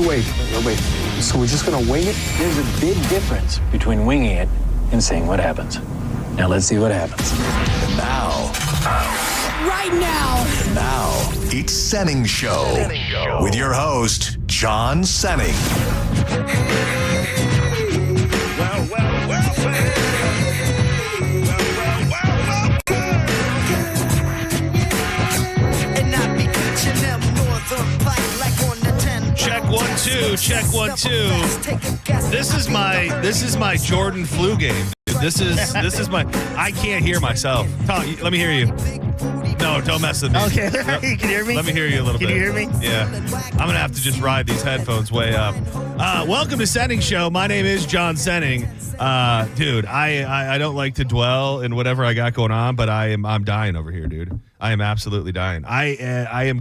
wait. So we're just going to wing it? There's a big difference between winging it and seeing what happens. Now let's see what happens. And now. Right now. Now, it's Senning Show. With your host, John Senning. Check 1 2. Check 1 2. This is my Jordan flu game. Dude. This is my. I can't hear myself. Tom, let me hear you. No, don't mess with me. Okay, Yep. you can hear me? Let me hear you a little bit. Can you hear me? Yeah. I'm going to have to just ride these headphones way up. Welcome to Senning Show. My name is John Senning. Dude, I don't like to dwell in whatever I got going on, but I'm dying over here, dude. I am absolutely dying. I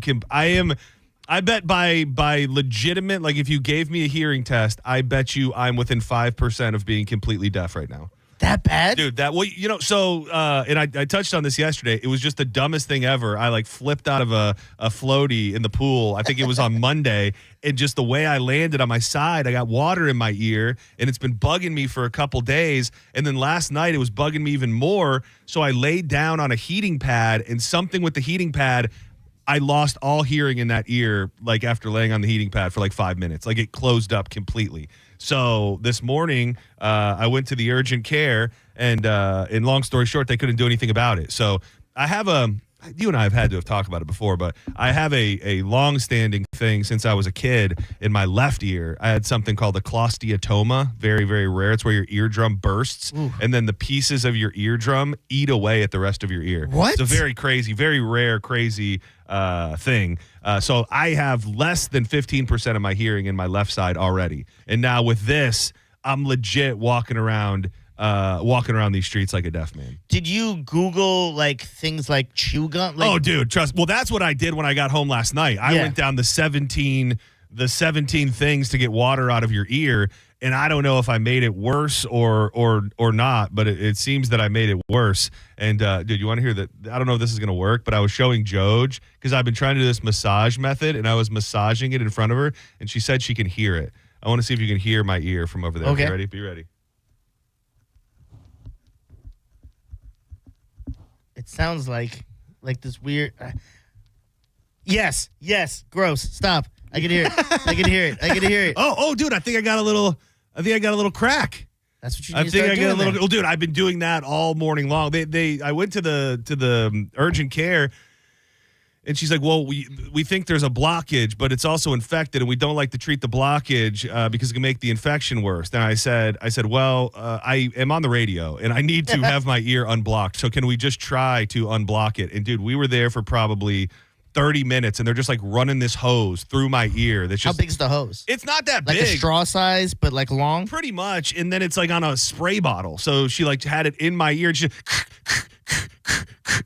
bet by legitimate, like if you gave me a hearing test, I bet you I'm within 5% of being completely deaf right now. That bad? Dude, and I touched on this yesterday. It was just the dumbest thing ever. I flipped out of a floaty in the pool. I think it was on Monday. And just the way I landed on my side, I got water in my ear, and it's been bugging me for a couple days. And then last night, it was bugging me even more. So I laid down on a heating pad, and something with the heating pad, I lost all hearing in that ear, after laying on the heating pad for 5 minutes. It closed up completely. So this morning, I went to the urgent care, and in long story short, they couldn't do anything about it. So I have you and I have had to have talked about it before, but I have a long-standing thing since I was a kid in my left ear. I had something called a closteatoma, very, very rare. It's where your eardrum bursts, and then the pieces of your eardrum eat away at the rest of your ear. What? It's a very crazy, very rare, crazy thing. So I have less than 15% of my hearing in my left side already. And now with this, I'm legit walking around these streets like a deaf man. Did you Google things like chew gum? Oh, dude, trust. Well, that's what I did when I got home last night. I went down the 17 things to get water out of your ear, and I don't know if I made it worse or not, but it seems that I made it worse. And dude, you want to hear that? I don't know if this is going to work, but I was showing Joj because I've been trying to do this massage method, and I was massaging it in front of her, and she said she can hear it. I want to see if you can hear my ear from over there. Okay. You ready? Be ready. It sounds like this weird. Yes. Gross. Stop. I can hear it. I can hear it. Oh, dude, I think I got a little crack. That's what you need to start doing. Well, dude, I've been doing that all morning long. I went to the urgent care, and she's like, "Well, we think there's a blockage, but it's also infected, and we don't like to treat the blockage because it can make the infection worse." Then I said, "Well, I am on the radio, and I need to have my ear unblocked. So can we just try to unblock it?" And dude, we were there for probably 30 minutes, and they're just running this hose through my ear. That's just, how big's the hose? It's not that like big. A straw size, but long? Pretty much. And then it's on a spray bottle. So she had it in my ear, and she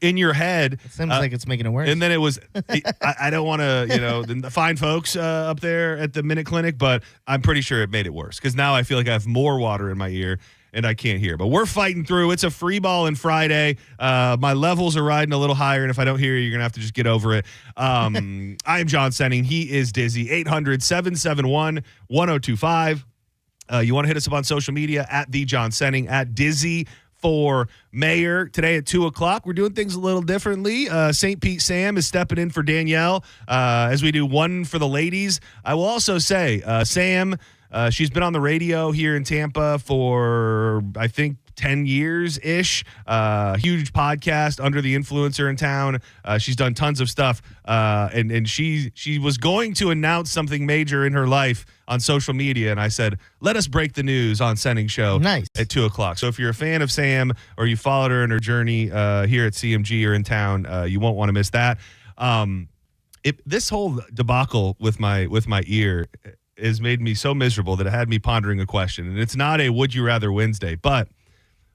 in your head. It seems like it's making it worse. And then it was, I don't want to, the fine folks up there at the Minute Clinic, but I'm pretty sure it made it worse because now I feel like I have more water in my ear and I can't hear. But we're fighting through. It's a free ball and Friday. My levels are riding a little higher, and if I don't hear you, you're going to have to just get over it. I am John Senning. He is Dizzy. 800-771-1025. You want to hit us up on social media at The John Senning, at Dizzy for Mayor. Today at 2 o'clock, we're doing things a little differently. St. Pete Sam is stepping in for Danielle as we do one for the ladies. I will also say, Sam, she's been on the radio here in Tampa for, I think, 10 years-ish. Huge podcast, Under the Influencer in town. She's done tons of stuff. And she was going to announce something major in her life on social media. And I said, let us break the news on Senning Show at 2 o'clock. So if you're a fan of Sam or you followed her in her journey here at CMG or in town, you won't want to miss that. This whole debacle with my ear has made me so miserable that it had me pondering a question. And it's not a Would You Rather Wednesday, but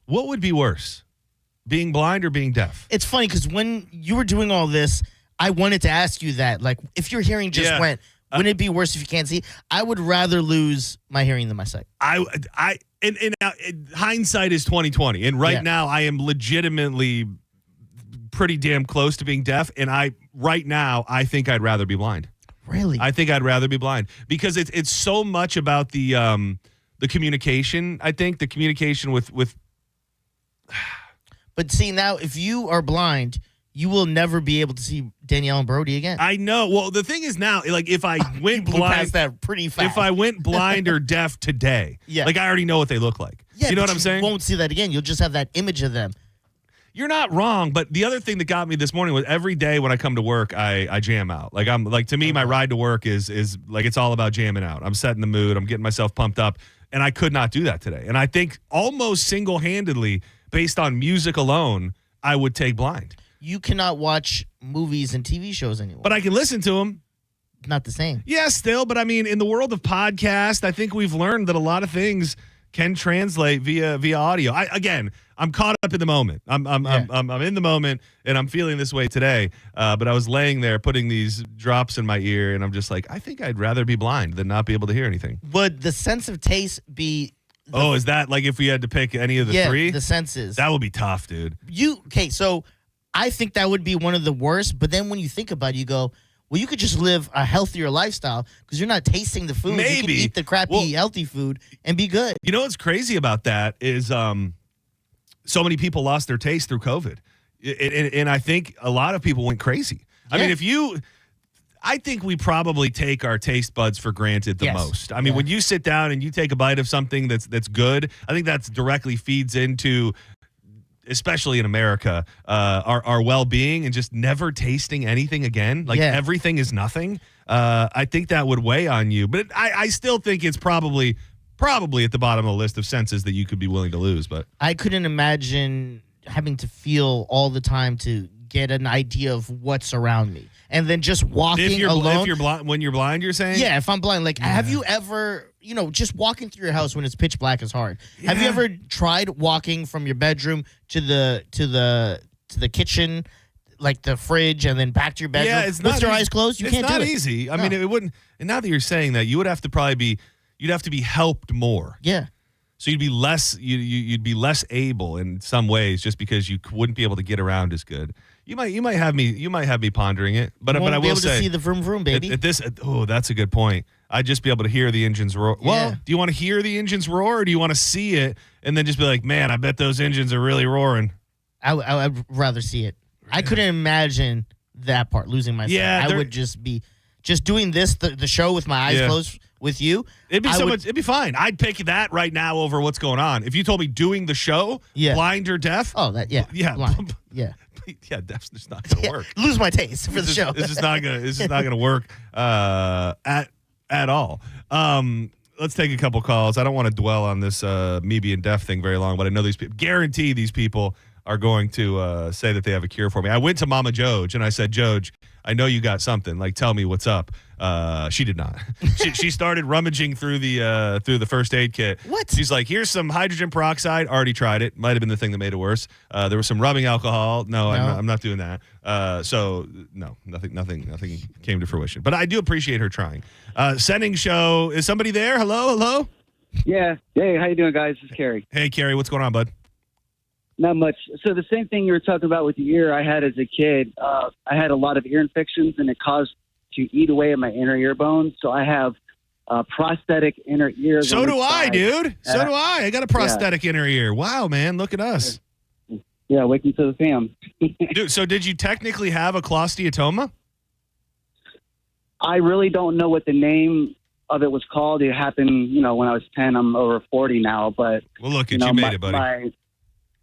what would be worse, being blind or being deaf? It's funny because when you were doing all this, I wanted to ask you that. If your hearing just went, wouldn't it be worse if you can't see? I would rather lose my hearing than my sight. Hindsight is 20/20, and now I am legitimately pretty damn close to being deaf, and right now I think I'd rather be blind. Really? I think I'd rather be blind because it's so much about the communication. I think the communication with. But see, now if you are blind, you will never be able to see Danielle and Brody again. I know. Well, the thing is now, like if I went Blew blind, past that pretty fast. if I went blind or deaf today, Yeah. like I already know what they look like. yeah, You know but what I'm saying? You won't see that again. You'll just have that image of them. You're not wrong, but the other thing that got me this morning was every day when I come to work, I jam out. Like I'm like to me, my ride to work is like it's all about jamming out. I'm setting the mood. I'm getting myself pumped up, and I could not do that today. And I think almost single-handedly, based on music alone, I would take blind. You cannot watch movies and TV shows anymore. But I can listen to them. Not the same. Yeah, still. But I mean, in the world of podcast, I think we've learned that a lot of things can translate via audio. I'm caught up in the moment. I'm in the moment, and I'm feeling this way today. But I was laying there putting these drops in my ear, and I'm just like, I think I'd rather be blind than not be able to hear anything. Would the sense of taste be? Is that like if we had to pick any of the three? The senses. That would be tough, dude. So I think that would be one of the worst. But then when you think about it, you go, well, you could just live a healthier lifestyle because you're not tasting the food. Maybe. You can eat the crappy, healthy food and be good. You know what's crazy about that is so many people lost their taste through COVID. And I think a lot of people went crazy. I mean, I think we probably take our taste buds for granted the most. I mean, when you sit down and you take a bite of something that's good, I think that directly feeds into, especially in America, our well-being and just never tasting anything again. Like everything is nothing. I think that would weigh on you. But I still think it's probably at the bottom of the list of senses that you could be willing to lose. But I couldn't imagine having to feel all the time to get an idea of what's around me. And then just walking alone. If you're blind, when you're blind, you're saying? Yeah, if I'm blind. Like, have you ever, just walking through your house when it's pitch black is hard. Yeah. Have you ever tried walking from your bedroom to the kitchen, like the fridge, and then back to your bedroom? Yeah, it's not with your eyes closed. You can't do it. It's not easy. I mean, it wouldn't. And now that you're saying that, you would have to you'd have to be helped more. Yeah. So you'd be less able in some ways just because you wouldn't be able to get around as good. You might have me pondering it, but I will be able say to see the vroom vroom, baby. That's a good point. I'd just be able to hear the engines roar. Yeah. Well, do you want to hear the engines roar, or do you want to see it and then just be like, man, I bet those engines are really roaring? I'd rather see it. I couldn't imagine that part, losing my sight. Yeah, I would just be doing this the show with my eyes closed with you. It'd be fine. I'd pick that right now over what's going on. If you told me doing the show, blind or deaf. Oh, blind. Yeah. Yeah, deaf's just not going to work. Lose my taste for the show. This is not gonna work at all. Let's take a couple calls. I don't want to dwell on this me being deaf thing very long, but I know these people. Guarantee these people are going to say that they have a cure for me. I went to Mama Joj and I said, Joj, I know you got something. Like, tell me what's up. She did not. She started rummaging through the first aid kit. What? She's like, here's some hydrogen peroxide. Already tried it. Might have been the thing that made it worse. There was some rubbing alcohol. No. I'm not doing that. So no, nothing came to fruition. But I do appreciate her trying. Sending show. Is somebody there? Hello? Yeah. Hey, how you doing, guys? This is Kerry. Hey, Kerry. What's going on, bud? Not much. So the same thing you were talking about with the ear I had as a kid. I had a lot of ear infections, and it caused to eat away at my inner ear bones. So I have prosthetic inner ears. So do I, dude. So do I. I got a prosthetic inner ear. Wow, man. Look at us. Yeah, welcome to the fam. Dude, so did you technically have a cholesteatoma? I really don't know what the name of it was called. It happened, when I was 10. I'm over 40 now. But well, look, you made it, buddy.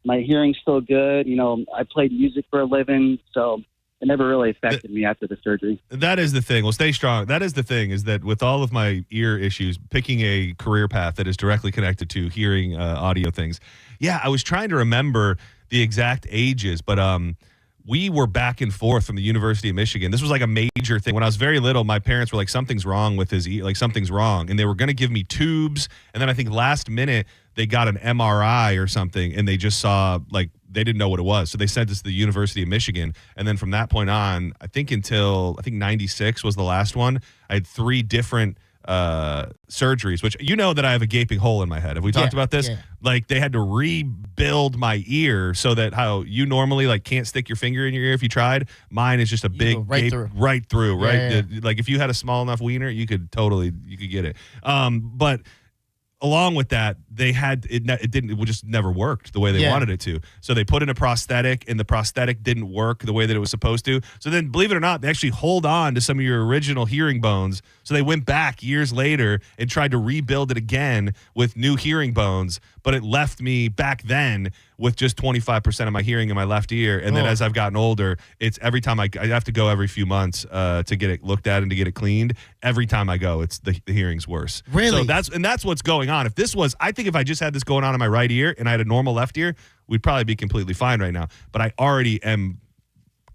My hearing's still good. I played music for a living, so it never really affected me after the surgery. That is the thing. Well, stay strong. That is the thing, is that with all of my ear issues, picking a career path that is directly connected to hearing audio things. Yeah, I was trying to remember the exact ages, but we were back and forth from the University of Michigan. This was like a major thing. When I was very little, my parents were like, something's wrong with his ear, like something's wrong. And they were going to give me tubes. And then I think last minute they got an MRI or something, and they just saw, like, they didn't know what it was. So they sent us to the University of Michigan. And then from that point on, I think 96 was the last one, I had 3 different surgeries, which you know that I have a gaping hole in my head. Have we talked about this? Yeah. Like they had to rebuild my ear so that how you normally like can't stick your finger in your ear if you tried. Mine is just a big go right gape through. right through, right? Yeah. Like if you had a small enough wiener, you could get it. But along with that, they had it just never worked the way they wanted it to. So they put in a prosthetic, and the prosthetic didn't work the way that it was supposed to. So then, believe it or not, they actually hold on to some of your original hearing bones. So they went back years later and tried to rebuild it again with new hearing bones. But it left me back then with just 25% of my hearing in my left ear. And then as I've gotten older, it's every time I have to go every few months to get it looked at and to get it cleaned. Every time I go, it's the hearing's worse. Really? So that's what's going on. I think if I just had this going on in my right ear and I had a normal left ear, we'd probably be completely fine right now. But I already am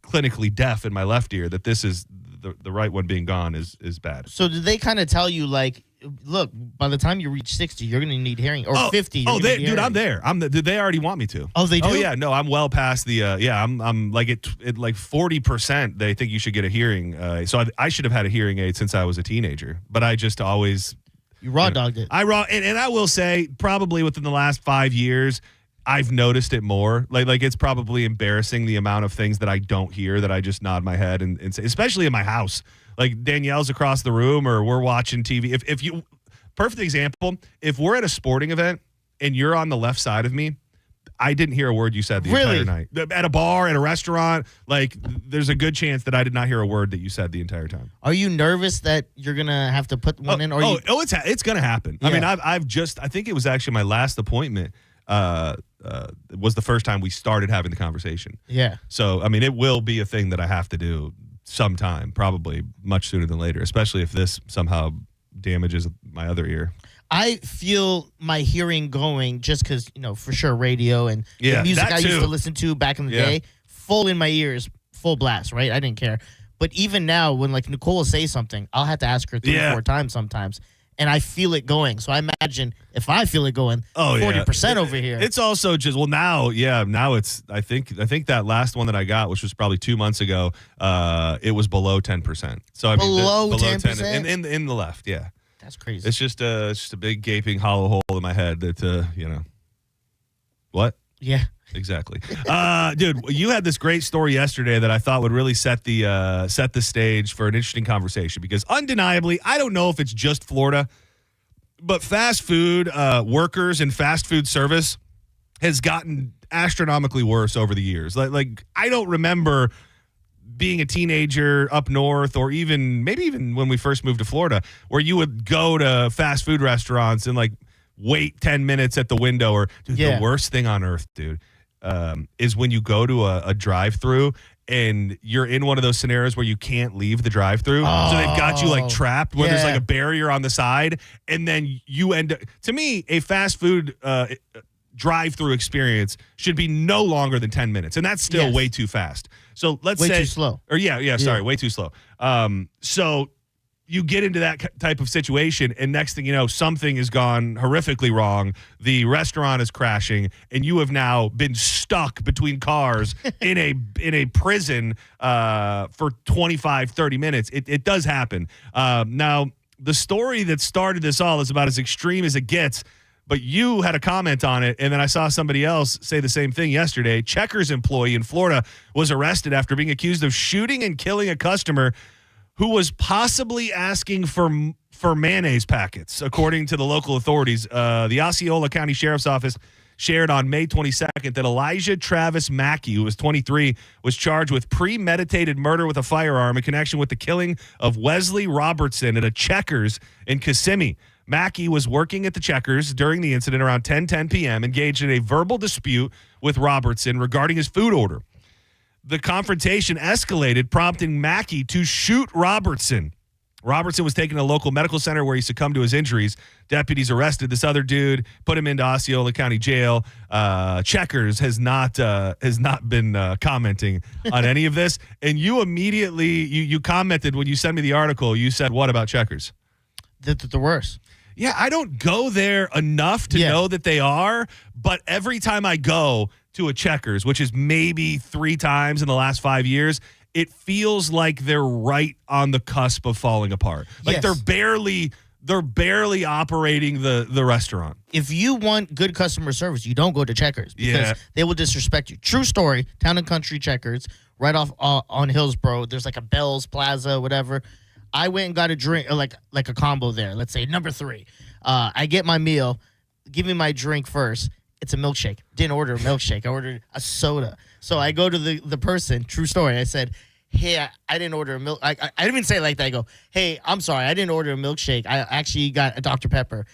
clinically deaf in my left ear. That this is the right one being gone is bad. So did they kind of tell you like, look, by the time you reach 60, you're going to need hearing, or 50? Dude, I'm there. They already want me to. Oh, they do? Oh yeah, no, I'm well past the. I'm like at like 40%. They think you should get a hearing. So I should have had a hearing aid since I was a teenager, but I just always. You raw dogged it. And I will say probably within the last 5 years, I've noticed it more. Like it's probably embarrassing the amount of things that I don't hear that I just nod my head and say, especially in my house. Like Danielle's across the room or we're watching TV. If you perfect example, if we're at a sporting event and you're on the left side of me, I didn't hear a word you said the entire night. At a bar, at a restaurant, like there's a good chance that I did not hear a word that you said the entire time. Are you nervous that you're gonna have to put one in? Or it's gonna happen. Yeah. I mean, I think it was actually my last appointment. Was the first time we started having the conversation. Yeah. So I mean, it will be a thing that I have to do sometime, probably much sooner than later, especially if this somehow damages my other ear. I feel my hearing going just because, for sure radio and the music I used to listen to back in the day, full in my ears, full blast, right? I didn't care. But even now, when like Nicole will say something, I'll have to ask her 3 or 4 times sometimes. And I feel it going. So I imagine if I feel it going, 40% over here. It's also just, now it's, I think that last one that I got, which was probably 2 months ago, it was below 10%. So I mean, below 10% 10%? in the left, yeah. That's crazy. It's just a big gaping hollow hole in my head that, what? Yeah. Exactly. Dude, you had this great story yesterday that I thought would really set the stage for an interesting conversation because undeniably, I don't know if it's just Florida, but fast food workers and fast food service has gotten astronomically worse over the years. Like I don't remember being a teenager up north or maybe even when we first moved to Florida where you would go to fast food restaurants and like wait 10 minutes at the window or the worst thing on earth, dude. Is when you go to a drive-through and you're in one of those scenarios where you can't leave the drive-through. So they've got you like trapped where there's like a barrier on the side. And then you end up, to me, a fast food drive-through experience should be no longer than 10 minutes. And that's still way too fast. So let's say. Way too slow. Or sorry, way too slow. So you get into that type of situation, and next thing you know, something has gone horrifically wrong. The restaurant is crashing, and you have now been stuck between cars in a prison for 25, 30 minutes. It does happen. Now, the story that started this all is about as extreme as it gets, but you had a comment on it, and then I saw somebody else say the same thing yesterday. Checkers employee in Florida was arrested after being accused of shooting and killing a customer who was possibly asking for mayonnaise packets, according to the local authorities. The Osceola County Sheriff's Office shared on May 22nd that Elijah Travis Mackey, who was 23, was charged with premeditated murder with a firearm in connection with the killing of Wesley Robertson at a Checkers in Kissimmee. Mackey was working at the Checkers during the incident around 10:10 p.m., engaged in a verbal dispute with Robertson regarding his food order. The confrontation escalated, prompting Mackey to shoot Robertson. Robertson was taken to a local medical center where he succumbed to his injuries. Deputies arrested this other dude, put him into Osceola County Jail. Checkers has not been commenting on any of this. And you immediately you commented when you sent me the article. You said what about Checkers? The worst. Yeah, I don't go there enough to know that they are, but every time I go to a Checkers, which is maybe 3 times in the last 5 years, it feels like they're right on the cusp of falling apart. Like they're barely they're barely operating the restaurant. If you want good customer service, you don't go to Checkers because Yeah. they will disrespect you. True story. Town and Country Checkers, right off on Hillsborough. There's like a Bell's Plaza, whatever. I went and got a drink, like a combo there. Let's say number 3. I get my meal. Give me my drink first. It's a milkshake. Didn't order a milkshake. I ordered a soda. So I go to the person. True story. I said, hey, I didn't order a milk. I didn't even say it like that. I go, hey, I'm sorry. I didn't order a milkshake. I actually got a Dr. Pepper.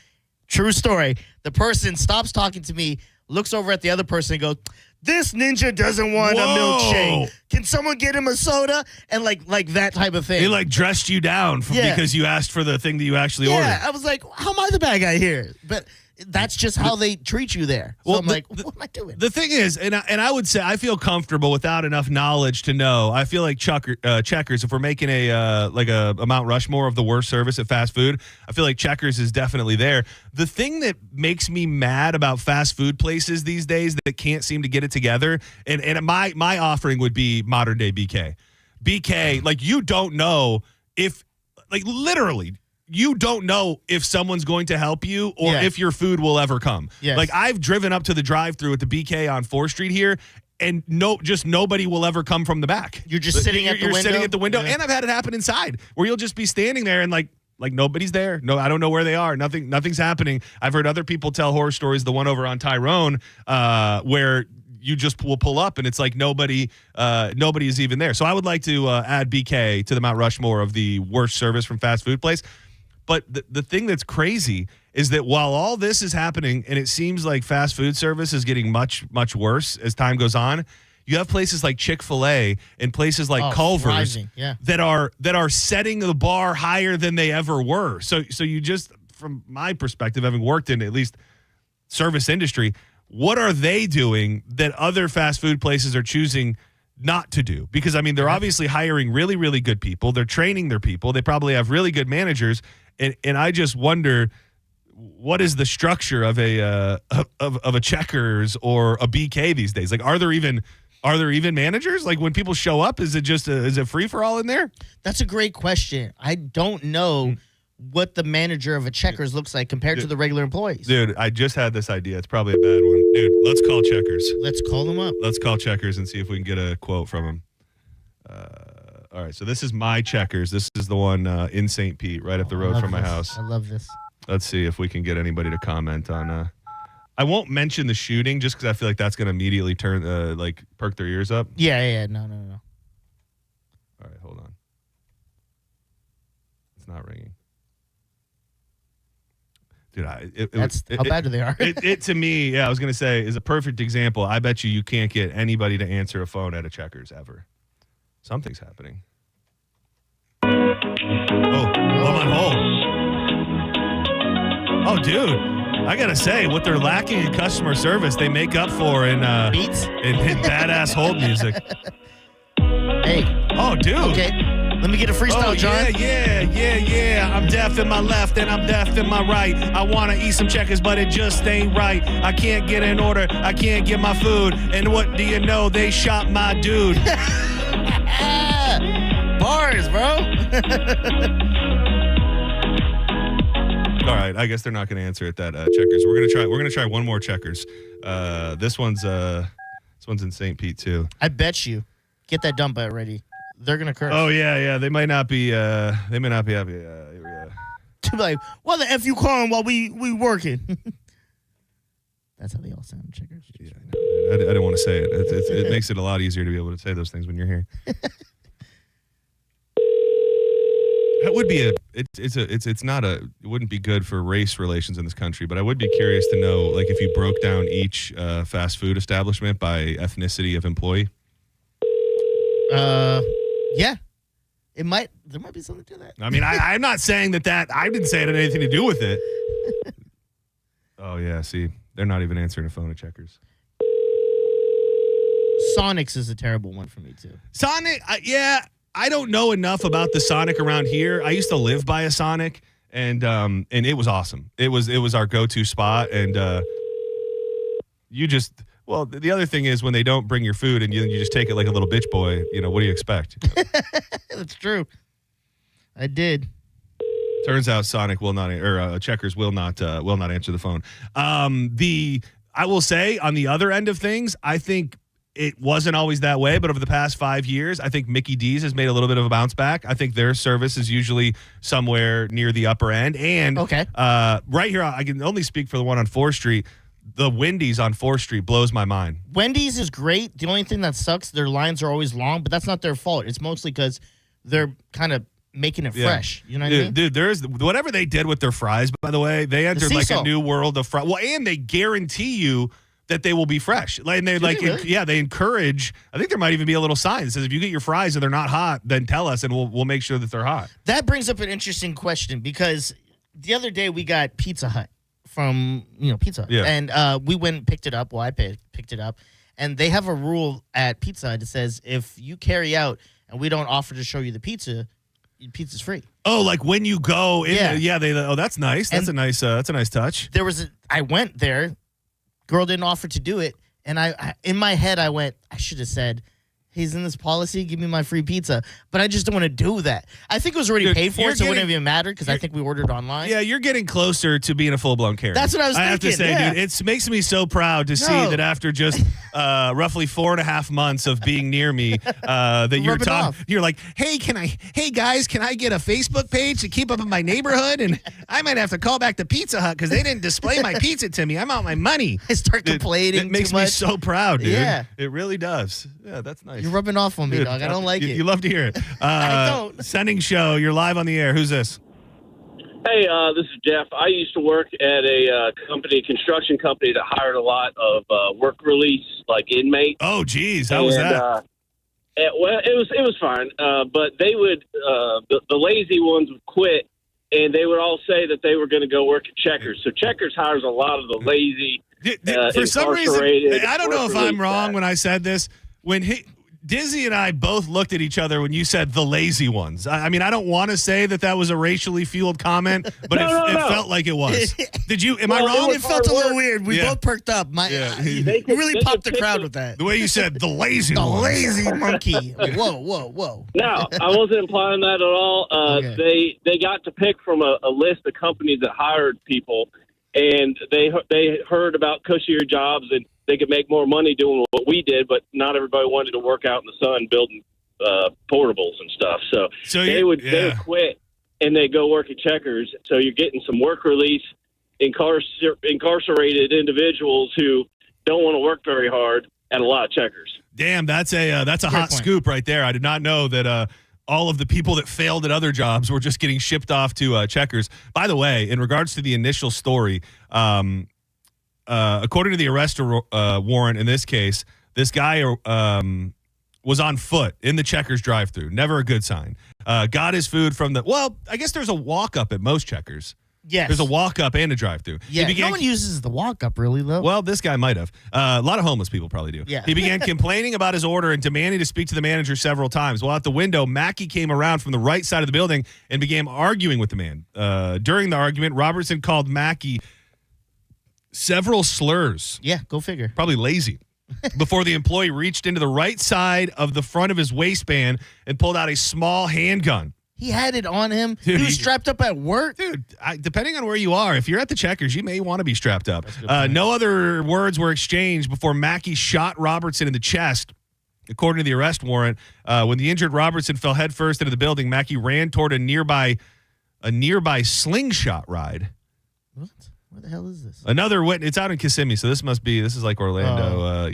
True story. The person stops talking to me, looks over at the other person and goes, this ninja doesn't want a milkshake. Can someone get him a soda? And like that type of thing. They like dressed you down because you asked for the thing that you actually ordered. Yeah, I was like, how am I the bad guy here? But that's just how they treat you there. So I'm like, what am I doing? The thing is, and I would say I feel comfortable without enough knowledge to know. I feel like Checkers, if we're making a Mount Rushmore of the worst service at fast food, I feel like Checkers is definitely there. The thing that makes me mad about fast food places these days that can't seem to get it together, and my offering would be modern day BK. BK, like you don't know if, like literally, you don't know if someone's going to help you or if your food will ever come. Yes. Like I've driven up to the drive-thru at the BK on 4th Street here, and just nobody will ever come from the back. You're just sitting at the window? You're sitting at the window, Yeah. and I've had it happen inside where you'll just be standing there and like nobody's there. No, I don't know where they are. Nothing's happening. I've heard other people tell horror stories. The one over on Tyrone, where you just will pull up and it's like nobody is even there. So I would like to add BK to the Mount Rushmore of the worst service from fast food place. But the thing that's crazy is that while all this is happening and it seems like fast food service is getting much, much worse as time goes on, you have places like Chick-fil-A and places like Culver's rising, yeah. that are setting the bar higher than they ever were. So you just, from my perspective, having worked in at least service industry, what are they doing that other fast food places are choosing not to do? Because, I mean, they're obviously hiring really, really good people. They're training their people. They probably have really good managers. And I just wonder, what is the structure of a Checkers or a BK these days? Like, are there even managers? Like, when people show up, is it just is it free for all in there? That's a great question. I don't know what the manager of a Checkers looks like compared to the regular employees. Dude, I just had this idea. It's probably a bad one. Dude, let's call Checkers. Let's call them up. Let's call Checkers and see if we can get a quote from them. All right, so this is my Checkers. This is the one in St. Pete, right up the road from my house. I love this. Let's see if we can get anybody to comment on. I won't mention the shooting just because I feel like that's going to immediately turn, perk their ears up. Yeah. No. All right, hold on. It's not ringing. Dude, How bad they are. It to me, yeah, I was going to say, is a perfect example. I bet you can't get anybody to answer a phone at a Checkers ever. Something's happening. Oh, I'm on hold. Oh, dude, I gotta say, what they're lacking in customer service, they make up for in Beats? in badass hold music. Hey. Oh, dude. Okay. Let me get a freestyle, John. Yeah. I'm deaf in my left and I'm deaf in my right. I want to eat some Checkers, but it just ain't right. I can't get an order. I can't get my food. And what do you know? They shot my dude. Bars, bro. All right, I guess they're not going to answer at that Checkers. We're gonna try one more Checkers. This one's in St. Pete too. I bet you. Get that dump out ready. They're gonna curse. Oh yeah. They might not be happy. Here we go. To be like, why the F you calling while we working? That's how they all sound, Checkers. Yeah, I didn't want to say it. It makes it a lot easier to be able to say those things when you're here. That would be it wouldn't be good for race relations in this country, but I would be curious to know, like, if you broke down each fast food establishment by ethnicity of employee. Yeah. There might be something to that. I mean, I'm not saying that I didn't say it had anything to do with it. Oh yeah, see, they're not even answering a phone at Checkers. Sonic's is a terrible one for me too. Sonic, yeah. I don't know enough about the Sonic around here. I used to live by a Sonic, and it was awesome. It was our go-to spot, and the other thing is when they don't bring your food and you just take it like a little bitch boy, what do you expect? That's true. I did. Turns out Sonic will not, or Checkers will not answer the phone. I will say on the other end of things, I think it wasn't always that way, but over the past 5 years, I think Mickey D's has made a little bit of a bounce back. I think their service is usually somewhere near the upper end. And right here, I can only speak for the one on 4th Street. The Wendy's on 4th Street blows my mind. Wendy's is great. The only thing that sucks, their lines are always long, but that's not their fault. It's mostly because they're kind of making it fresh. You know what I mean? Dude, there's whatever they did with their fries, by the way, they entered like a new world of fries. Well, and they guarantee you that they will be fresh. Like, and they they encourage, I think there might even be a little sign that says if you get your fries and they're not hot, then tell us and we'll make sure that they're hot. That brings up an interesting question because the other day we got Pizza Hut from, Pizza Hut. Yeah. And we went and picked it up. Well, I picked it up. And they have a rule at Pizza Hut that says if you carry out and we don't offer to show you the pizza's free. Oh, like when you go in that's nice. That's And a nice touch. I went there, girl didn't offer to do it, and I in my head I went, I should have said, he's in this policy, give me my free pizza. But I just don't want to do that. I think it was already paid for, so it wouldn't even matter because I think we ordered online. Yeah, you're getting closer to being a full-blown Karen. That's what I was thinking. I have to say, dude, it makes me so proud to see that after just roughly 4.5 months of being near me, that you're like, hey guys, can I get a Facebook page to keep up in my neighborhood? And I might have to call back to Pizza Hut because they didn't display my pizza to me. I'm out my money. I start complaining. It makes me so proud, dude. Yeah. It really does. Yeah, that's nice. You're rubbing off on me, dog. I don't like it. You love to hear it. I don't. Sending show. You're live on the air. Who's this? Hey, this is Jeff. I used to work at a construction company that hired a lot of work release, like inmates. Oh, geez. How was that? It was fine. But they would, the lazy ones would quit, and they would all say that they were going to go work at Checkers. So Checkers hires a lot of the lazy, for some reason, I don't know if I'm wrong guys. when I said this. When Dizzy and I both looked at each other when you said the lazy ones. I mean, I don't want to say that was a racially fueled comment, but it felt like it was. Did you? Am I wrong? It felt a little weird. We both perked up. We really popped the crowd with that. The way you said the lazy the ones. lazy monkey. Whoa. No, I wasn't implying that at all. They got to pick from a list of companies that hired people, and they heard about cushier jobs and they could make more money doing what we did, but not everybody wanted to work out in the sun building portables and stuff. So they would quit and they go work at Checkers. So you're getting some work release, incarcerated individuals who don't want to work very hard at a lot of Checkers. Damn, that's a hot scoop right there. I did not know that all of the people that failed at other jobs were just getting shipped off to Checkers. By the way, in regards to the initial story, according to the arrest warrant in this case, this guy was on foot in the Checkers drive-thru. Never a good sign. Got his food from I guess there's a walk-up at most Checkers. Yes. There's a walk-up and a drive-thru. Yeah, no one uses the walk-up, really, though. Well, this guy might have. A lot of homeless people probably do. Yeah. He began complaining about his order and demanding to speak to the manager several times. While at the window, Mackey came around from the right side of the building and began arguing with the man. During the argument, Robertson called Mackey several slurs. Yeah, go figure. Probably lazy. Before the employee reached into the right side of the front of his waistband and pulled out a small handgun. He had it on him. Dude, he was strapped up at work. Dude, depending on where you are, if you're at the Checkers, you may want to be strapped up. No other words were exchanged before Mackey shot Robertson in the chest. According to the arrest warrant, when the injured Robertson fell headfirst into the building, Mackey ran toward a nearby slingshot ride. What? Where the hell is this? Another witness. It's out in Kissimmee, so this is like Orlando,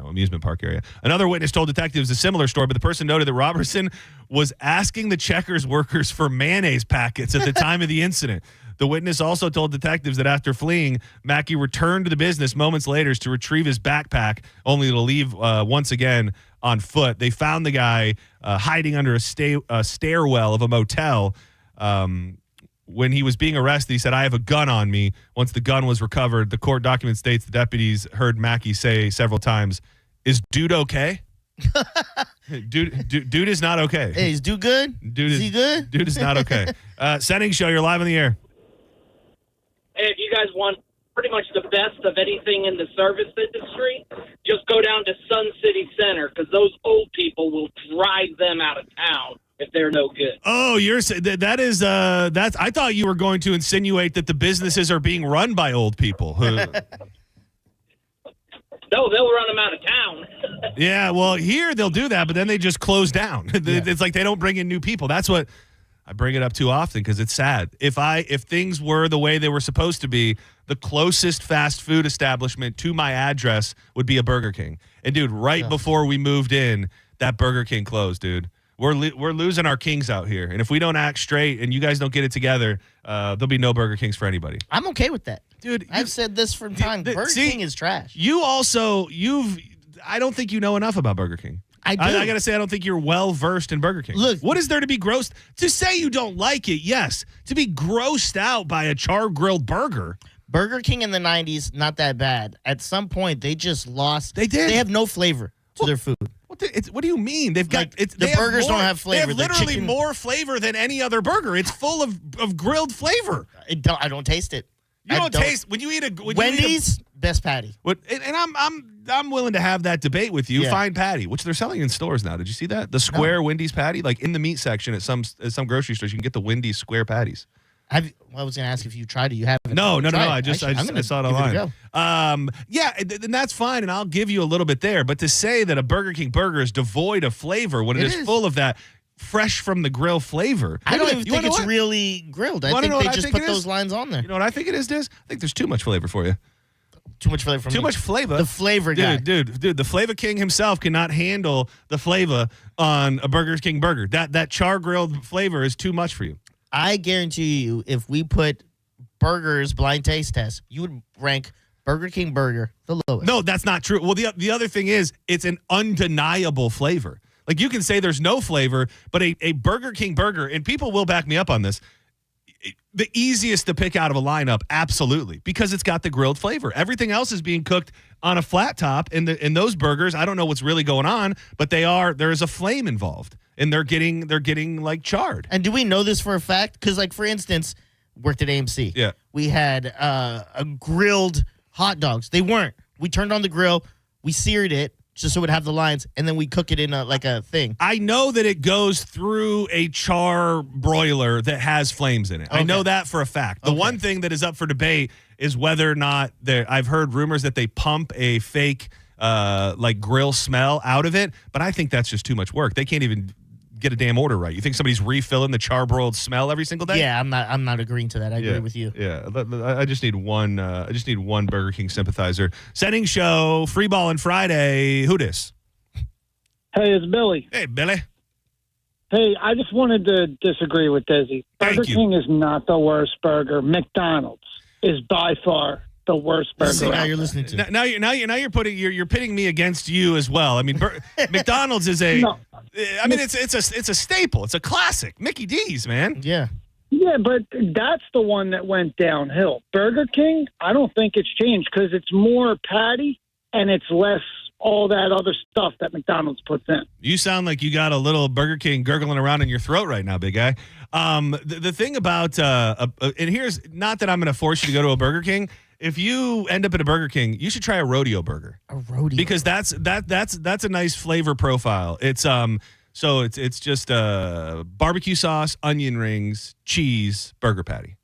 amusement park area. Another witness told detectives a similar story, but the person noted that Robertson was asking the Checkers workers for mayonnaise packets at the time of the incident. The witness also told detectives that after fleeing, Mackey returned to the business moments later to retrieve his backpack, only to leave once again on foot. They found the guy hiding under a stairwell of a motel. When he was being arrested, he said, "I have a gun on me." Once the gun was recovered, the court document states the deputies heard Mackey say several times, "Is dude okay?" Dude is not okay. Hey, is dude good? Is he good? Dude is not okay. Setting show, you're live on the air. Hey, if you guys want pretty much the best of anything in the service industry, just go down to Sun City Center because those old people will drive them out of town if they're no good. Oh, that is that's. I thought you were going to insinuate that the businesses are being run by old people. No, they'll run them out of town. Yeah, well, here they'll do that, but then they just close down. It's like they don't bring in new people. That's what I bring it up too often because it's sad. If things were the way they were supposed to be, the closest fast food establishment to my address would be a Burger King. And dude, before we moved in, that Burger King closed, dude. We're losing our kings out here, and if we don't act straight and you guys don't get it together, there'll be no Burger Kings for anybody. I'm okay with that. Dude, I've said this from time. Burger King is trash. I don't think you know enough about Burger King. I do. I got to say, I don't think you're well versed in Burger King. Look, what is there to be grossed? To say you don't like it, yes. To be grossed out by a char-grilled burger. Burger King in the 90s, not that bad. At some point, they just lost. They did. They have no flavor to their food. What do you mean? They've got the burgers don't have flavor. They have literally more flavor than any other burger. It's full of grilled flavor. I don't taste it. You don't taste when you eat a Wendy's best patty. And I'm willing to have that debate with you. Yeah. Fine patty, which they're selling in stores now. Did you see that? The square Wendy's patty, like in the meat section at some grocery stores, you can get the Wendy's square patties. I was going to ask if you tried it. You haven't. No. I I saw it online. Yeah, and that's fine, and I'll give you a little bit there. But to say that a Burger King burger is devoid of flavor when it is full of that fresh from the grill flavor, I don't even think it's really grilled. I think they just put those lines on there. You know what I think it is, Diz? I think there's too much flavor for you. Too much flavor for me. Too much flavor. The flavor guy. Dude, the Flavor King himself cannot handle the flavor on a Burger King burger. That char-grilled flavor is too much for you. I guarantee you, if we put burgers blind taste test, you would rank Burger King burger the lowest. No, that's not true. Well, the other thing is it's an undeniable flavor. Like you can say there's no flavor, but a Burger King burger, and people will back me up on this, the easiest to pick out of a lineup, absolutely, because it's got the grilled flavor. Everything else is being cooked on a flat top, and in those burgers, I don't know what's really going on, but there is a flame involved, and they're getting like charred. And do we know this for a fact? Because, like, for instance, worked at AMC. Yeah, we had a grilled hot dogs. They weren't. We turned on the grill, we seared it just so it would have the lines, and then we cook it in a thing. I know that it goes through a char broiler that has flames in it. Okay. I know that for a fact. The one thing that is up for debate is whether or not I've heard rumors that they pump a fake like grill smell out of it, but I think that's just too much work. They can't even get a damn order right. You think somebody's refilling the charbroiled smell every single day? Yeah, I'm not agreeing to that. I agree with you. Yeah, I just need one. I just need one Burger King sympathizer. Setting show, free ball on Friday. Who dis? Hey, it's Billy. Hey, Billy. Hey, I just wanted to disagree with Dizzy. Burger King is not the worst burger. McDonald's is by far the worst burger. See, now you're listening to. Now you're pitting me against you as well. I mean, McDonald's is a. No. I mean, it's a staple. It's a classic. Mickey D's, man. Yeah. Yeah, but that's the one that went downhill. Burger King, I don't think it's changed because it's more patty and it's less all that other stuff that McDonald's puts in. You sound like you got a little Burger King gurgling around in your throat right now, big guy. The thing about and here's not that I'm going to force you to go to a Burger King. If you end up at a Burger King, you should try a rodeo burger. A rodeo, because that's a nice flavor profile. It's it's just barbecue sauce, onion rings, cheese, burger patty.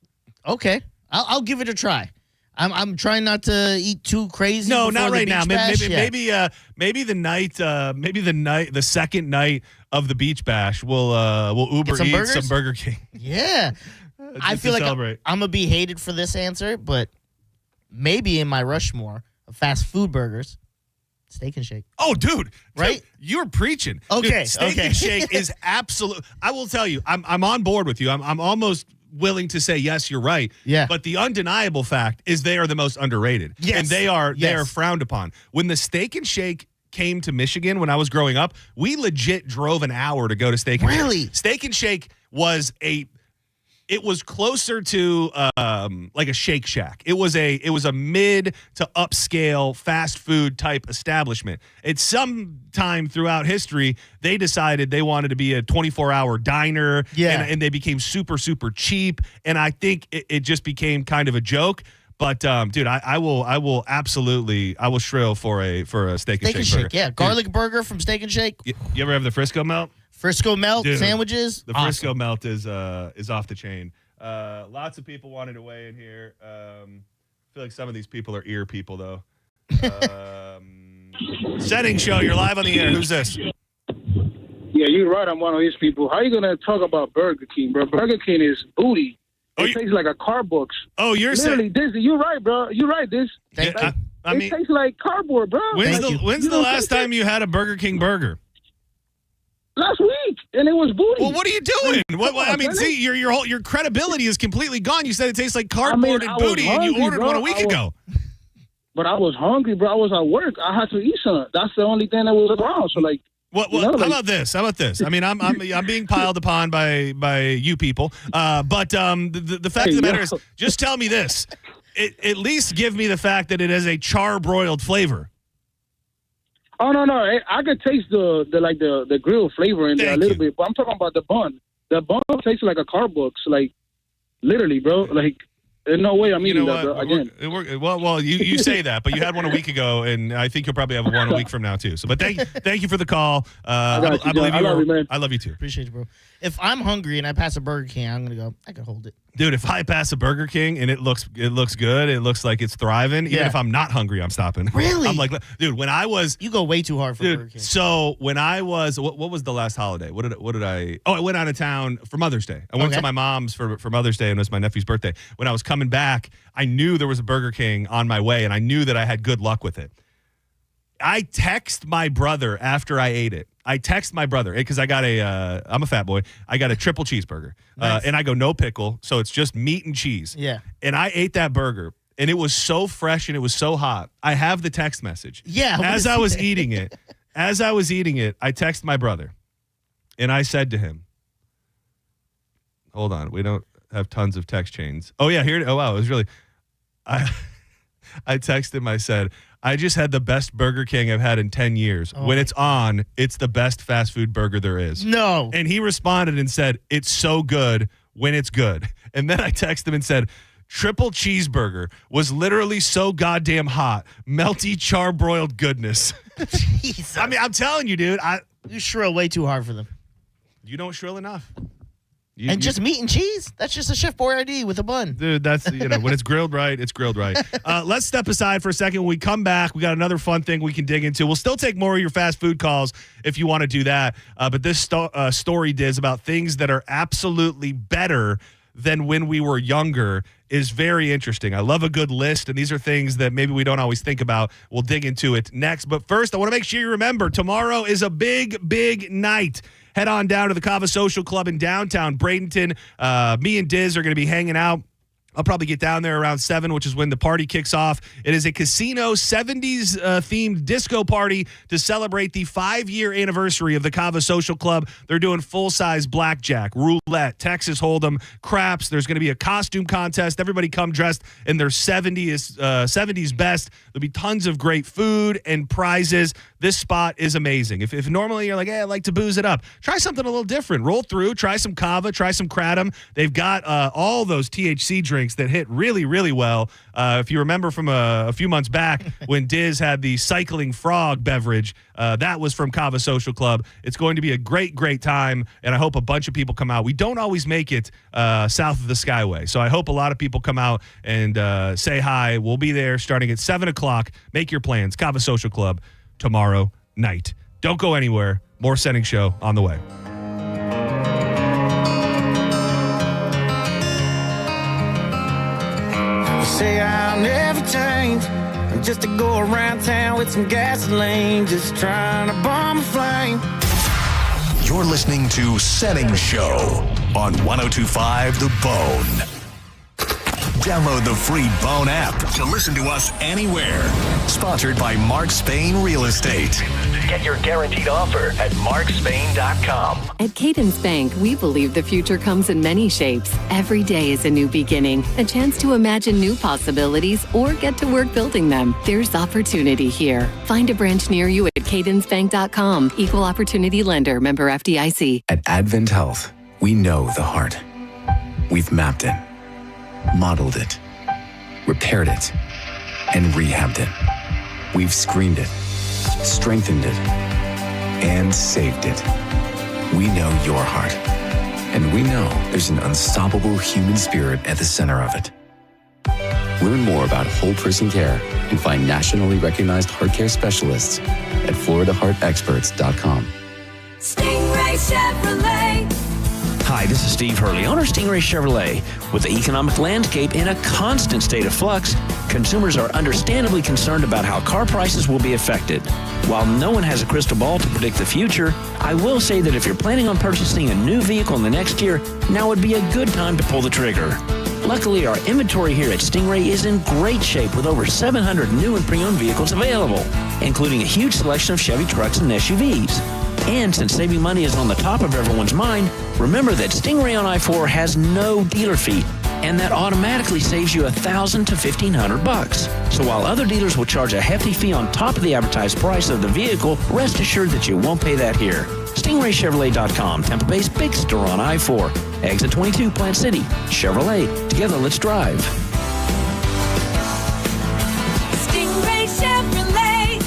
Okay, I'll give it a try. I'm trying not to eat too crazy. No, not right now. Maybe the second night of the beach bash, we'll Uber eat some Burger King. Yeah, I feel like I'm gonna be hated for this answer, but maybe in my Rushmore of fast food burgers, Steak and Shake. Oh, dude, right? You're preaching. Okay, dude, Steak and Shake is absolute. I will tell you, I'm on board with you. I'm almost willing to say yes, you're right. Yeah. But the undeniable fact is they are the most underrated. Yes. And they are frowned upon. When the Steak and Shake came to Michigan when I was growing up, we legit drove an hour to go to Steak and Shake. Really? Steak and Shake was it was closer to like a Shake Shack. It was a mid to upscale fast food type establishment. At some time throughout history, they decided they wanted to be a 24-hour diner. Yeah. And they became super, super cheap. And I think it just became kind of a joke. But dude, I will absolutely shrill for a Steak and Shake burger. Yeah, garlic burger from Steak and Shake. You ever have the Frisco melt? Frisco melt Dude, sandwiches. The Frisco melt is off the chain. Lots of people wanted to weigh in here. I feel like some of these people are ear people, though. Setting show, you're live on the air. Who's this? Yeah, you're right. I'm one of these people. How are you going to talk about Burger King, bro? Burger King is booty. It tastes like a cardboard. Oh, you're literally saying... this. You're right, bro. You're right. This. Yeah, it tastes like cardboard, bro. When's the last time you had a Burger King burger? Last week, and it was booty. Well, what are you doing? I mean, see, your credibility is completely gone. You said it tastes like cardboard and booty, and you ordered one a week ago. But I was hungry, bro. I was at work. I had to eat something. That's the only thing that was around. So, like, how about this? How about this? I mean, I'm being piled upon by you people. But the fact of the matter is, just tell me this. At least give me the fact that it has a charbroiled flavor. Oh no! I could taste the grill flavor in there a little bit, but I'm talking about the bun. The bun tastes like a cardboard, like literally, bro. Like, there's no way I'm eating that again. Well, you say that, but you had one a week ago, and I think you'll probably have one a week from now too. So, but thank you for the call. I believe you. I love you, man. I love you too. Appreciate you, bro. If I'm hungry and I pass a Burger King, I'm gonna go. I can hold it. Dude, if I pass a Burger King and it looks good, it looks like it's thriving. Even if I'm not hungry, I'm stopping. Really? I'm like, dude, when I was... You go way too hard for Burger King. So when I was... What was the last holiday? What did I... Oh, I went out of town for Mother's Day. I went to my mom's for Mother's Day, and it was my nephew's birthday. When I was coming back, I knew there was a Burger King on my way, and I knew that I had good luck with it. I text my brother after I ate it. I text my brother because I got I'm a fat boy. I got a triple cheeseburger. Nice. And I go no pickle. So it's just meat and cheese. Yeah. And I ate that burger and it was so fresh and it was so hot. I have the text message. Yeah. As I was eating it, I text my brother and I said to him, hold on. We don't have tons of text chains. Oh yeah. Oh wow. It was really, I texted him. I said, I just had the best Burger King I've had in 10 years. When it's on, it's the best fast food burger there is. No. And he responded and said, it's so good when it's good. And then I texted him and said, triple cheeseburger was literally so goddamn hot. Melty charbroiled goodness. Jesus. I mean, I'm telling you, dude. You shrill way too hard for them. You don't shrill enough. Just meat and cheese? That's just a Chef Boyardee with a bun. Dude, that's, when it's grilled right, it's grilled right. Let's step aside for a second. When we come back, we got another fun thing we can dig into. We'll still take more of your fast food calls if you want to do that. But this story is about things that are absolutely better than when we were younger is very interesting. I love a good list, and these are things that maybe we don't always think about. We'll dig into it next. But first, I want to make sure you remember, tomorrow is a big, big night. Head on down to the Kava Social Club in downtown Bradenton. Me and Diz are going to be hanging out. I'll probably get down there around 7, which is when the party kicks off. It is a casino 70s themed disco party to celebrate the 5-year anniversary of the Kava Social Club. They're doing full-size blackjack, roulette, Texas Hold'em, craps. There's going to be a costume contest. Everybody come dressed in their 70s best. There'll be tons of great food and prizes. This spot is amazing. If normally you're like, hey, I like to booze it up, try something a little different. Roll through, try some Kava, try some Kratom. They've got all those THC drinks that hit really, really well. If you remember from a few months back when Diz had the cycling frog beverage, that was from Kava Social Club. It's going to be a great, great time, and I hope a bunch of people come out. We don't always make it south of the Skyway, so I hope a lot of people come out and say hi. We'll be there starting at 7 o'clock. Make your plans. Kava Social Club tomorrow night. Don't go anywhere. More Setting Show on the way. Say I'll never change. I'm just to go around town with some gasoline, just trying to bomb a flame. You're listening to Setting Show on 102.5 The Bone. Download the free Bone app to listen to us anywhere. Sponsored by Mark Spain Real Estate. Get your guaranteed offer at markspain.com. At Cadence Bank, we believe the future comes in many shapes. Every day is a new beginning, a chance to imagine new possibilities or get to work building them. There's opportunity here. Find a branch near you at cadencebank.com. Equal opportunity lender, member FDIC. At Advent Health, we know the heart. We've mapped it, modeled it, repaired it, and rehabbed it. We've screened it, strengthened it, and saved it. We know your heart. And we know there's an unstoppable human spirit at the center of it. Learn more about whole person care and find nationally recognized heart care specialists at floridaheartexperts.com. Stingray Chevrolet. Hi, this is Steve Hurley, owner of Stingray Chevrolet. With the economic landscape in a constant state of flux, consumers are understandably concerned about how car prices will be affected. While no one has a crystal ball to predict the future, I will say that if you're planning on purchasing a new vehicle in the next year, now would be a good time to pull the trigger. Luckily, our inventory here at Stingray is in great shape with over 700 new and pre-owned vehicles available, including a huge selection of Chevy trucks and SUVs. And since saving money is on the top of everyone's mind, remember that Stingray on I-4 has no dealer fee, and that automatically saves you $1,000 to $1,500. So while other dealers will charge a hefty fee on top of the advertised price of the vehicle, rest assured that you won't pay that here. StingrayChevrolet.com, Tampa Bay's big store on I-4. Exit 22, Plant City. Chevrolet. Together, let's drive. Stingray Chevrolet.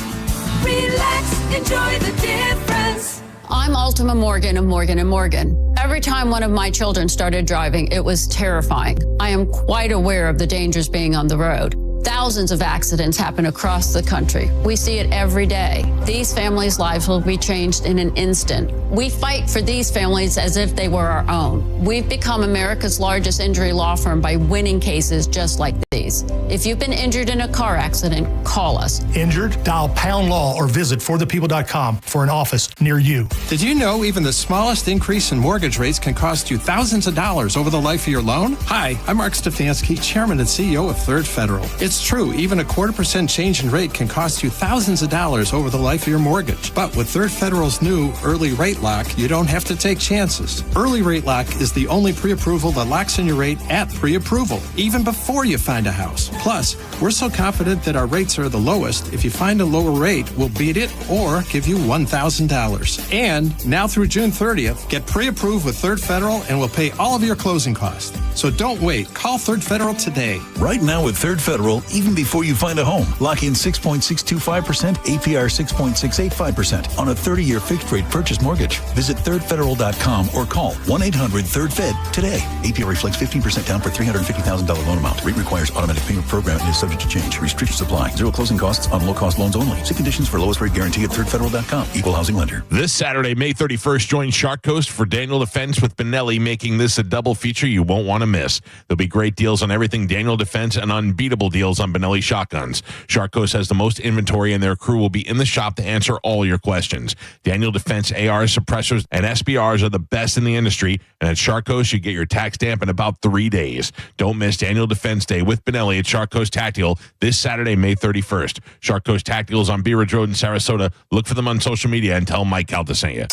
Relax, enjoy the difference. I'm Ultima Morgan of Morgan & Morgan. Every time one of my children started driving, it was terrifying. I am quite aware of the dangers being on the road. Thousands of accidents happen across the country. We see it every day. These families' lives will be changed in an instant. We fight for these families as if they were our own. We've become America's largest injury law firm by winning cases just like these. If you've been injured in a car accident, call us. Injured? Dial pound law or visit forthepeople.com for an office near you. Did you know even the smallest increase in mortgage rates can cost you thousands of dollars over the life of your loan? Hi, I'm Mark Stefanski, Chairman and CEO of Third Federal. It's true, even a 0.25% change in rate can cost you thousands of dollars over the life of your mortgage. But with Third Federal's new Early Rate Lock, you don't have to take chances. Early Rate Lock is the only pre-approval that locks in your rate at pre-approval, even before you find a house. Plus, we're so confident that our rates are the lowest, if you find a lower rate, we'll beat it or give you $1,000. And now through June 30th, get pre-approved with Third Federal and we'll pay all of your closing costs. So don't wait. Call Third Federal today. Right now with Third Federal, even before you find a home, lock in 6.625%, APR 6.685% on a 30-year fixed-rate purchase mortgage. Visit thirdfederal.com or call 1-800-3rd-FED today. APR reflects 15% down for $350,000 loan amount. Rate requires automatic payment program and is subject to change. Restrictions apply. Zero closing costs on low-cost loans only. See conditions for lowest rate guarantee at thirdfederal.com. Equal housing lender. This Saturday, May 31st, join Shark Coast for Daniel Defense with Benelli, making this a double feature you won't want to miss. There'll be great deals on everything Daniel Defense and unbeatable deals on Benelli shotguns. Shark Coast has the most inventory and their crew will be in the shop to answer all your questions. Daniel Defense AR suppressors and SBRs are the best in the industry, and at Shark Coast, you get your tax stamp in about 3 days. Don't miss Daniel Defense Day with Benelli at Shark Coast Tactical this Saturday, May 31st. Shark Coast Tactical is on Bee Ridge Road in Sarasota. Look for them on social media and tell Mike Calta sent you.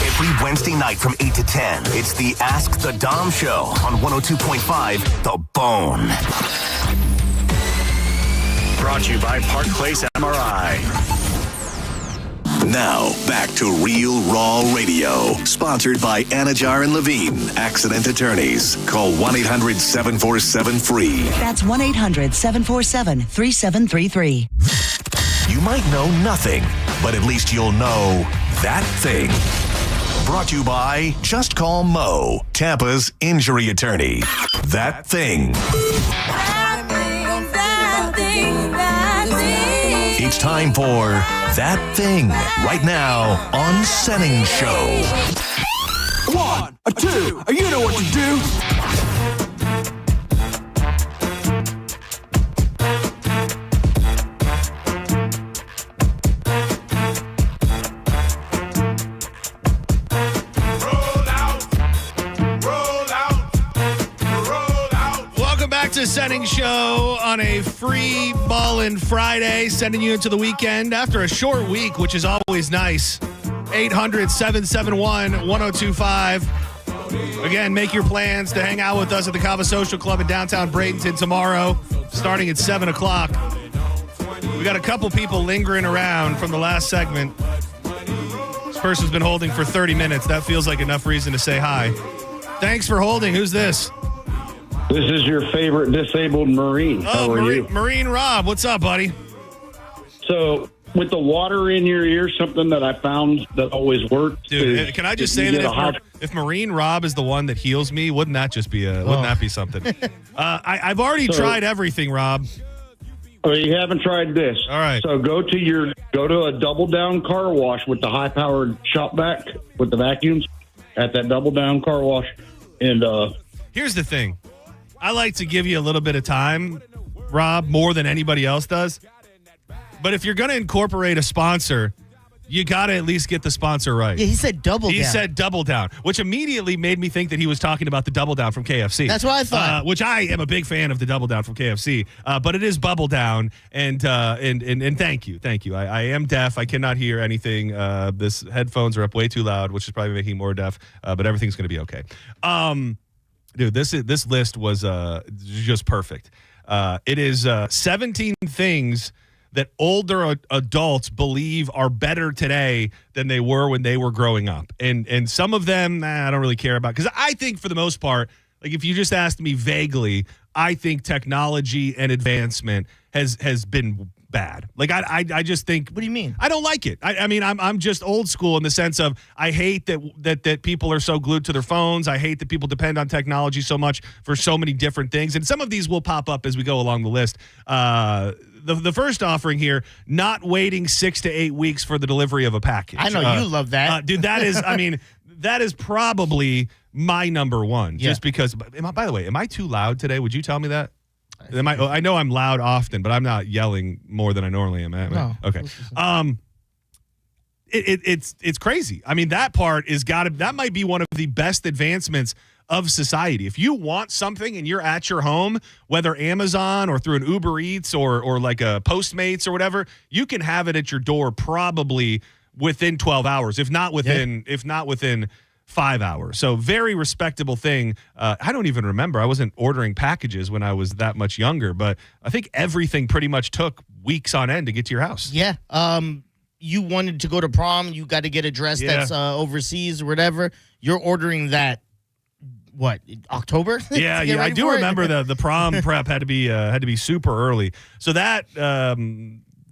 Every Wednesday night from 8 to 10, it's the Ask the Dom Show on 102.5 The Bone. Brought to you by Park Place MRI. Now, back to Real Raw Radio. Sponsored by Anajar and Levine, accident attorneys. Call 1-800-747-FREE. That's 1-800-747-3733. You might know nothing, but at least you'll know that thing. Brought to you by Just Call Mo, Tampa's injury attorney. That thing. It's time for That Thing right now on Senning Show. 1, 2, you know what to do. To Senning Show on a free ballin' Friday, sending you into the weekend after a short week, which is always nice. 800-771-1025. Again, make your plans to hang out with us at the Cava Social Club in downtown Bradenton tomorrow, starting at 7 o'clock. We got a couple people lingering around from the last segment. This person's been holding for 30 minutes. That feels like enough reason to say hi. Thanks for holding. Who's this? This is your favorite disabled Marine. How are you? Marine Rob, what's up, buddy? So with the water in your ear, something that I found that always works. Dude, can I just say that if Marine Rob is the one that heals me, wouldn't that just be wouldn't that be something? I've already tried everything, Rob. Oh, you haven't tried this. All right. So go to a double down car wash with the high powered shop vac with the vacuums at that double down car wash. And here's the thing. I like to give you a little bit of time, Rob, more than anybody else does. But if you're going to incorporate a sponsor, you got to at least get the sponsor right. Yeah, he said double down. He said double down, which immediately made me think that he was talking about the double down from KFC. That's what I thought. Which I am a big fan of the double down from KFC. But it is bubble down, and thank you. I am deaf. I cannot hear anything. This headphones are up way too loud, which is probably making me more deaf. But everything's going to be okay. Dude, this list was just perfect. It is 17 things that older adults believe are better today than they were when they were growing up. And some of them, I don't really care about. Because I think for the most part, like if you just asked me vaguely, I think technology and advancement has been bad. Like I just think. What do you mean? I don't like it. I mean I'm just old school in the sense of I hate that people are so glued to their phones. I hate that people depend on technology so much for so many different things. And some of these will pop up as we go along the list. The first offering here, not waiting 6 to 8 weeks for the delivery of a package. I know you love that. Dude, that is, I mean, that is probably my number one. Yeah. Just because, by the way, am I too loud today? Would you tell me that? I know I'm loud often, but I'm not yelling more than I normally am. No. Okay. It's crazy. I mean, that part that might be one of the best advancements of society. If you want something and you're at your home, whether Amazon or through an Uber Eats or like a Postmates or whatever, you can have it at your door probably within 12 hours, if not within 5 hours. So very respectable thing. I don't even remember. I wasn't ordering packages when I was that much younger, but I think everything pretty much took weeks on end to get to your house. Yeah. You wanted to go to prom, you got to get a dress that's overseas or whatever. You're ordering that. What, October? Yeah, I do remember the prom prep had to be super early. So that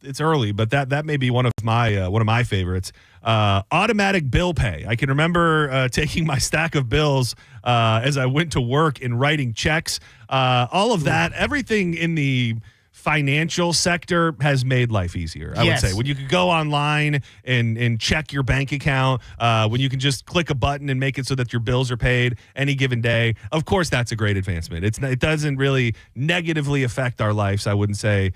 it's early, but that may be one of my favorites. Automatic bill pay. I can remember taking my stack of bills as I went to work and writing checks. All of that, everything in the financial sector has made life easier, I would say. When you could go online and check your bank account, when you can just click a button and make it so that your bills are paid any given day. Of course, that's a great advancement. It doesn't really negatively affect our lives, I wouldn't say,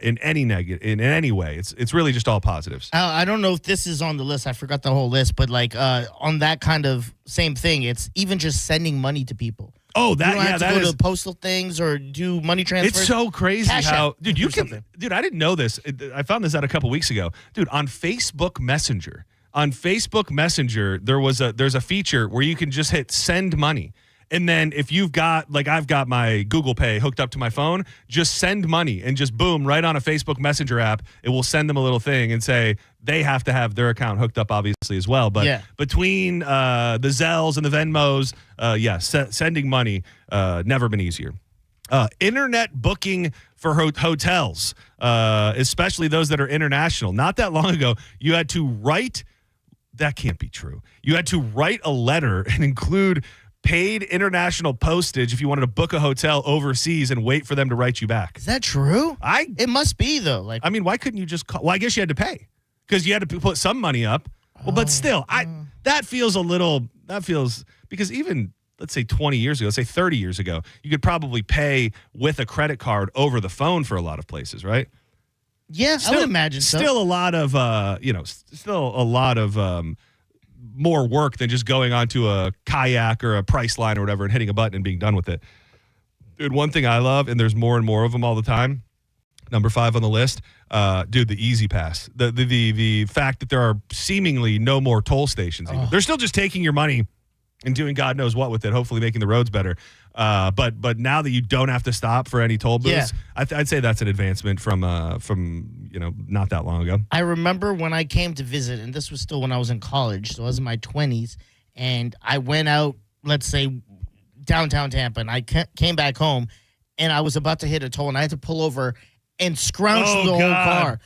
in any way. It's really just all positives. I don't know if this is on the list. I forgot the whole list, but like on that kind of same thing, it's even just sending money to people. Oh, that you don't have to go is to postal things or do money transfers. It's so crazy how, dude, you can, something. dude. I didn't know this. I found this out a couple weeks ago, dude. On Facebook Messenger, there's a feature where you can just hit send money. And then if you've got, like I've got my Google Pay hooked up to my phone, just send money and just boom, right on a Facebook Messenger app, it will send them a little thing and say they have to have their account hooked up obviously as well. But between the Zells and the Venmos, sending money, never been easier. Internet booking for hotels, especially those that are international. Not that long ago, you had to write, that can't be true. You had to write a letter and include paid international postage if you wanted to book a hotel overseas and wait for them to write you back. Is that true? It must be though. Like, I mean, why couldn't you just call? Well, I guess you had to pay because you had to put some money up. Well, but still, that feels because even let's say 20 years ago, let's say 30 years ago, you could probably pay with a credit card over the phone for a lot of places, right? Yeah, I would imagine so. Still a lot of more work than just going onto a kayak or a Priceline or whatever and hitting a button and being done with it. Dude, one thing I love, and there's more and more of them all the time, number 5 on the list, dude, the Easy Pass. The fact that there are seemingly no more toll stations. Even. They're still just taking your money and doing God knows what with it, hopefully making the roads better. But now that you don't have to stop for any toll booths, I'd say that's an advancement from not that long ago. I remember when I came to visit, and this was still when I was in college, so I was in my 20s, and I went out, let's say, downtown Tampa, and I came back home, and I was about to hit a toll, and I had to pull over and scrounge through the whole car.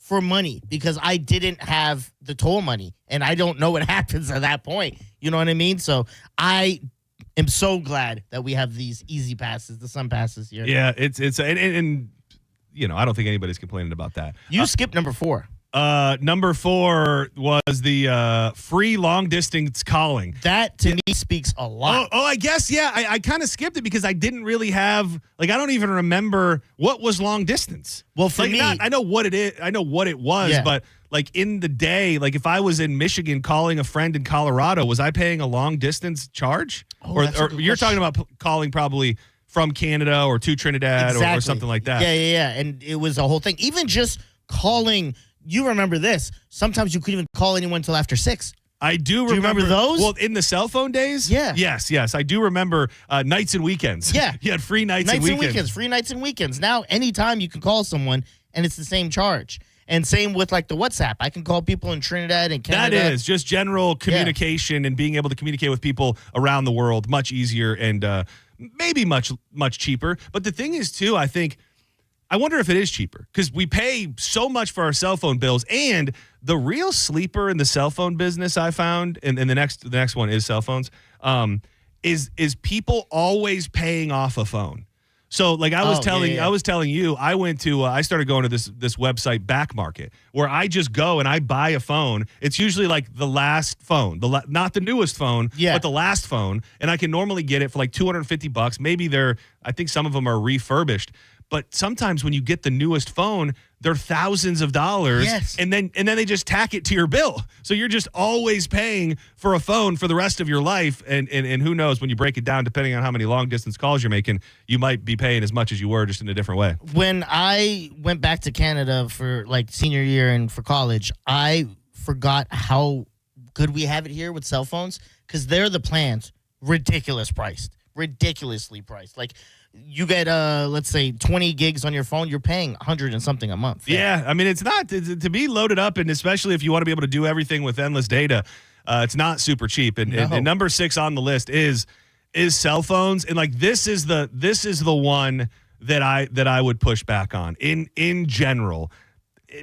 for money because I didn't have the toll money, and I don't know what happens at that point. You know what I mean? So I am so glad that we have these easy passes, the Sun passes here. Yeah, it's and you know, I don't think anybody's complaining about that. You skipped number 4. Number 4 was the free long distance calling. That to me speaks a lot. Oh, I guess, yeah. I kind of skipped it because I didn't really have, like, I don't even remember what was long distance. Well, for like, me, I know what it is. I know what it was, Yeah. but like in the day, like if I was in Michigan calling a friend in Colorado, was I paying a long distance charge? Oh, or that's a good you're question. talking about calling probably from Canada or to Trinidad or something like that. Yeah. And it was a whole thing. Even just calling, you remember this. Sometimes you couldn't even call anyone until after 6. I do you remember those? Well, in the cell phone days? Yeah. Yes. I do remember nights and weekends. Yeah. You had free nights Nights and weekends. free nights and weekends. Now, anytime you can call someone and it's the same charge. And same with like the WhatsApp. I can call people in Trinidad and Canada. That is just general communication and being able to communicate with people around the world much easier and maybe much cheaper. But the thing is, too, I wonder if it is cheaper because we pay so much for our cell phone bills. And the real sleeper in the cell phone business I found, and the next one is cell phones, is people always paying off a phone. So like I was telling you, I started going to this website Back Market where I just go and I buy a phone. It's usually like the last phone, not the newest phone, but the last phone. And I can normally get it for like $250. Maybe I think some of them are refurbished. But sometimes when you get the newest phone, they're thousands of dollars, and then they just tack it to your bill. So you're just always paying for a phone for the rest of your life, and who knows, when you break it down, depending on how many long distance calls you're making, you might be paying as much as you were, just in a different way. When I went back to Canada for like senior year and for college, I forgot how good we have it here with cell phones because they're the plans ridiculously priced. Like you get let's say 20 gigs on your phone, you're paying 100 and something a month. Yeah, I mean, it's not to be loaded up, and especially if you want to be able to do everything with endless data, it's not super cheap. And number 6 on the list is cell phones, and like this is the one that I would push back on in general.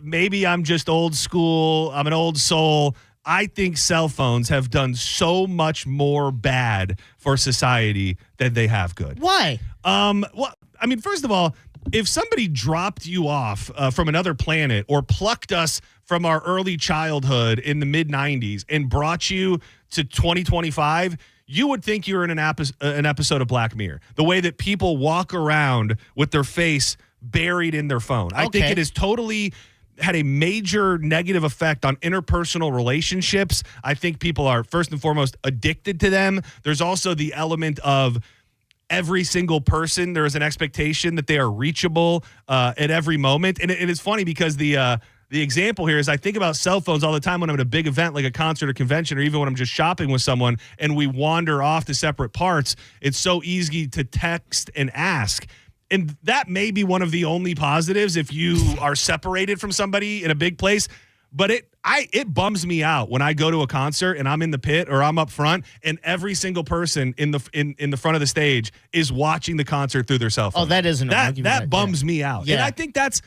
Maybe I'm just old school. I'm an old soul. I think cell phones have done so much more bad for society than they have good. Why? Well, I mean, first of all, if somebody dropped you off from another planet or plucked us from our early childhood in the mid-90s and brought you to 2025, you would think you're in an episode of Black Mirror. The way that people walk around with their face buried in their phone. I think it is totally had a major negative effect on interpersonal relationships. I think people are, first and foremost, addicted to them. There's also the element of every single person, there is an expectation that they are reachable at every moment. And it is funny because the example here is I think about cell phones all the time when I'm at a big event like a concert or convention, or even when I'm just shopping with someone and we wander off to separate parts. It's so easy to text and ask. And that may be one of the only positives if you are separated from somebody in a big place. But it bums me out when I go to a concert and I'm in the pit or I'm up front and every single person in the front of the stage is watching the concert through their cell phone. Oh, that isn't that bums me out. Yeah. And I think that's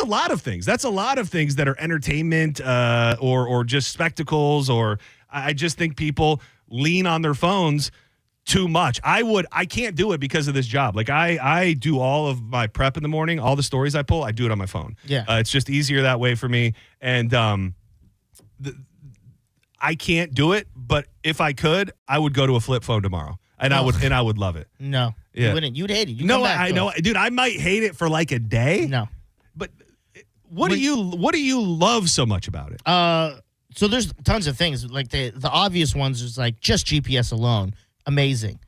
a lot of things. That's a lot of things that are entertainment or just spectacles, or I just think people lean on their phones too much. I can't do it because of this job. Like I do all of my prep in the morning, all the stories I pull, I do it on my phone. Yeah. It's just easier that way for me. And I can't do it, but if I could, I would go to a flip phone tomorrow. And I would love it. No. Yeah. You wouldn't. You'd hate it. No, I know. Dude, I might hate it for like a day. No. But what do you love so much about it? So there's tons of things. Like the obvious ones is like just GPS alone. Amazing.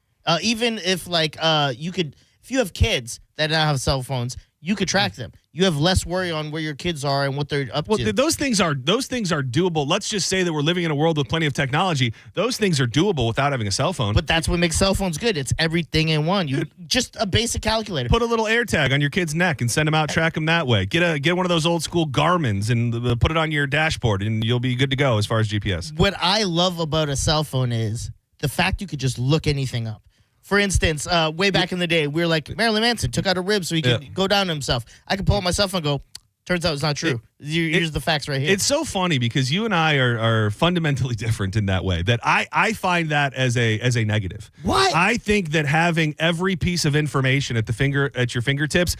Even if like if you have kids that now have cell phones, you could track them. You have less worry on where your kids are and what they're up to. Well, those things are doable. Let's just say that we're living in a world with plenty of technology. Those things are doable without having a cell phone. But that's what makes cell phones good. It's everything in one. Just a basic calculator. Put a little AirTag on your kid's neck and send them out, track them that way. Get one of those old school Garmin's and put it on your dashboard, and you'll be good to go as far as GPS. What I love about a cell phone is the fact you could just look anything up. For instance, way back in the day, we were like, Marilyn Manson took out a rib so he could go down to himself. I could pull up my cell phone and go, Turns out it's not true. Here's the facts right here. It's so funny because you and I are fundamentally different in that way. That I find that as a negative. What? I think that having every piece of information at your fingertips.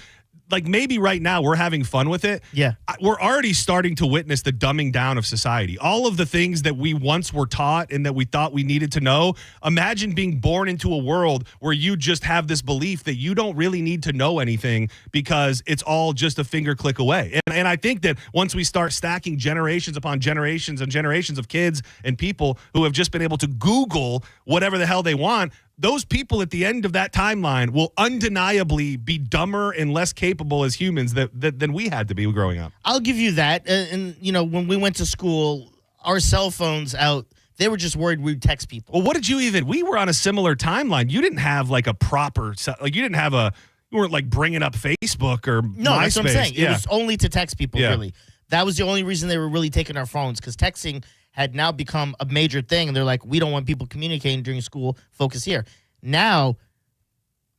Like maybe right now we're having fun with it. Yeah. We're already starting to witness the dumbing down of society. All of the things that we once were taught and that we thought we needed to know. Imagine being born into a world where you just have this belief that you don't really need to know anything because it's all just a finger click away. And I think that once we start stacking generations upon generations and generations of kids and people who have just been able to Google whatever the hell they want, those people at the end of that timeline will undeniably be dumber and less capable as humans than we had to be growing up. I'll give you that. And, when we went to school, our cell phones out, they were just worried we'd text people. Well, what did we were on a similar timeline. You didn't have like a proper, you didn't have you weren't like bringing up Facebook or No, MySpace. that's what I'm saying. Yeah. It was only to text people, Yeah. really. That was the only reason they were really taking our phones, because texting had now become a major thing. And they're like, we don't want people communicating during school. Focus here. Now,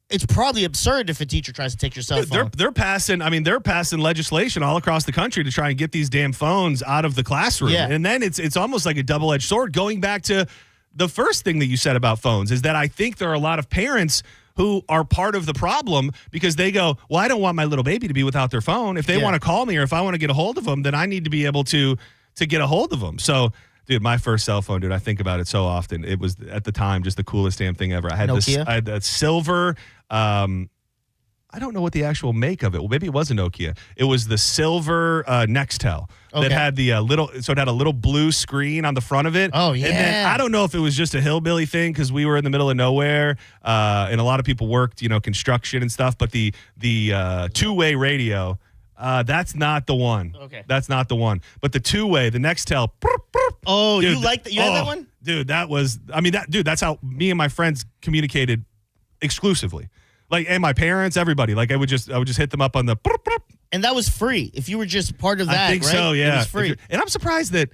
it's probably absurd if a teacher tries to take your cell phone. They're passing legislation all across the country to try and get these damn phones out of the classroom. Yeah. And then it's almost like a double-edged sword. Going back to the first thing that you said about phones is that I think there are a lot of parents who are part of the problem because they go, well, I don't want my little baby to be without their phone. If they want to call me or if I want to get a hold of them, then I need to be able to get a hold of them. So, dude, my first cell phone, dude, I think about it so often. It was at the time just the coolest damn thing ever. I had Nokia? I had that silver. I don't know what the actual make of it. Well, maybe it was a Nokia. It was the silver Nextel that had the it had a little blue screen on the front of it. Oh, yeah. And then I don't know if it was just a hillbilly thing because we were in the middle of nowhere and a lot of people worked, construction and stuff. But the two-way radio. That's not the one. Okay. That's not the one. But the two-way, the Nextel. Oh, dude, you like that? You had that one? Dude, that's how me and my friends communicated exclusively. Like, and my parents, everybody. Like, I would just hit them up on the. And that was free. If you were just part of that, I think right? so, yeah. It was free. And I'm surprised that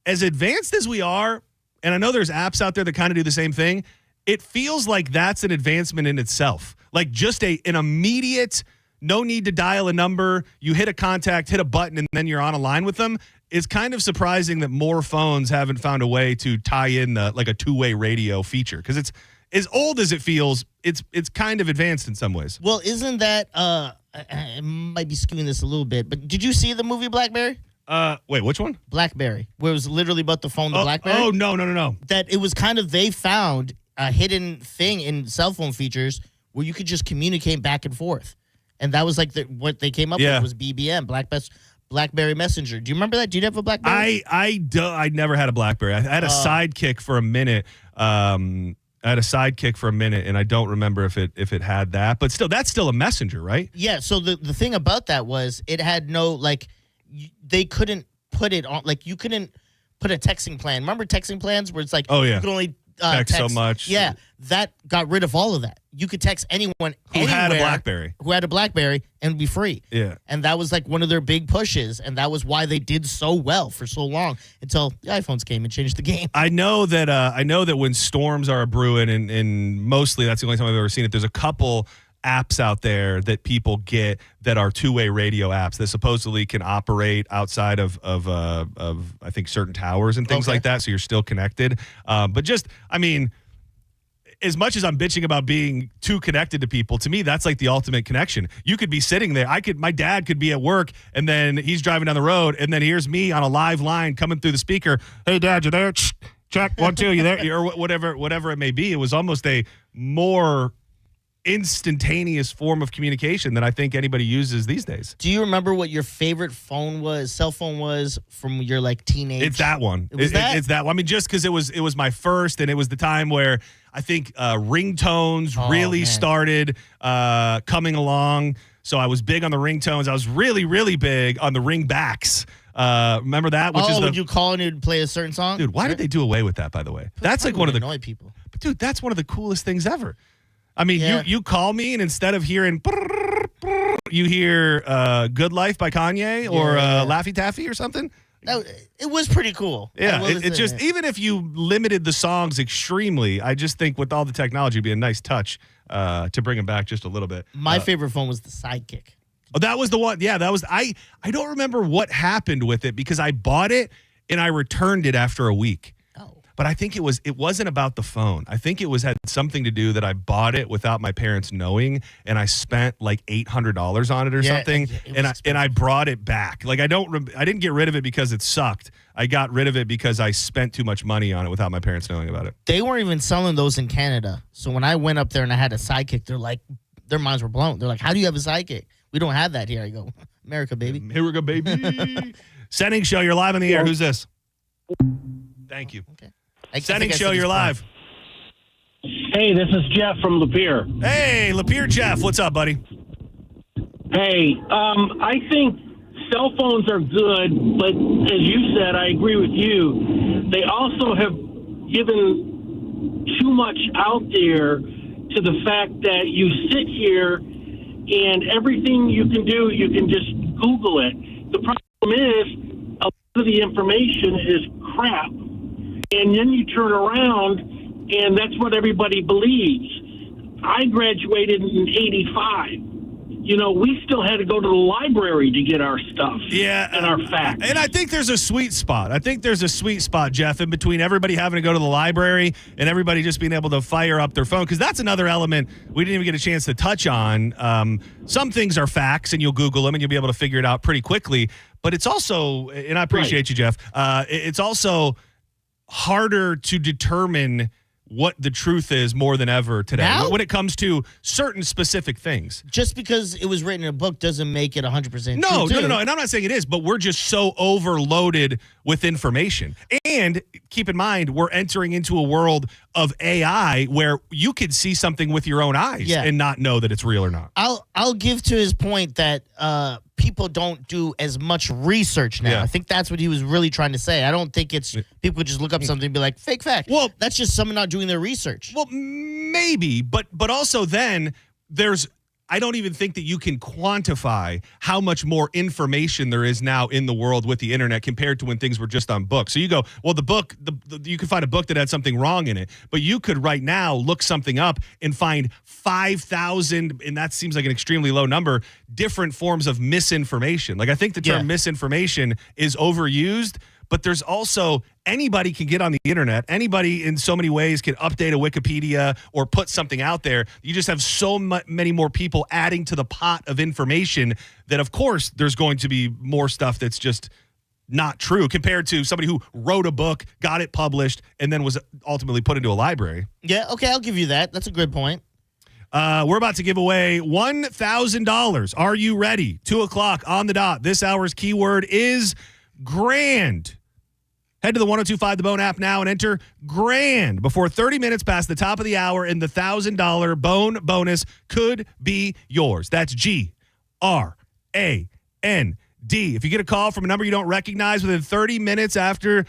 as advanced as we are, and I know there's apps out there that kind of do the same thing, it feels like that's an advancement in itself. Like just an immediate, no need to dial a number, you hit a contact, hit a button, and then you're on a line with them. It's kind of surprising that more phones haven't found a way to tie in like a two-way radio feature because it's as old as it feels. It's kind of advanced in some ways. Well, isn't that I might be skewing this a little bit, but did you see the movie Blackberry? Wait, which one? Blackberry, where it was literally about the phone, the Blackberry. Oh, no. That it was kind of, they found a hidden thing in cell phone features where you could just communicate back and forth. And that was like what they came up with was BBM, BlackBerry Messenger. Do you remember that? Do you have a BlackBerry? I never had a BlackBerry. I had a Sidekick for a minute. And I don't remember if it had that. But still, that's still a messenger, right? Yeah. So the thing about that was it had no, like, they couldn't put it on, like, you couldn't put a texting plan. Remember texting plans where it's like, you could only text so much. Yeah. That got rid of all of that. You could text anyone who had a BlackBerry and be free. Yeah. And that was like one of their big pushes. And that was why they did so well for so long until the iPhones came and changed the game. I know that when storms are brewing, and mostly that's the only time I've ever seen it, there's a couple apps out there that people get that are two-way radio apps that supposedly can operate outside of I think certain towers and things like that, so you're still connected. But just, I mean, as much as I'm bitching about being too connected to people, to me, that's like the ultimate connection. You could be sitting there. My dad could be at work, and then he's driving down the road, and then here's me on a live line coming through the speaker. Hey, Dad, you there? Check, 1, 2, you there? Or whatever it may be. It was almost a more instantaneous form of communication than I think anybody uses these days. Do you remember what your favorite cell phone was from your like teenage? It's that one. It's that one. I mean, just because it was my first, and it was the time where I think ringtones really started coming along. So I was big on the ringtones. I was really, really big on the ringbacks. Remember that? Would you call and it would play a certain song? Dude, why did they do away with that, by the way? That's like one of the annoy people. But dude, that's one of the coolest things ever. I mean, you call me, and instead of hearing, you hear "Good Life" by Kanye or "Laffy Taffy" or something. It was pretty cool. Yeah, it just, even if you limited the songs extremely, I just think with all the technology, it'd be a nice touch to bring them back just a little bit. My favorite phone was the Sidekick. Oh, that was the one. Yeah, that was. I don't remember what happened with it because I bought it and I returned it after a week. But I think it wasn't about the phone. I think had something to do that I bought it without my parents knowing, and I spent like $800 on it or something, and I brought it back. Like I didn't get rid of it because it sucked. I got rid of it because I spent too much money on it without my parents knowing about it. They weren't even selling those in Canada. So when I went up there and I had a sidekick, they're like, their minds were blown. They're like, "How do you have a sidekick? We don't have that here." I go, "America, baby." America, baby. Sending show, you're live on the air. Who's this? Thank you. Okay. Sending show, you're live. Hey, this is Jeff from Lapeer. Hey, Lapeer Jeff. What's up, buddy? Hey, I think cell phones are good, but as you said, I agree with you. They also have given too much out there to the fact that you sit here and everything you can do, you can just Google it. The problem is a lot of the information is crap. And then you turn around, and that's what everybody believes. I graduated in 85. You know, we still had to go to the library to get our stuff and our facts. And I think there's a sweet spot. Jeff, in between everybody having to go to the library and everybody just being able to fire up their phone. Because that's another element we didn't even get a chance to touch on. Some things are facts, and you'll Google them, and you'll be able to figure it out pretty quickly. But it's also, and I appreciate you, Jeff, it's also harder to determine what the truth is more than ever today when it comes to certain specific things. Just because it was written in a book doesn't make it 100% No. true. And I'm not saying it is, but we're just so overloaded with information. And keep in mind, we're entering into a world of AI where you could see something with your own eyes and not know that it's real or not. I'll give to his point that people don't do as much research now. I think that's what he was really trying to say. I don't think it's people just look up something and be like, fake fact. Well, that's just someone not doing their research. Well, maybe, but also then I don't even think that you can quantify how much more information there is now in the world with the internet compared to when things were just on books. So you go, well, the book, you could find a book that had something wrong in it, but you could right now look something up and find 5,000, and that seems like an extremely low number, different forms of misinformation. Like I think the term misinformation is overused, but there's also anybody can get on the internet. Anybody in so many ways can update a Wikipedia or put something out there. You just have so many more people adding to the pot of information that, of course, there's going to be more stuff that's just not true compared to somebody who wrote a book, got it published, and then was ultimately put into a library. Yeah, okay, I'll give you that. That's a good point. We're about to give away $1,000. Are you ready? 2:00 on the dot. This hour's keyword is grand. Head to the 102.5 The Bone app now and enter grand before 30 minutes past the top of the hour, and the $1,000 Bone bonus could be yours. That's GRAND. If you get a call from a number you don't recognize within 30 minutes after,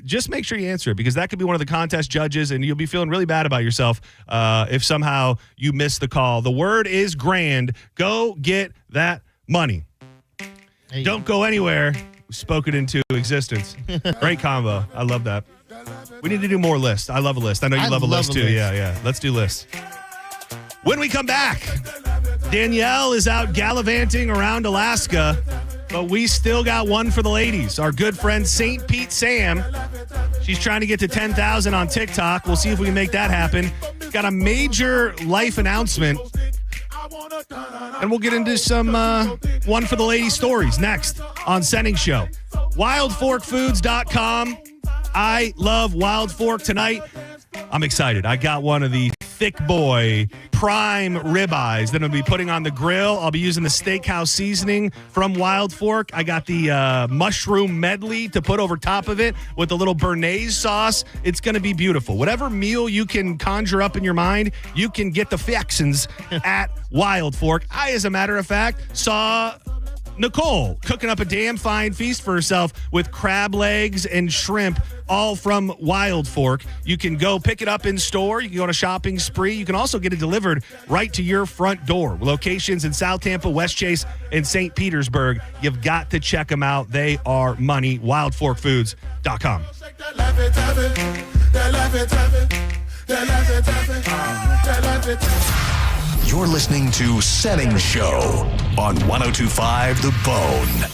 just make sure you answer it, because that could be one of the contest judges, and you'll be feeling really bad about yourself if somehow you miss the call. The word is grand. Go get that money. Don't go anywhere. Spoke it into existence. Great combo. I love that. We need to do more lists. I love a list. I know you love a list too. Yeah. Let's do lists. When we come back, Danielle is out gallivanting around Alaska, but we still got one for the ladies. Our good friend St. Pete Sam. She's trying to get to 10,000 on TikTok. We'll see if we can make that happen. Got a major life announcement. And we'll get into some one for the ladies stories next on Sending Show. WildForkFoods.com. I love Wild Fork tonight. I'm excited. I got one of the thick boy prime ribeyes that I'll be putting on the grill. I'll be using the steakhouse seasoning from Wild Fork. I got the mushroom medley to put over top of it with a little béarnaise sauce. It's going to be beautiful. Whatever meal you can conjure up in your mind, you can get the fixins at Wild Fork. I, as a matter of fact, saw Nicole cooking up a damn fine feast for herself with crab legs and shrimp, all from Wild Fork. You can go pick it up in store. You can go on a shopping spree. You can also get it delivered right to your front door. Locations in South Tampa, West Chase, and St. Petersburg. You've got to check them out. They are money. WildForkFoods.com. You're listening to Setting Show on 102.5 The Bone.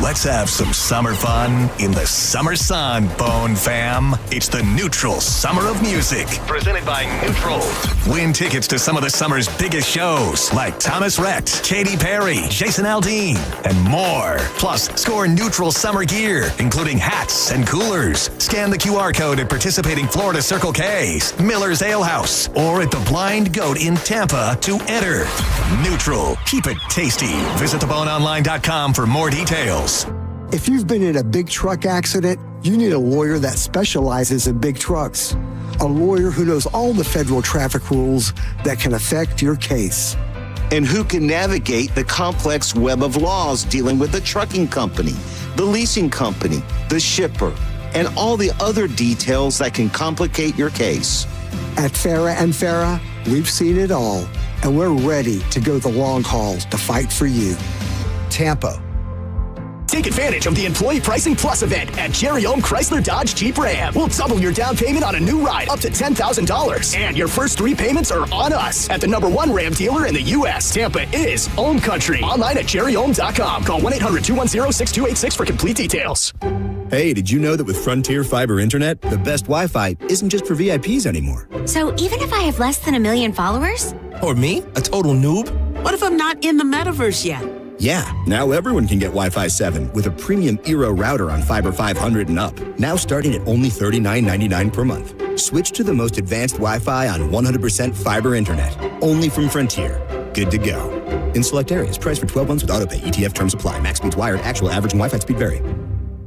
Let's have some summer fun in the summer sun, Bone fam. It's the Neutral Summer of Music, presented by Neutral. Win tickets to some of the summer's biggest shows, like Thomas Rhett, Katy Perry, Jason Aldean, and more. Plus, score Neutral summer gear, including hats and coolers. Scan the QR code at participating Florida Circle K's, Miller's Ale House, or at the Blind Goat in Tampa to enter. Neutral. Keep it tasty. Visit theboneonline.com for more details. If you've been in a big truck accident, you need a lawyer that specializes in big trucks. A lawyer who knows all the federal traffic rules that can affect your case. And who can navigate the complex web of laws dealing with the trucking company, the leasing company, the shipper, and all the other details that can complicate your case. At Farah & Farah, we've seen it all, and we're ready to go the long haul to fight for you. Tampa. Take advantage of the Employee Pricing Plus event at Jerry Ohm Chrysler Dodge Jeep Ram. We'll double your down payment on a new ride up to $10,000. And your first 3 payments are on us at the #1 Ram dealer in the U.S. Tampa is Ohm Country. Online at jerryohm.com. Call 1-800-210-6286 for complete details. Hey, did you know that with Frontier Fiber Internet, the best Wi-Fi isn't just for VIPs anymore? So even if I have less than 1 million followers? Or me, a total noob? What if I'm not in the metaverse yet? Yeah, now everyone can get Wi-Fi 7 with a premium Eero router on Fiber 500 and up. Now starting at only $39.99 per month. Switch to the most advanced Wi-Fi on 100% fiber internet. Only from Frontier. Good to go. In select areas, price for 12 months with autopay. ETF terms apply. Max speeds wired. Actual average and Wi-Fi speed vary.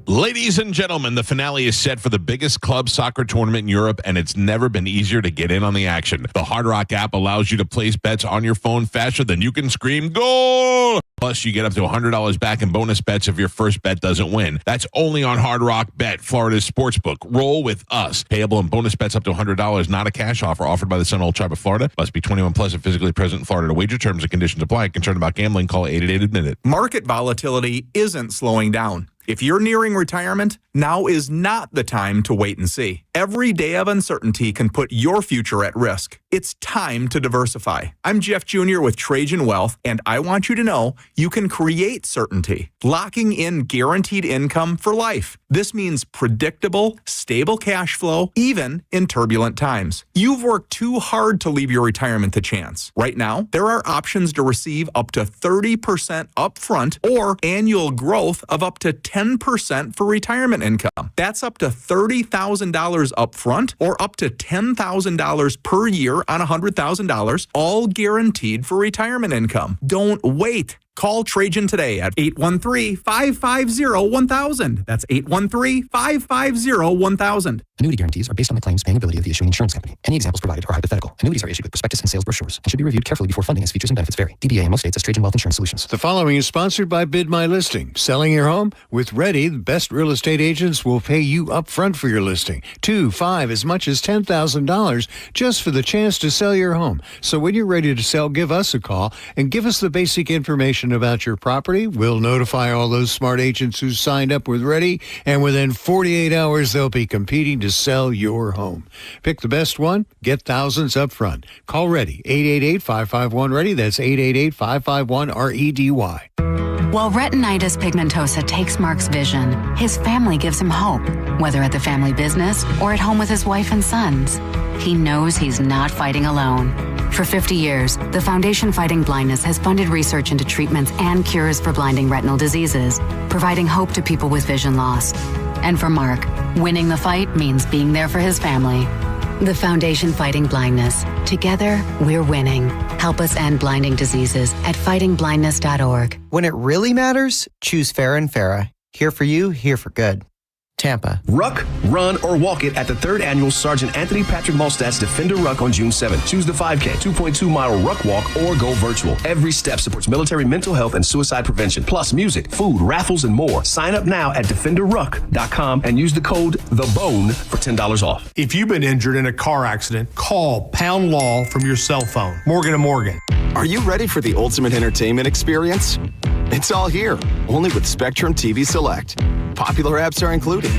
Ladies and gentlemen, the finale is set for the biggest club soccer tournament in Europe, and it's never been easier to get in on the action. The Hard Rock app allows you to place bets on your phone faster than you can scream goal. Plus, you get up to $100 back in bonus bets if your first bet doesn't win. That's only on Hard Rock Bet, Florida's sportsbook. Roll with us. Payable in bonus bets up to $100, not a cash offer offered by the Seminole Tribe of Florida. Must be 21 plus and physically present in Florida to wager. Terms and conditions apply. Concerned about gambling? Call 888-ADMIT-IT. Market volatility isn't slowing down. If you're nearing retirement, now is not the time to wait and see. Every day of uncertainty can put your future at risk. It's time to diversify. I'm Jeff Jr. with Trajan Wealth, and I want you to know you can create certainty, locking in guaranteed income for life. This means predictable, stable cash flow, even in turbulent times. You've worked too hard to leave your retirement to chance. Right now, there are options to receive up to 30% upfront or annual growth of up to 10% for retirement income. That's up to $30,000 upfront or up to $10,000 per year on $100,000, all guaranteed for retirement income. Don't wait. Call Trajan today at 813-550-1000. That's 813-550-1000. Annuity guarantees are based on the claims paying ability of the issuing insurance company. Any examples provided are hypothetical. Annuities are issued with prospectus and sales brochures and should be reviewed carefully before funding as features and benefits vary. DBA in most states as Trajan Wealth Insurance Solutions. The following is sponsored by Bid My Listing. Selling your home? With Ready, the best real estate agents will pay you upfront for your listing. 2, 5, as much as $10,000 just for the chance to sell your home. So when you're ready to sell, give us a call and give us the basic information about your property. We'll notify all those smart agents who signed up with Ready, and within 48 hours, they'll be competing to sell your home. Pick the best one, get thousands up front. Call Ready, 888-551-READY. That's 888-551-REDY. While retinitis pigmentosa takes Mark's vision, his family gives him hope, whether at the family business or at home with his wife and sons. He knows he's not fighting alone. For 50 years, the Foundation Fighting Blindness has funded research into treatments and cures for blinding retinal diseases, providing hope to people with vision loss. And for Mark, winning the fight means being there for his family. The Foundation Fighting Blindness. Together, we're winning. Help us end blinding diseases at fightingblindness.org. When it really matters, choose Farah & Farah. Here for you, here for good. Tampa. Ruck, run, or walk it at the 3rd Annual Sergeant Anthony Patrick Malstat's Defender Ruck on June 7th. Choose the 5K, 2.2-mile Ruck Walk, or go virtual. Every step supports military mental health and suicide prevention, plus music, food, raffles, and more. Sign up now at DefenderRuck.com and use the code THEBONE for $10 off. If you've been injured in a car accident, call Pound Law from your cell phone. Morgan & Morgan. Are you ready for the ultimate entertainment experience? It's all here, only with Spectrum TV Select. Popular apps are included: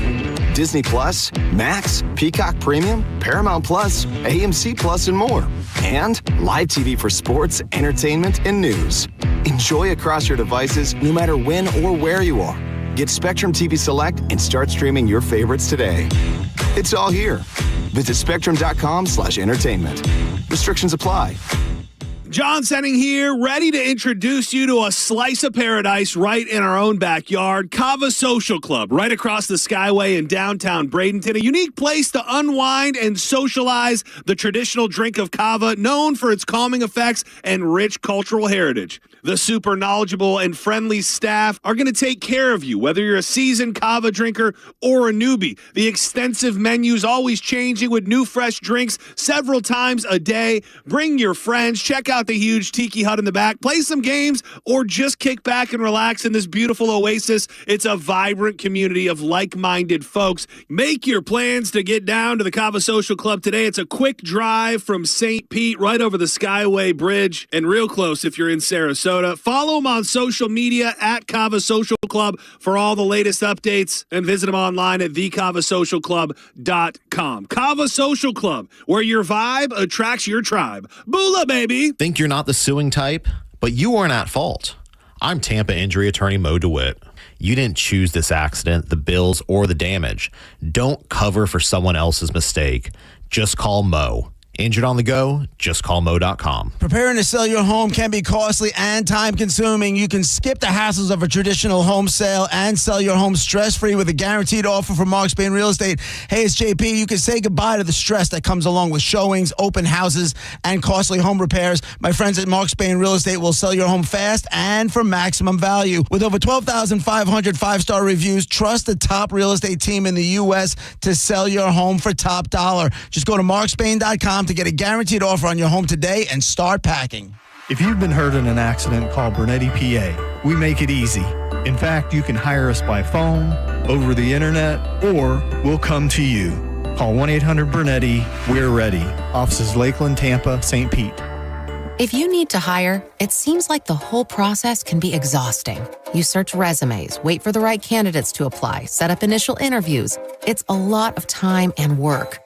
Disney Plus, Max, Peacock Premium, Paramount Plus, AMC Plus, and more. And Live TV for sports, entertainment, and news. Enjoy across your devices no matter when or where you are. Get Spectrum TV Select and start streaming your favorites today. It's all here. Visit spectrum.com/entertainment. Restrictions apply. John Senning here, ready to introduce you to a slice of paradise right in our own backyard. Kava Social Club, right across the Skyway in downtown Bradenton. A unique place to unwind and socialize the traditional drink of kava, known for its calming effects and rich cultural heritage. The super knowledgeable and friendly staff are going to take care of you, whether you're a seasoned kava drinker or a newbie. The extensive menu's always changing with new fresh drinks several times a day. Bring your friends, check out the huge tiki hut in the back, play some games, or just kick back and relax in this beautiful oasis. It's a vibrant community of like-minded folks. Make your plans to get down to the Kava Social Club today. It's a quick drive from St. Pete right over the Skyway Bridge and real close if you're in Sarasota. Follow them on social media at Kava Social Club for all the latest updates and visit them online at thekavasocialclub.com. Kava Social Club, where your vibe attracts your tribe. Boola, baby! Think you're not the suing type, but you aren't at fault. I'm Tampa injury attorney Mo DeWitt. You didn't choose this accident, the bills, or the damage. Don't cover for someone else's mistake. Just call Mo. Injured on the go? Just call Mo.com. Preparing to sell your home can be costly and time-consuming. You can skip the hassles of a traditional home sale and sell your home stress-free with a guaranteed offer from Mark Spain Real Estate. Hey, it's JP. You can say goodbye to the stress that comes along with showings, open houses, and costly home repairs. My friends at Mark Spain Real Estate will sell your home fast and for maximum value. With over 12,500 five-star reviews, trust the top real estate team in the U.S. to sell your home for top dollar. Just go to markspain.com to get a guaranteed offer on your home today and start packing. If you've been hurt in an accident, call Bernetti PA. We make it easy. In fact, you can hire us by phone, over the internet, or we'll come to you. Call 1-800-BERNETTI. We're ready. Offices Lakeland, Tampa, St. Pete. If you need to hire, it seems like the whole process can be exhausting. You search resumes, wait for the right candidates to apply, set up initial interviews. It's a lot of time and work.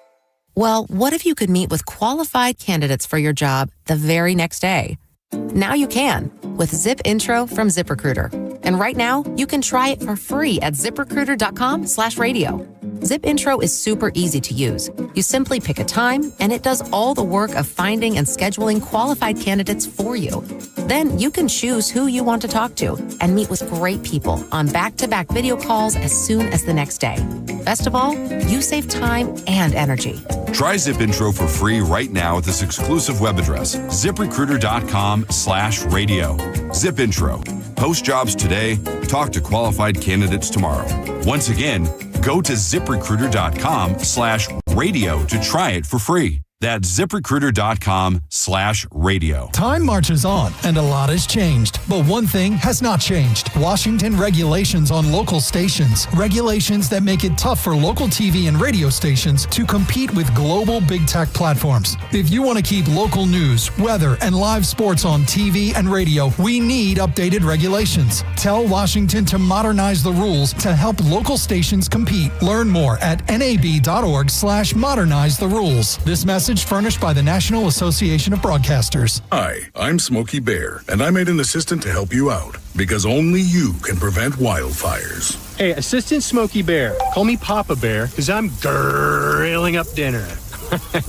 Well, what if you could meet with qualified candidates for your job the very next day? Now you can with Zip Intro from ZipRecruiter. And right now, you can try it for free at ZipRecruiter.com/radio. Zip Intro is super easy to use. You simply pick a time, and it does all the work of finding and scheduling qualified candidates for you. Then you can choose who you want to talk to and meet with great people on back-to-back video calls as soon as the next day. Best of all, you save time and energy. Try Zip Intro for free right now at this exclusive web address, ZipRecruiter.com/radio. Zip Intro. Post jobs today, talk to qualified candidates tomorrow. Once again, go to ZipRecruiter.com/radio to try it for free. That's ZipRecruiter.com/radio. Time marches on, and a lot has changed. But one thing has not changed. Washington regulations on local stations. Regulations that make it tough for local TV and radio stations to compete with global big tech platforms. If you want to keep local news, weather, and live sports on TV and radio, we need updated regulations. Tell Washington to modernize the rules to help local stations compete. Learn more at nab.org/modernize the rules. This message furnished by the National Association of Broadcasters. Hi, I'm Smokey Bear, and I made an assistant to help you out, because only you can prevent wildfires. Hey, Assistant Smokey Bear, call me Papa Bear, because I'm grilling up dinner.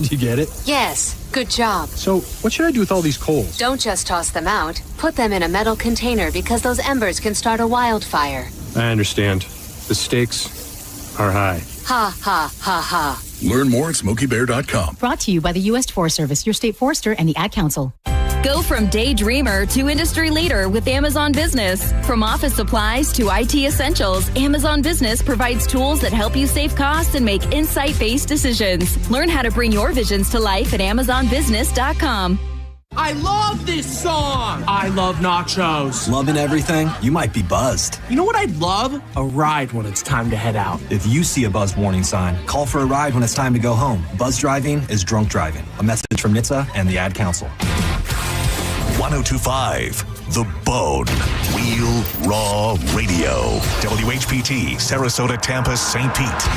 Do you get it? Yes, good job. So, what should I do with all these coals? Don't just toss them out. Put them in a metal container because those embers can start a wildfire. I understand. The stakes are high. Ha, ha, ha, ha. Learn more at SmokeyBear.com. Brought to you by the U.S. Forest Service, your state forester, and the Ad Council. Go from daydreamer to industry leader with Amazon Business. From office supplies to IT essentials, Amazon Business provides tools that help you save costs and make insight-based decisions. Learn how to bring your visions to life at AmazonBusiness.com. I love this song. I love nachos. Loving everything? You might be buzzed. You know what I'd love? A ride when it's time to head out. If you see a buzz warning sign, call for a ride when it's time to go home. Buzz driving is drunk driving. A message from NHTSA and the Ad Council. 1025 The Bone. Real Raw Radio. WHPT, Sarasota, Tampa, St. Pete.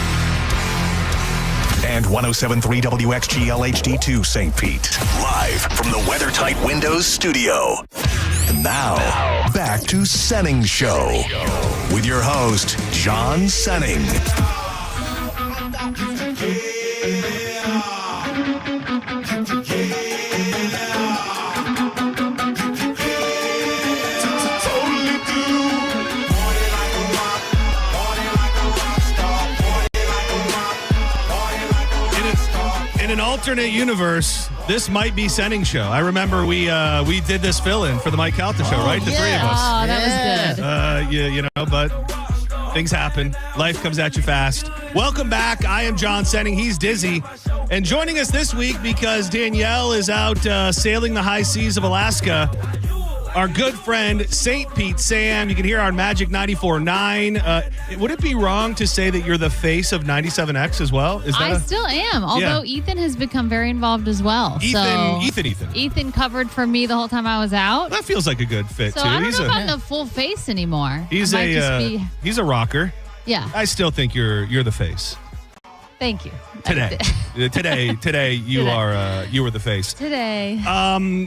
and 107.3 WXGL HD2 St. Pete. Live from the WeatherTight Windows studio. And now, back to Senning Show with your host, John Senning. In an alternate universe, this might be Senning Show. I remember we did this fill-in for the Mike Calta show, right? The three of us. Oh, that was good. You know, but things happen. Life comes at you fast. Welcome back. I am John Senning. He's Dizzy. And joining us this week because Danielle is out sailing the high seas of Alaska, our good friend, St. Pete Sam. You can hear on Magic 94.9. Would it be wrong to say that you're the face of 97X as well? I still am, although Ethan has become very involved as well. Ethan covered for me the whole time I was out. That feels like a good fit, so too. I don't know if I'm the full face anymore. He's a rocker. Yeah. I still think you're the face. Thank you. Today you were the face. Today.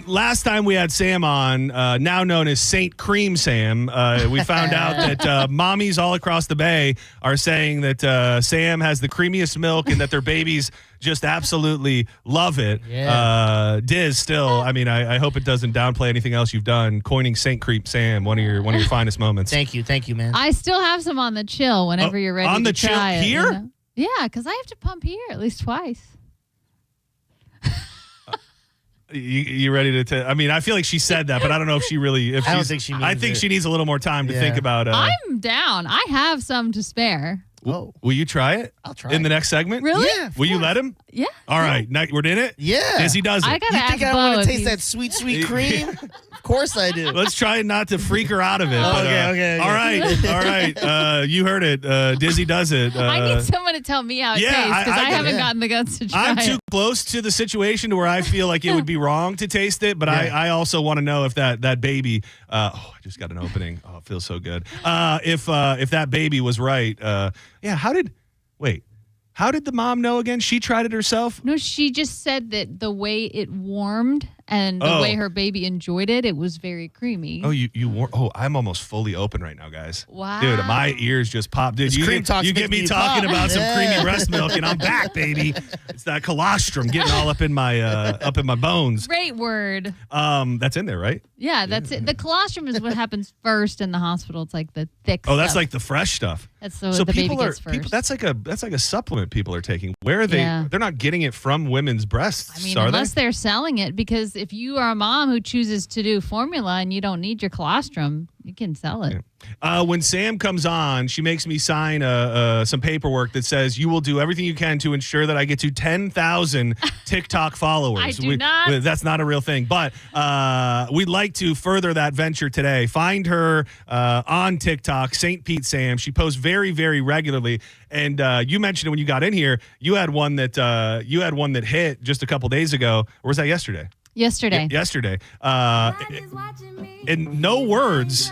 Last time we had Sam on, now known as Saint Cream Sam, we found out that mommies all across the bay are saying that Sam has the creamiest milk and that their babies just absolutely love it. Yeah. Diz still, I mean, I hope it doesn't downplay anything else you've done, coining Saint Cream Sam, one of your finest moments. Thank you, man. I still have some on the chill whenever you're ready on to the chill try it, here? you know? Yeah, because I have to pump here at least twice. You ready to? I mean, I feel like she said that, but I don't know if she really. I don't think she means I think it. she needs a little more time to think about. I'm down. I have some to spare. Whoa. Will you try it? I'll try in it. the next segment. Really? Yeah. Will you let him? Yeah. All right. Now we're in it. Yeah. Dizzy does it. I gotta You ask think I want Bo to if taste that sweet cream? Of course I do. Let's try not to freak her out of it. But, Okay. All right. You heard it. Dizzy does it. I need someone to tell me how it tastes because I haven't gotten the guts to try I'm it. too close to the situation to where I feel like it would be wrong to taste it, but I also want to know if that baby. I just got an opening. Oh, it feels so good. If that baby was right. How did the mom know again? She tried it herself? No, she just said that the way it warmed and the way her baby enjoyed it, it was very creamy. I'm almost fully open right now, guys. Wow. Dude, my ears just popped. Dude, you get me talking about some creamy breast milk, and I'm back, baby. It's that colostrum getting all up in my bones. Great word. That's in there, right? Yeah, that's it. The colostrum is what happens first in the hospital. It's like the thick Oh, that's stuff. like the fresh stuff. That's the baby gets first. That's like a supplement people are taking. Where are they? Yeah. They're not getting it from women's breasts, I mean, are unless they? they're selling it, because if you are a mom who chooses to do formula and you don't need your colostrum, you can sell it. When Sam comes on, she makes me sign some paperwork that says you will do everything you can to ensure that I get to 10,000 TikTok followers. I do not. That's not a real thing, but we'd like to further that venture today. Find her on TikTok, St. Pete Sam. She posts very, very regularly. And you mentioned it when you got in here. You had one that hit just a couple days ago. Or was that yesterday? Yesterday. Yesterday. In no words,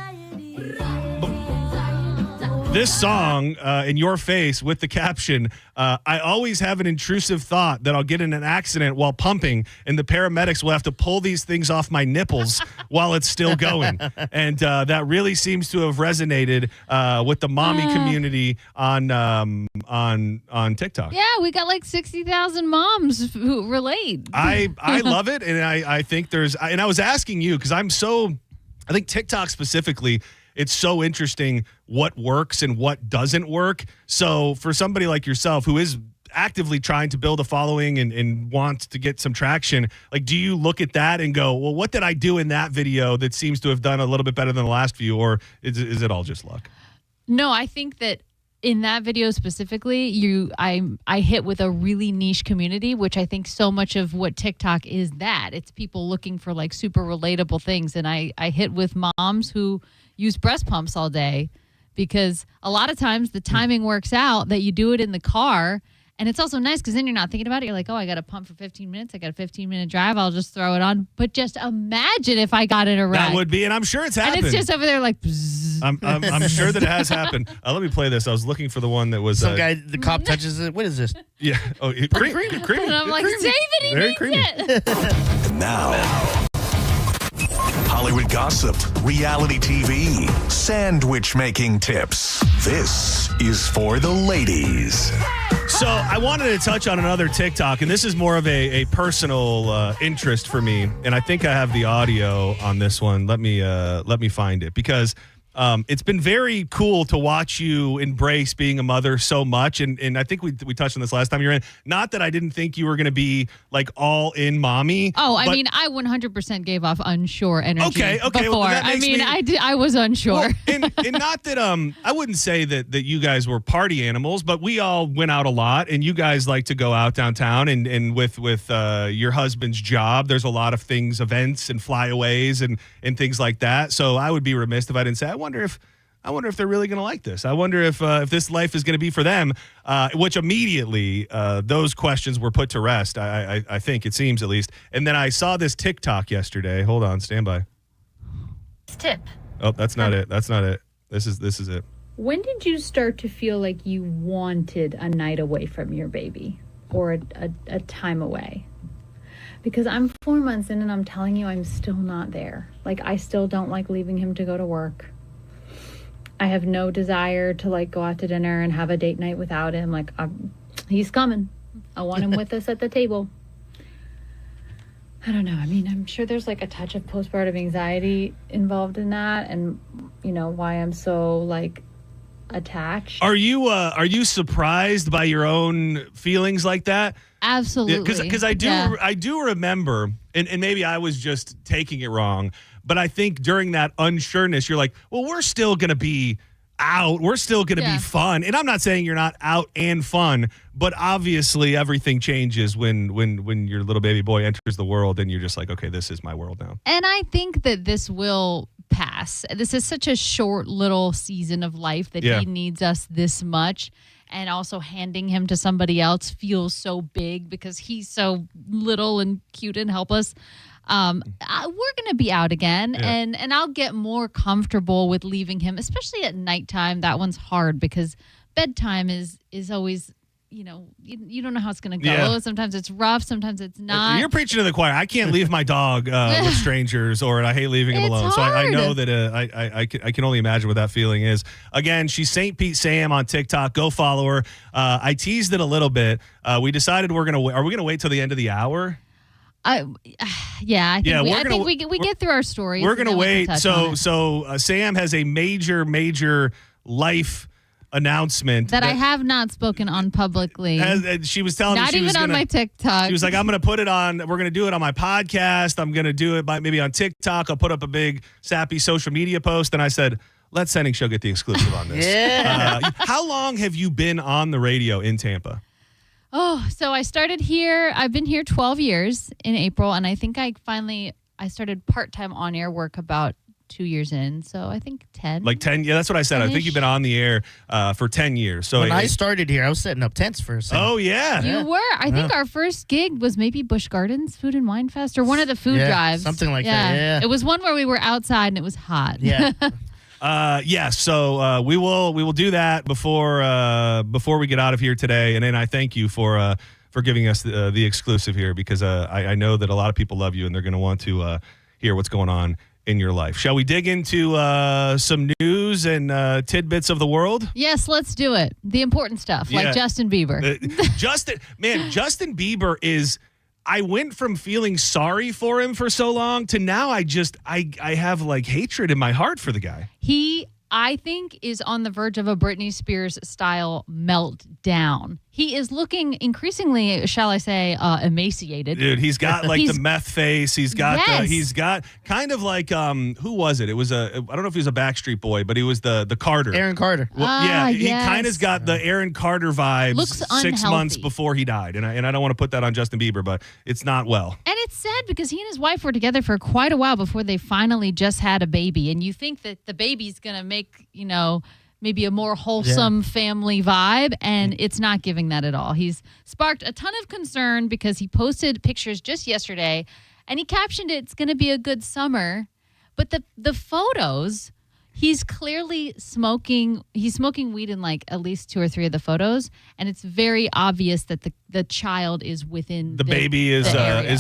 this song, In Your Face, with the caption, I always have an intrusive thought that I'll get in an accident while pumping, and the paramedics will have to pull these things off my nipples while it's still going. And that really seems to have resonated with the mommy community on TikTok. Yeah, we got like 60,000 moms who relate. I love it, and I think and I was asking you because I think TikTok specifically, it's so interesting what works and what doesn't work. So for somebody like yourself who is actively trying to build a following and wants to get some traction, like, do you look at that and go, well, what did I do in that video that seems to have done a little bit better than the last few, or is it all just luck? No, I think that in that video specifically, I hit with a really niche community, which I think so much of what TikTok is that. It's people looking for like super relatable things. And I hit with moms who use breast pumps all day, because a lot of times the timing works out that you do it in the car. And it's also nice because then you're not thinking about it. You're like, oh, I got to pump for 15 minutes. I got a 15-minute drive. I'll just throw it on. But just imagine if I got in a wreck. That would be, and I'm sure it's happened. And it's just over there like, bzzz. I'm sure that it has happened. Let me play this. I was looking for the one that was Some guy, the cop touches it. What is this? Yeah. Oh, creamy. And I'm like, save it, he Very needs creamy. it. And now, Hollywood gossip, reality TV, sandwich making tips. This is for the ladies. So I wanted to touch on another TikTok, and this is more of a personal interest for me. And I think I have the audio on this one. Let me find it, because it's been very cool to watch you embrace being a mother so much. And I think we touched on this last time you were in. Not that I didn't think you were going to be like all in mommy. Oh, I mean, I 100% gave off unsure energy Okay, before. well, that makes I was unsure. Well, and not that I wouldn't say that you guys were party animals, but we all went out a lot, and you guys like to go out downtown, and with your husband's job, there's a lot of things, events and flyaways and things like that. So I would be remiss if I didn't say I wonder if they're really going to like this. I wonder if this life is going to be for them, which immediately those questions were put to rest, I think, it seems at least. And then I saw this TikTok yesterday. Hold on, stand by. Tip. Oh, that's not it. That's not it. This is it. When did you start to feel like you wanted a night away from your baby or a time away? Because I'm 4 months in and I'm telling you, I'm still not there. Like, I still don't like leaving him to go to work. I have no desire to like go out to dinner and have a date night without him. Like, he's coming. I want him with us at the table. I don't know. I mean, I'm sure there's like a touch of postpartum anxiety involved in that, and you know why I'm so like attached. Are you surprised by your own feelings like that? Absolutely. Because I do remember, and maybe I was just taking it wrong, but I think during that unsureness, you're like, well, we're still going to be out. We're still going to be fun. And I'm not saying you're not out and fun, but obviously everything changes when your little baby boy enters the world and you're just like, okay, this is my world now. And I think that this will pass. This is such a short little season of life that he needs us this much. And also handing him to somebody else feels so big because he's so little and cute and helpless. We're going to be out again, and I'll get more comfortable with leaving him, especially at nighttime. That one's hard because bedtime is always, you know, you don't know how it's going to go. Yeah. Sometimes it's rough. Sometimes it's not. You're preaching to the choir. I can't leave my dog with strangers, or I hate leaving him alone. Hard. So I know that I can only imagine what that feeling is. Again, she's St. Pete Sam on TikTok. Go follow her. I teased it a little bit. We decided are we going to wait till the end of the hour? I think we get through our stories. We're going to wait. So Sam has a major life announcement that I have not spoken on publicly. She was telling me not she even was on gonna, my TikTok. She was like, I'm going to put it on. We're going to do it on my podcast. I'm going to do it maybe on TikTok. I'll put up a big sappy social media post. And I said, let Sending Show get the exclusive on this. How long have you been on the radio in Tampa? Oh, so I started here. I've been here 12 years in April, and I think I started part-time on-air work about 2 years in. So I think 10. Like 10? Yeah, that's what I said. I think you've been on the air for 10 years. So when I started here, I was setting up tents for a second. Oh, yeah. You were. I think our first gig was maybe Busch Gardens Food and Wine Fest or one of the food drives. Something like that, yeah. It was one where we were outside and it was hot. Yeah. So we will do that before we get out of here today, and then I thank you for giving us the exclusive here, because I know that a lot of people love you and they're going to want to hear what's going on in your life. Shall we dig into some news and tidbits of the world? Yes, let's do it. The important stuff, like Justin Bieber. Justin Bieber is. I went from feeling sorry for him for so long to now I have like hatred in my heart for the guy. He, I think, is on the verge of a Britney Spears style meltdown. He is looking increasingly, shall I say, emaciated. Dude, he's got like the meth face. He's got he's got kind of like who was it? It was I don't know if he was a Backstreet Boy, but he was the Carter. Aaron Carter. Well, he kind of's got the Aaron Carter vibes. Looks 6 unhealthy. months before he died, and I don't want to put that on Justin Bieber, but it's not well. And it's sad because he and his wife were together for quite a while before they finally just had a baby, and you think that the baby's gonna make maybe a more wholesome family vibe, and it's not giving that at all. He's sparked a ton of concern because he posted pictures just yesterday, and he captioned it's going to be a good summer. But the photos, He's clearly smoking. He's smoking weed in like at least 2 or 3 of the photos, and it's very obvious that the child is within the baby is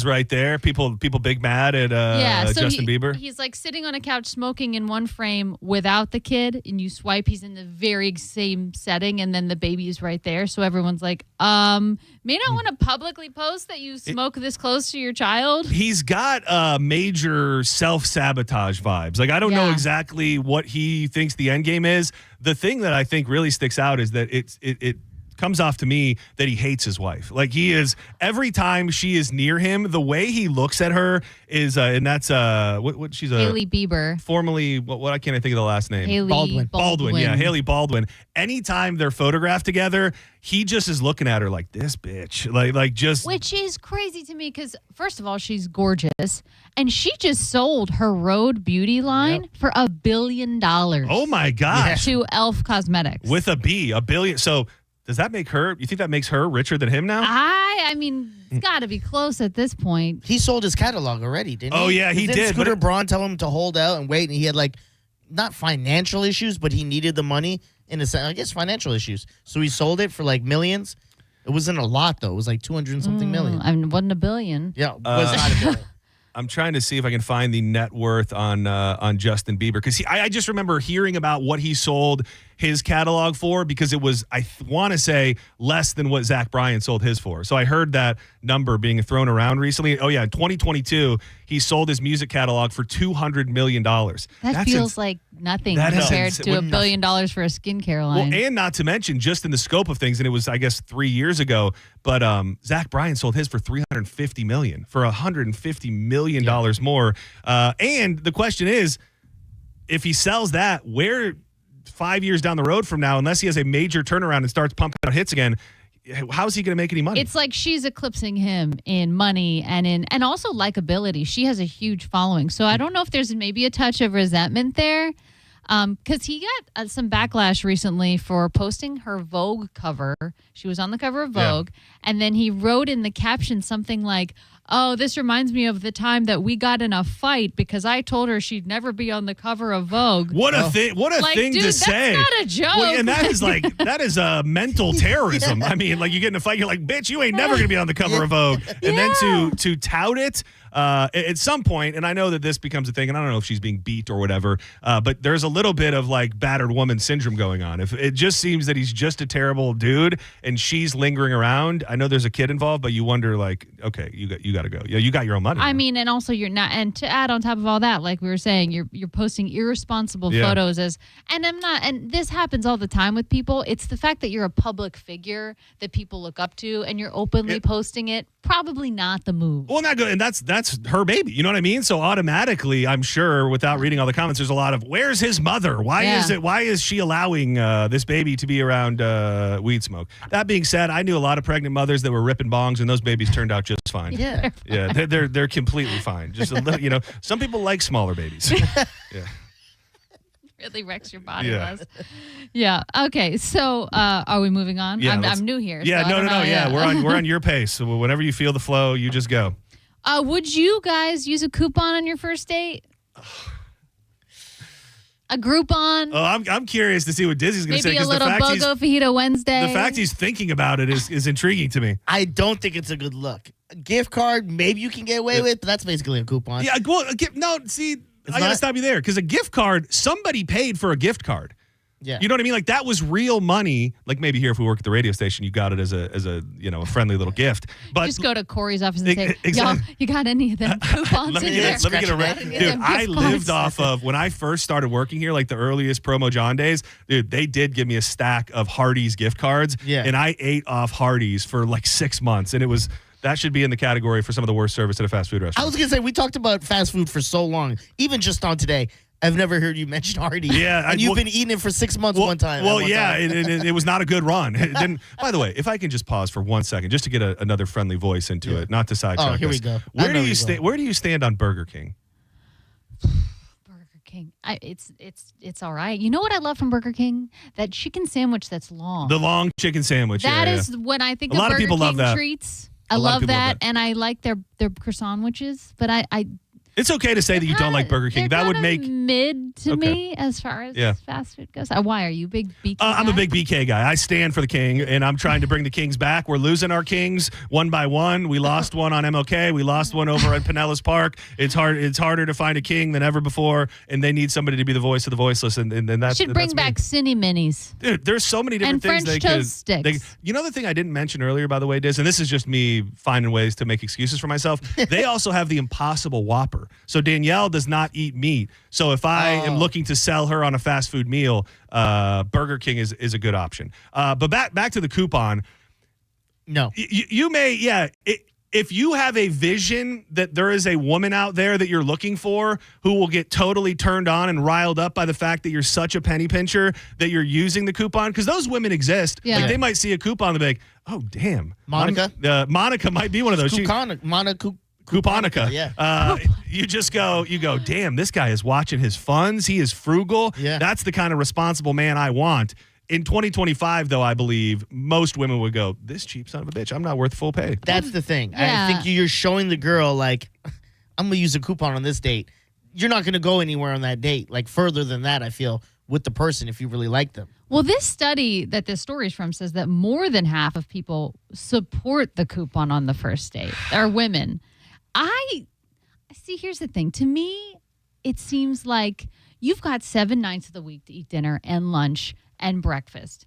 right there. People big mad at so Justin Bieber. He's like sitting on a couch smoking in one frame without the kid, and you swipe, he's in the very same setting, and then the baby is right there. So everyone's like, may not want to publicly post that you smoke this close to your child. He's got major self-sabotage vibes. Like, I don't know exactly what he thinks the end game is. The thing that I think really sticks out is that it comes off to me that he hates his wife. Like, he is, every time she is near him, the way he looks at her is, and that's what she's Hailey Bieber. Formerly, what I can't think of the last name. Hailey Baldwin. Yeah, Hailey Baldwin. Anytime they're photographed together, he just is looking at her like, this bitch, like just. Which is crazy to me because first of all, she's gorgeous, and she just sold her Rhode beauty line for $1 billion. Oh my gosh! To Elf Cosmetics with a B, $1 billion. So. Does that make her? You think that makes her richer than him now? I mean, it's got to be close at this point. He sold his catalog already, didn't he? Oh yeah, he did. Scooter Braun tell him to hold out and wait, and he had like not financial issues, but he needed the money in a sense. I guess financial issues. So he sold it for like millions. It wasn't a lot though. It was like 200 and something million. I mean, it wasn't $1 billion. Yeah, it was not $1 billion. I'm trying to see if I can find the net worth on Justin Bieber because I just remember hearing about what he sold his catalog for because it was, I want to say, less than what Zach Bryan sold his for. So I heard that number being thrown around recently. Oh yeah, in 2022, he sold his music catalog for $200 million. That feels like nothing compared to $1 billion for a skincare line. Well, and not to mention just in the scope of things, and it was, I guess, 3 years ago, but Zach Bryan sold his for $350 million, for $150 million more. And the question is, if he sells that, where 5 years down the road from now, unless he has a major turnaround and starts pumping out hits again, how is he going to make any money? It's like she's eclipsing him in money and also likability. She has a huge following. So I don't know if there's maybe a touch of resentment there. Because he got some backlash recently for posting her Vogue cover. She was on the cover of Vogue. And then he wrote in the caption something like, oh, this reminds me of the time that we got in a fight because I told her she'd never be on the cover of Vogue. What a thing! What a thing dude, to say! That's not a joke. Well, and that is mental terrorism. I mean, like you get in a fight, you're like, bitch, you ain't never gonna be on the cover of Vogue, and then to tout it. At some point, and I know that this becomes a thing, and I don't know if she's being beat or whatever, but there's a little bit of like battered woman syndrome going on. If it just seems that he's just a terrible dude and she's lingering around, I know there's a kid involved, but you wonder like, okay, you got to go. Yeah, you got your own money. I mean, and also you're not, and to add on top of all that, like we were saying, you're posting irresponsible photos and this happens all the time with people. It's the fact that you're a public figure that people look up to and you're openly posting it. Probably not the move. Well, not good, and that's her baby. You know what I mean? So automatically, I'm sure, without reading all the comments, there's a lot of where's his mother? Why is she allowing this baby to be around weed smoke? That being said, I knew a lot of pregnant mothers that were ripping bongs, and those babies turned out just fine. Yeah, they're completely fine. Just a little, some people like smaller babies. Yeah. Really wrecks your body. Yeah. Okay. So, are we moving on? Yeah, I'm new here. Yeah. So No. Yeah. We're on your pace. So whenever you feel the flow, you just go. Would you guys use a coupon on your first date? A Groupon? Oh, I'm curious to see what Dizzy's going to say. Maybe a little BOGO Fajita Wednesday. The fact he's thinking about it is intriguing to me. I don't think it's a good look. A gift card, maybe you can get away with, but that's basically a coupon. Yeah. Well, I got to stop you there because a gift card, somebody paid for a gift card. Yeah. You know what I mean? Like that was real money. Like maybe here if we work at the radio station, you got it as a a friendly little gift. But just go to Corey's office and say, y'all, you got any of them coupons let me in there? let me get a dude, I lived off of when I first started working here, like the earliest Promo John days, dude, they did give me a stack of Hardee's gift cards. Yeah. And I ate off Hardee's for like 6 months. And that should be in the category for some of the worst service at a fast food restaurant. I was going to say, we talked about fast food for so long, even just on today. I've never heard you mention Hardee's. Yeah. And you've been eating it for 6 months one time. Well, yeah, it was not a good run. It didn't, by the way, if I can just pause for 1 second, just to get another friendly voice into it, not to sidetrack here us. we go. Where do you stand on Burger King? Burger King. It's all right. You know what I love from Burger King? That chicken sandwich that's long. The long chicken sandwich. That is when I think a of lot Burger of people King love that. treats. I love that, and I like their croissant sandwiches, but I It's okay to say that you don't like Burger King. That would make mid to me as far as fast food goes. Why are you a big BK guy? I'm a big BK guy. I stand for the King, and I'm trying to bring the Kings back. We're losing our Kings one by one. We lost one on MLK. We lost one over at Pinellas Park. It's harder to find a King than ever before, and they need somebody to be the voice of the voiceless. And that's should bring back Cine Minis. Dude, there's so many different things French they toast could. sticks. You know the thing I didn't mention earlier, by the way, Diz, and this is just me finding ways to make excuses for myself. They also have the Impossible Whopper. So Danielle does not eat meat. So if I am looking to sell her on a fast food meal, Burger King is a good option. But back to the coupon. No. You may, if you have a vision that there is a woman out there that you're looking for who will get totally turned on and riled up by the fact that you're such a penny pincher that you're using the coupon, because those women exist. Yeah. Like they might see a coupon and be like, oh, damn. Monica? Monica might be one of those. Couponica. Yeah. You go, damn, this guy is watching his funds. He is frugal. Yeah. That's the kind of responsible man I want. In 2025, though, I believe most women would go, this cheap son of a bitch, I'm not worth full pay. That's the thing. Yeah. I think you're showing the girl, like, I'm going to use a coupon on this date. You're not going to go anywhere on that date. Like, further than that, I feel, with the person if you really like them. Well, this study that this story is from says that more than half of people support the coupon on the first date are women. I see, here's the thing. To me, it seems like you've got 7 nights of the week to eat dinner and lunch and breakfast.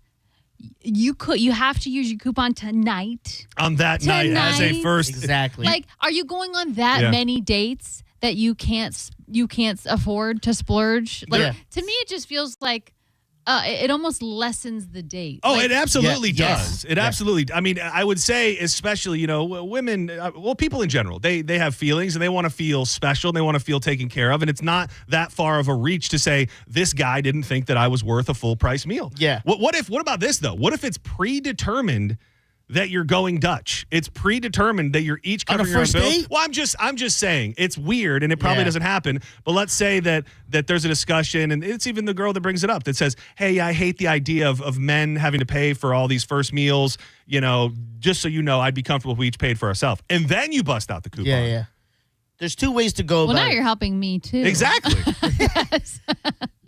You have to use your coupon tonight. On that night as a first. Exactly. Like, are you going on that many dates that you can't afford to splurge? Like, to me, it just feels like it almost lessens the date. Oh, like, it absolutely does. Yes. It absolutely. I mean, I would say, especially, women, people in general, they have feelings and they want to feel special and they want to feel taken care of. And it's not that far of a reach to say this guy didn't think that I was worth a full price meal. Yeah. What about this though? What if it's predetermined that you're going Dutch? It's predetermined that you're each covering your own bill. date? Well, I'm just saying it's weird and it probably doesn't happen. But let's say that there's a discussion and it's even the girl that brings it up that says, hey, I hate the idea of men having to pay for all these first meals. Just so you know, I'd be comfortable if we each paid for ourselves. And then you bust out the coupon. Yeah. There's 2 ways to go Well, about now it. you're helping me too. Exactly. Yes.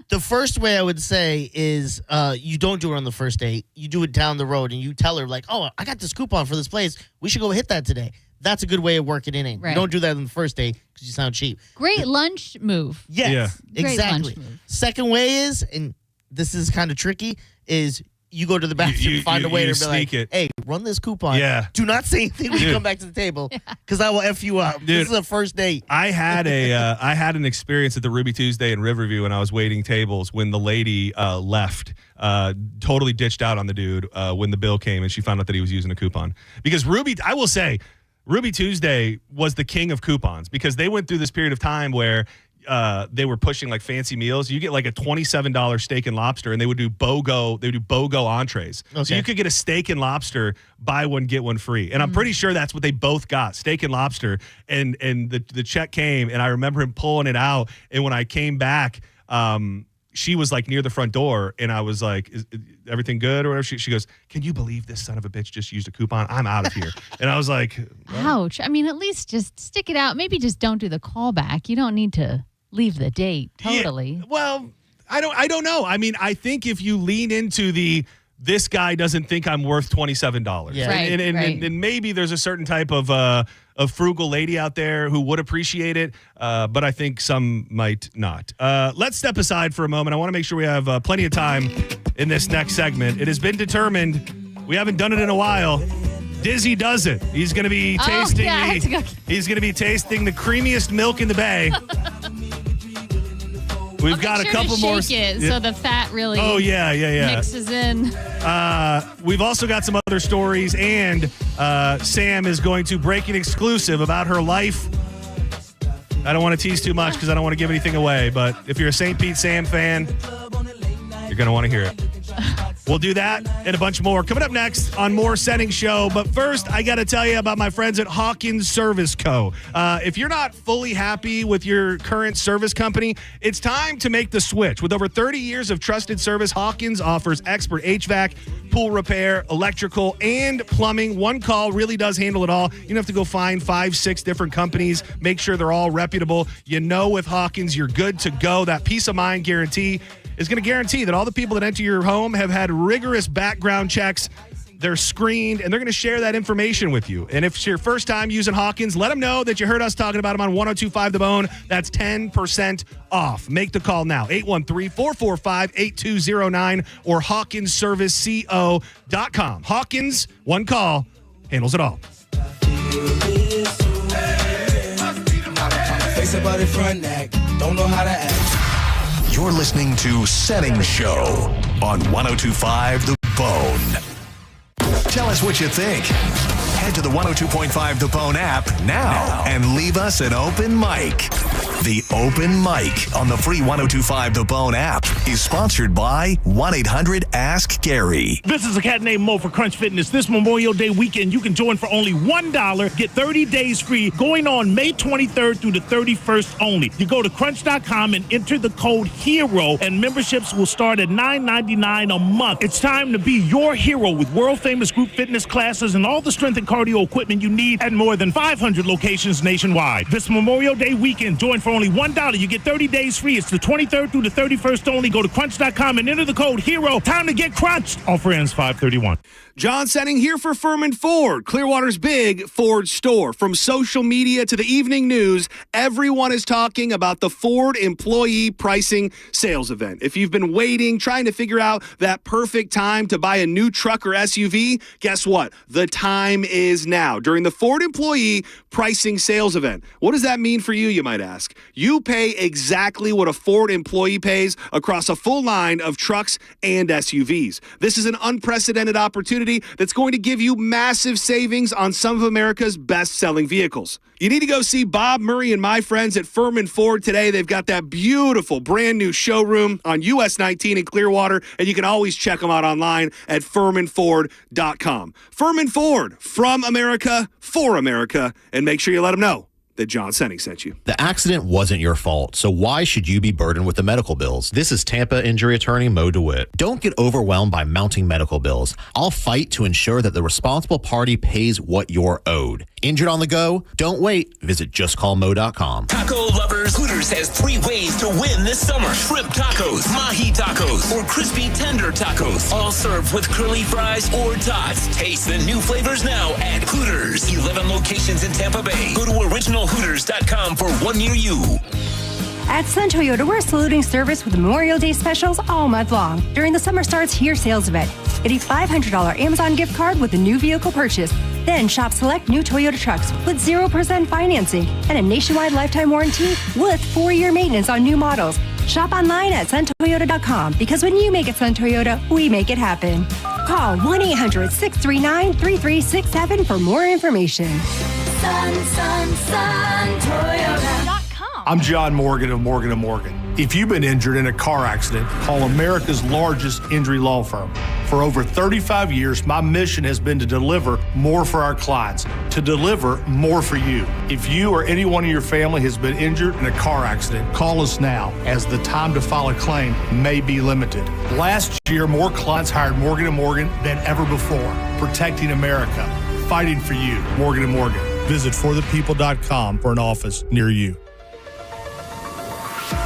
The first way I would say is you don't do it on the first date. You do it down the road and you tell her, like, oh, I got this coupon for this place. We should go hit that today. That's a good way of working it in. Right. You don't do that on the first date because you sound cheap. Great lunch move. Yes, Great exactly. lunch move. Second way is, and this is kind of tricky, is you go to the bathroom, find a waiter, and be like, hey, run this coupon. Yeah. Do not say anything when you come back to the table because I will F you up. Dude, this is a first date. I had an experience at the Ruby Tuesday in Riverview when I was waiting tables when the lady left, totally ditched out on the dude when the bill came and she found out that he was using a coupon. Because I will say, Ruby Tuesday was the king of coupons because they went through this period of time where they were pushing like fancy meals. You get like a $27 steak and lobster, and they would do BOGO entrees. Okay. So you could get a steak and lobster, buy one get one free. And I'm pretty sure that's what they both got, steak and lobster. And the check came, and I remember him pulling it out. And when I came back, she was like near the front door, and I was like, is everything good or whatever? She goes, can you believe this son of a bitch just used a coupon? I'm out of here. And I was like, well. Ouch. I mean, at least just stick it out. Maybe just don't do the callback. You don't need to leave the date. Totally. Yeah, well, I don't know. I mean, I think if you lean into this guy doesn't think I'm worth $27. Yeah. Right, And maybe there's a certain type of frugal lady out there who would appreciate it, but I think some might not. Let's step aside for a moment. I want to make sure we have plenty of time in this next segment. It has been determined. We haven't done it in a while. Dizzy does it. He's going to be tasting he's going to be tasting the creamiest milk in the bay. We've got a couple more. So the fat really mixes in. We've also got some other stories, and Sam is going to break an exclusive about her life. I don't want to tease too much because I don't want to give anything away, but if you're a St. Pete Sam fan, you're going to want to hear it. We'll do that and a bunch more coming up next on More Setting Show. But first, I got to tell you about my friends at Hawkins Service Co. If you're not fully happy with your current service company, it's time to make the switch. With over 30 years of trusted service, Hawkins offers expert HVAC, pool repair, electrical, and plumbing. One call really does handle it all. You don't have to go find 5-6 different companies. Make sure they're all reputable. You know, with Hawkins, you're good to go. That peace of mind guarantee is going to guarantee that all the people that enter your home have had rigorous background checks. They're screened, and they're going to share that information with you. And if it's your first time using Hawkins, let them know that you heard us talking about them on 102.5 The Bone. That's 10% off. Make the call now, 813-445-8209 or HawkinsServiceCO.com. Hawkins, one call, handles it all. Face about it front neck, don't know how to act. You're listening to Setting Show on 102.5 The Bone. Tell us what you think. Head to the 102.5 The Bone app now and leave us an open mic. The Open Mic on the free 102.5 The Bone app is sponsored by 1-800-ASK-GARY. This is a cat named Mo for Crunch Fitness. This Memorial Day weekend, you can join for only $1. Get 30 days free going on May 23rd through the 31st only. You go to crunch.com and enter the code HERO, and memberships will start at $9.99 a month. It's time to be your hero with world-famous group fitness classes and all the strength and cardio equipment you need at more than 500 locations nationwide. This Memorial Day weekend, join for only $1. You get 30 days free. It's the 23rd through the 31st only. Go to crunch.com and enter the code HERO. Time to get crunched. Offer ends 5/31. John Setting here for Furman Ford, Clearwater's big Ford store. From social media to the evening news, everyone is talking about the Ford Employee Pricing Sales Event. If you've been waiting, trying to figure out that perfect time to buy a new truck or SUV, guess what? The time is now during the Ford Employee Pricing Sales Event. What does that mean for you, you might ask? You pay exactly what a Ford employee pays across a full line of trucks and SUVs. This is an unprecedented opportunity that's going to give you massive savings on some of America's best-selling vehicles. You need to go see Bob Murray and my friends at Furman Ford today. They've got that beautiful brand new showroom on US 19 in Clearwater, and you can always check them out online at FurmanFord.com. Furman Ford, from America, for America, and make sure you let them know that John Setting sent you. The accident wasn't your fault, so why should you be burdened with the medical bills? This is Tampa injury attorney Mo DeWitt. Don't get overwhelmed by mounting medical bills. I'll fight to ensure that the responsible party pays what you're owed. Injured on the go? Don't wait. Visit justcallmo.com. Taco lovers, Hooters has 3 ways to win this summer. Shrimp tacos, mahi tacos, or crispy tender tacos. All served with curly fries or tots. Taste the new flavors now at Hooters. 11 locations in Tampa Bay. Go to originalhooters.com for one near you. At Sun Toyota, we're saluting service with Memorial Day specials all month long during the Summer Starts Here sales event. Get a $500 Amazon gift card with a new vehicle purchase. Then shop select new Toyota trucks with 0% financing and a nationwide lifetime warranty with 4-year maintenance on new models. Shop online at suntoyota.com because when you make it Sun Toyota, we make it happen. Call 1-800-639-3367 for more information. Sun Toyota. I'm John Morgan of Morgan & Morgan. If you've been injured in a car accident, call America's largest injury law firm. For over 35 years, my mission has been to deliver more for our clients, to deliver more for you. If you or anyone in your family has been injured in a car accident, call us now, as the time to file a claim may be limited. Last year, more clients hired Morgan & Morgan than ever before, protecting America, fighting for you. Morgan & Morgan. Visit forthepeople.com for an office near you.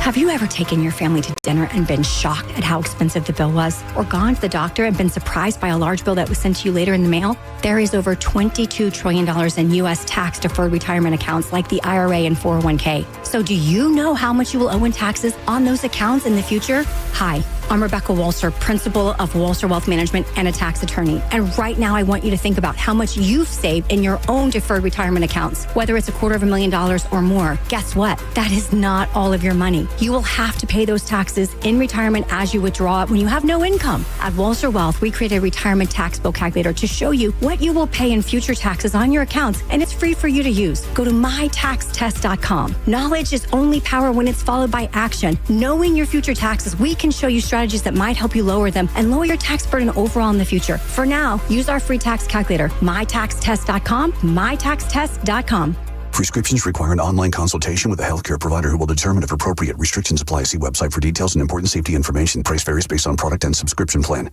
Have you ever taken your family to dinner and been shocked at how expensive the bill was? Or gone to the doctor and been surprised by a large bill that was sent to you later in the mail? There is over $22 trillion in U.S. tax-deferred retirement accounts like the IRA and 401k. So do you know how much you will owe in taxes on those accounts in the future? Hi, I'm Rebecca Walser, principal of Walser Wealth Management and a tax attorney. And right now, I want you to think about how much you've saved in your own deferred retirement accounts, whether it's $250,000 or more. Guess what? That is not all of your money. You will have to pay those taxes in retirement as you withdraw it when you have no income. At Walser Wealth, we created a retirement tax bill calculator to show you what you will pay in future taxes on your accounts, and it's free for you to use. Go to mytaxtest.com. Knowledge is only power when it's followed by action. Knowing your future taxes, we can show you strategies strategies that might help you lower them and lower your tax burden overall in the future. For now, use our free tax calculator, mytaxtest.com, mytaxtest.com. Prescriptions require an online consultation with a healthcare provider who will determine if appropriate. Restrictions apply. See website for details and important safety information. Price varies based on product and subscription plan.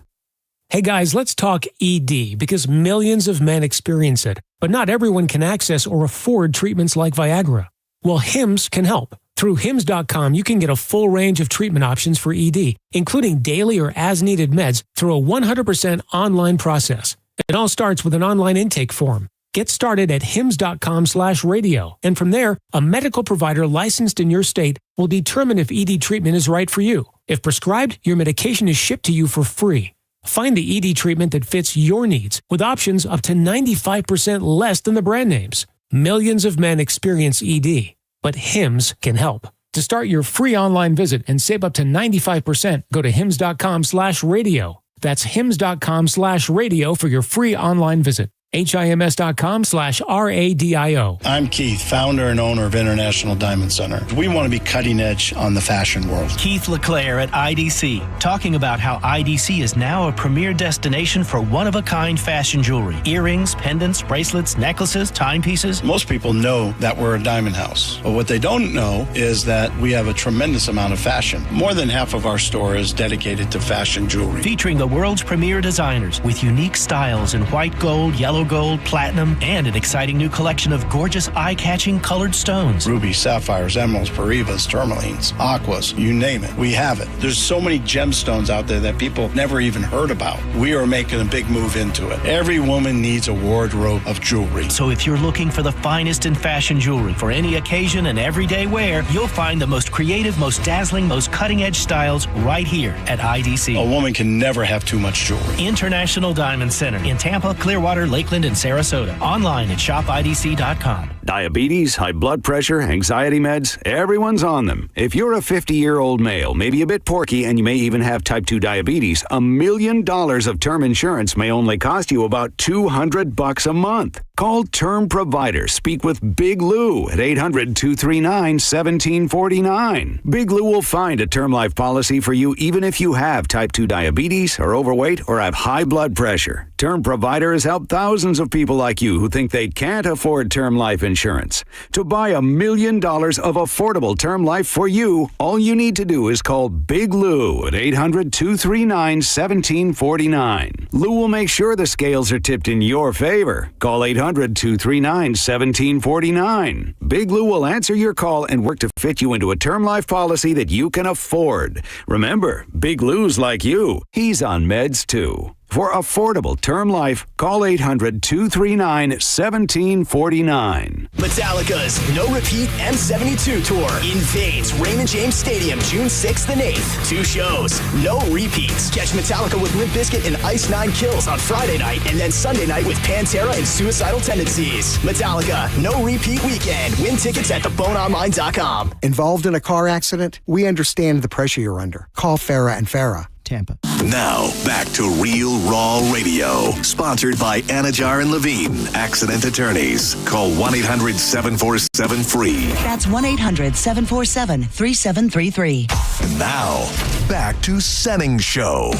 Hey guys, let's talk ED because millions of men experience it, but not everyone can access or afford treatments like Viagra. Well, Hims can help. Through Hims.com, you can get a full range of treatment options for ED, including daily or as-needed meds through a 100% online process. It all starts with an online intake form. Get started at hims.com/radio, and from there, a medical provider licensed in your state will determine if ED treatment is right for you. If prescribed, your medication is shipped to you for free. Find the ED treatment that fits your needs with options up to 95% less than the brand names. Millions of men experience ED, but Hims can help. To start your free online visit and save up to 95%, go to hims.com/radio. That's hims.com/radio for your free online visit. HIMS.com/RADIO. I'm Keith, founder and owner of International Diamond Center. We want to be cutting edge on the fashion world. Keith LeClaire at IDC, talking about how IDC is now a premier destination for one-of-a-kind fashion jewelry. Earrings, pendants, bracelets, necklaces, timepieces. Most people know that we're a diamond house, but what they don't know is that we have a tremendous amount of fashion. More than half of our store is dedicated to fashion jewelry. Featuring the world's premier designers with unique styles in white gold, yellow gold, platinum, and an exciting new collection of gorgeous eye-catching colored stones. Rubies, sapphires, emeralds, parivas, tourmalines, aquas, you name it. We have it. There's so many gemstones out there that people never even heard about. We are making a big move into it. Every woman needs a wardrobe of jewelry. So if you're looking for the finest in fashion jewelry for any occasion and everyday wear, you'll find the most creative, most dazzling, most cutting-edge styles right here at IDC. A woman can never have too much jewelry. International Diamond Center in Tampa, Clearwater, Lakeland, and Sarasota. Online at shopidc.com. Diabetes, high blood pressure, anxiety meds, everyone's on them. If you're a 50-year-old male, maybe a bit porky, and you may even have type 2 diabetes, $1 million of term insurance may only cost you about $200 a month. Call Term Provider. Speak with Big Lou at 800-239-1749. Big Lou will find a term life policy for you even if you have type 2 diabetes, are overweight, or have high blood pressure. Term Provider has helped thousands of people like you who think they can't afford term life insurance. To buy $1 million of affordable term life for you, all you need to do is call Big Lou at 800-239-1749. Lou will make sure the scales are tipped in your favor. Call 800-239-1749. Big Lou will answer your call and work to fit you into a term life policy that you can afford. Remember, Big Lou's like you. He's on meds too. For affordable term life, call 800-239-1749. Metallica's No Repeat M72 Tour invades Raymond James Stadium June 6th and 8th. 2 shows, no repeats. Catch Metallica with Limp Bizkit and Ice Nine Kills on Friday night, and then Sunday night with Pantera and Suicidal Tendencies. Metallica, no repeat weekend. Win tickets at theboneonline.com. Involved in a car accident? We understand the pressure you're under. Call Farah and Farah. Tampa. Now, back to Real Raw Radio. Sponsored by Anajar and Levine, accident attorneys. Call 1-800-747-FREE. That's 1-800-747-3733. And now, back to Senning Show.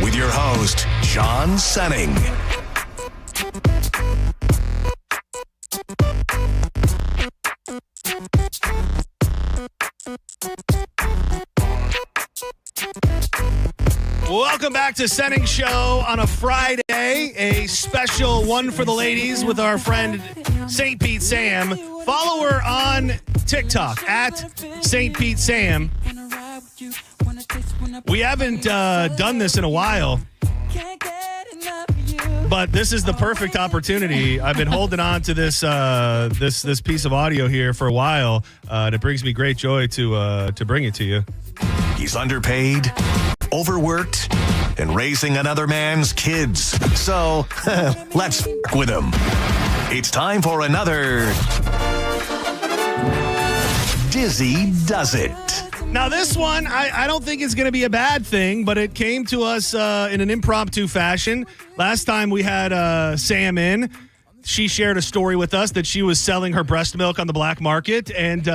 With your host, John Senning. Welcome back to Senning Show on a Friday, a special one for the ladies with our friend St. Pete Sam. Follow her on TikTok at St. Pete Sam. We haven't done this in a while, but this is the perfect opportunity. I've been holding on to this this piece of audio here for a while, and it brings me great joy to bring it to you. He's underpaid, overworked, and raising another man's kids. So, let's f*** with him. It's time for another Dizzy Does It. Now, this one, I don't think it's going to be a bad thing, but it came to us in an impromptu fashion. Last time we had Sam in, she shared a story with us that she was selling her breast milk on the black market, and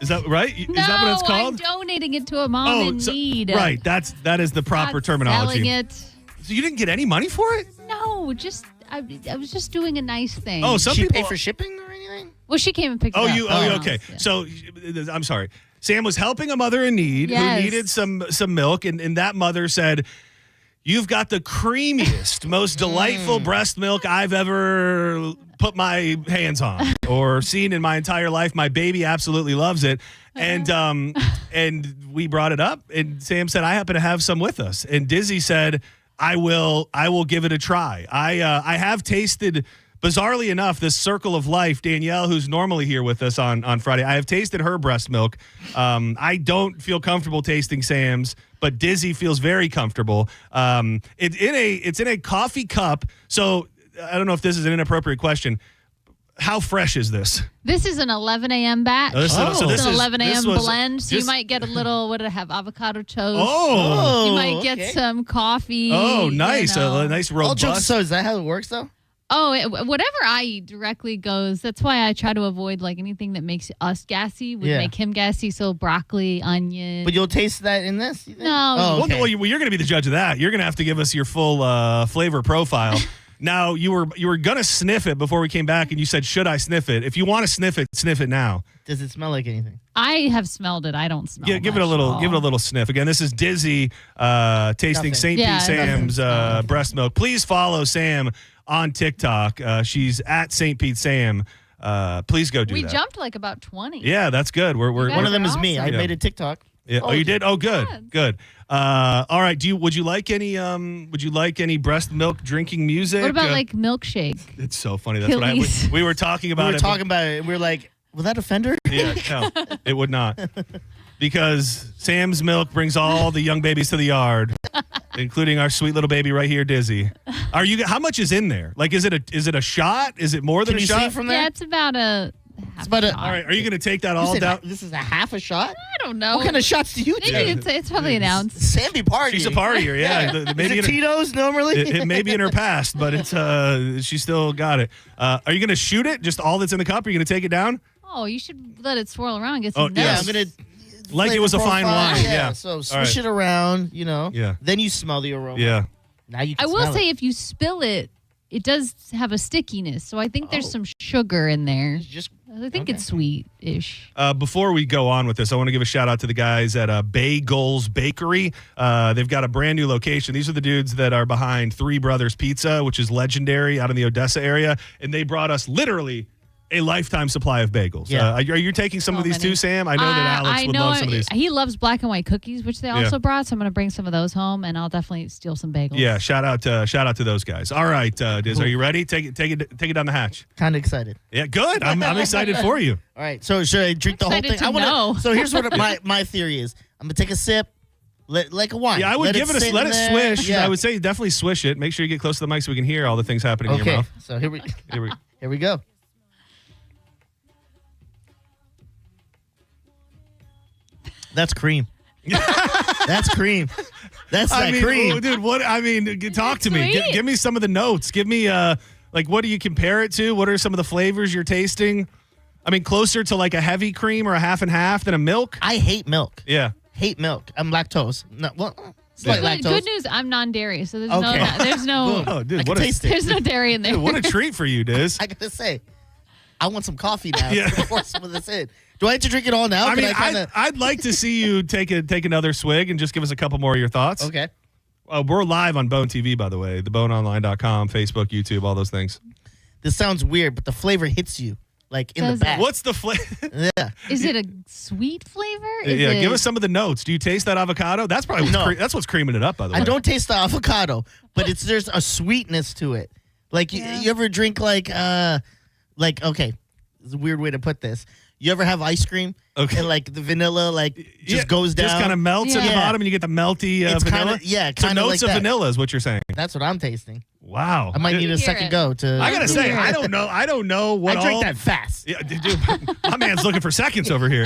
Is that right? Is that what it's called? I'm donating it to a mom in need. Right. That is the proper Not terminology. Selling it. So you didn't get any money for it? No, just I was just doing a nice thing. Oh, some Did she people pay for shipping or anything? Well, she came and picked it up. Okay. So I'm sorry. Sam was helping a mother in need Yes. who needed some milk, and that mother said, "You've got the creamiest, most delightful breast milk I've ever put my hands on or seen in my entire life. My baby absolutely loves it." And we brought it up, and Sam said, "I happen to have some with us." And Dizzy said, I will give it a try. I have tasted, bizarrely enough, this circle of life, Danielle, who's normally here with us on Friday, I have tasted her breast milk. I don't feel comfortable tasting Sam's, but Dizzy feels very comfortable. It's in a coffee cup. So I don't know if this is an inappropriate question. How fresh is this? This is an 11 a.m. batch. Oh, so it's this an is- 11 this a.m. was blend, so you just- might get a little, what did it have, avocado toast. Oh. You might get some coffee. Oh, nice. you know. A nice All jokes robust. aside, is that how it works, though? Oh, whatever I eat directly goes. That's why I try to avoid like anything that makes us gassy would Yeah. make him gassy. So broccoli, onion. But you'll taste that in this? You think? No. Oh, okay. Well, you're going to be the judge of that. You're going to have to give us your full flavor profile. Now, you were going to sniff it before we came back, and you said, should I sniff it? If you want to sniff it now. Does it smell like anything? I have smelled it. I don't smell Yeah, give it a little sniff. Again, this is Dizzy tasting Nothing. St. Yeah, Pete Sam's breast milk. Please follow Sam on TikTok. She's at St. Pete Sam. Please go do We that. jumped like about 20. Yeah, that's good. We're guys One of them are is me. I awesome. made a TikTok. Yeah. Oh, you did? Oh, good. All right. Would you like any breast milk drinking music? What about like milkshake? It's so funny. That's Achilles. what we were talking about. We were talking about it, and we were like, will that offend her? Yeah, no, it would not. Because Sam's milk brings all the young babies to the yard, including our sweet little baby right here, Dizzy. How much is in there? Like, is it a shot? Is it more than Can a you shot? see from there? Yeah, it's about a. It's about a. All right, are you going to take that You all said down? This is a half a shot? I don't know. What kind of shots do you Maybe take? it's probably an ounce. Sandy party. She's a partier, yeah. Is Maybe it in her- Tito's normally? It may be in her past, but it's she still got it. Are you going to shoot it? Just all that's in the cup? Are you going to take it down? Oh, you should let it swirl around. And get Oh, some yeah, Yeah, notes. I'm gonna Like it was a flavor fine profile. wine. Yeah. So All swish right. it around, Yeah. Then you smell the aroma. Yeah. Now you I can will smell say, it. if you spill it, it does have a stickiness. So I think there's some sugar in there. Just I think it's sweet-ish. Before we go on with this, I want to give a shout out to the guys at Bagels Bakery. They've got a brand new location. These are the dudes that are behind Three Brothers Pizza, which is legendary out in the Odessa area. And they brought us literally a lifetime supply of bagels. Yeah. Are you taking some So of these many. too, Sam? I know that Alex would love some of these. He loves black and white cookies, which they also brought. So I'm going to bring some of those home, and I'll definitely steal some bagels. Yeah, shout out to those guys. All right, Diz, are you ready? Take it down the hatch. Kind of excited. Yeah, good. I'm excited for you. All right. So should I drink the whole excited thing? to know. So here's what my theory is. I'm gonna take a sip, like a wine. Yeah, I would give it sit let in it there. swish. Yeah. I would say definitely swish it. Make sure you get close to the mic so we can hear all the things happening in your Okay. mouth. So here we go. That's cream. That's cream. That's that cream. oh, dude, what? I mean, talk to me. sweet. Give me some of the notes. Give me like, what do you compare it to? What are some of the flavors you're tasting? I mean, closer to like a heavy cream or a half and half than a milk. I hate milk. Yeah. Hate milk. I'm lactose. No, well, slight Good, lactose. good news, I'm non-dairy, so there's Okay. there's no Oh, dude, I what can a taste it. there's no dairy in there. dude, what a treat for you, Diz. I gotta say, I want some coffee now Yeah. before some of this in. Do I have to drink it all now? I Can mean, kinda... I'd like to see you take another swig and just give us a couple more of your thoughts. Okay. We're live on Bone TV, by the way. TheBoneOnline.com, Facebook, YouTube, all those things. This sounds weird, but the flavor hits you like in Does the it? back. What's the flavor? Yeah. Is it a sweet flavor? Is Yeah, it, give us some of the notes. Do you taste that avocado? That's probably No. that's what's creaming it up, by the way. I don't taste the avocado, but there's a sweetness to it. Like you ever drink like okay, it's a weird way to put this. You ever have ice cream? Okay. And like the vanilla just goes down. Just kind of melts at the Yeah. bottom, and you get the melty It's vanilla. kinda So notes like of that. vanilla is what you're saying. That's what I'm tasting. Wow. I might need a Hear second it. go to. I gotta say, Hear it. I don't know what I drank all. that fast. Yeah, dude, my man's looking for seconds over here.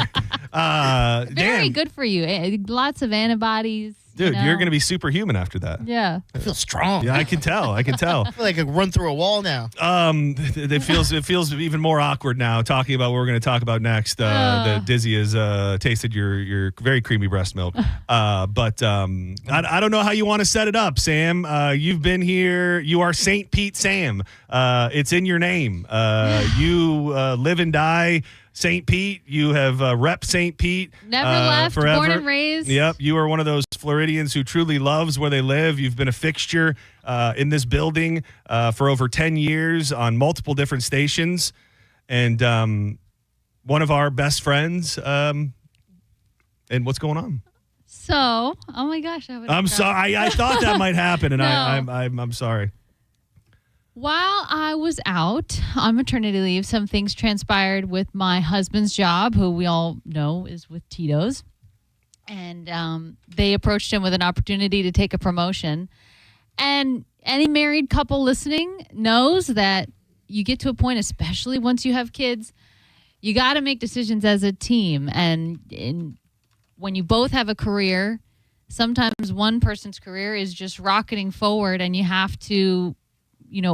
Very Dan, good for you. Lots of antibodies. Dude, you know? you're going to be superhuman after that. Yeah. I feel strong. Yeah, I can tell. I can tell. I feel like I could run through a wall now. It feels even more awkward now talking about what we're going to talk about next. That Dizzy has tasted your very creamy breast milk. But I don't know how you want to set it up, Sam. You've been here. You are St. Pete Sam. It's in your name. You live and die St. Pete. You have rep St. Pete. Never left, forever. born and raised. Yep. You are one of those Floridians who truly loves where they live. You've been a fixture in this building for over 10 years on multiple different stations. And one of our best friends. And what's going on? So, oh my gosh. I'm sorry. I thought that might happen, and No. I'm sorry. While I was out on maternity leave, some things transpired with my husband's job, who we all know is with Tito's. And they approached him with an opportunity to take a promotion. And any married couple listening knows that you get to a point, especially once you have kids, you got to make decisions as a team. And when you both have a career, sometimes one person's career is just rocketing forward, and you have to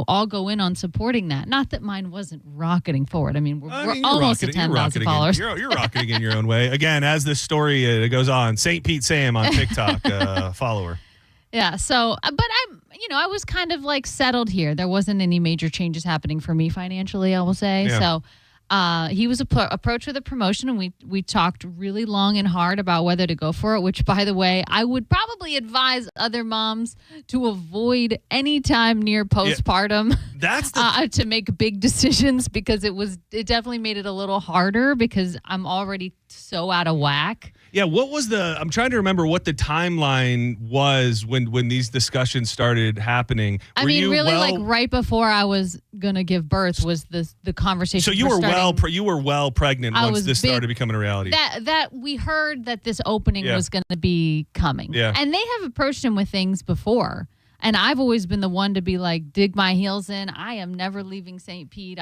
all go in on supporting that. Not that mine wasn't rocketing forward. I mean, we're almost at 10,000 followers. You're rocketing in your own way. Again, as this story goes on, St. Pete Sam on TikTok, follower. Yeah. So, but I was kind of like settled here. There wasn't any major changes happening for me financially, I will say. Yeah. So, he was approached with a promotion, and we talked really long and hard about whether to go for it, which, by the way, I would probably advise other moms to avoid any time near postpartum to make big decisions, because it definitely made it a little harder because I'm already so out of whack. Yeah, I'm trying to remember what the timeline was when these discussions started happening. I mean, really, like right before I was going to give birth was the conversation. So you were well pregnant once this started becoming a reality. That we heard that this opening was going to be coming. Yeah. And they have approached him with things before. And I've always been the one to be like, dig my heels in. I am never leaving St. Pete.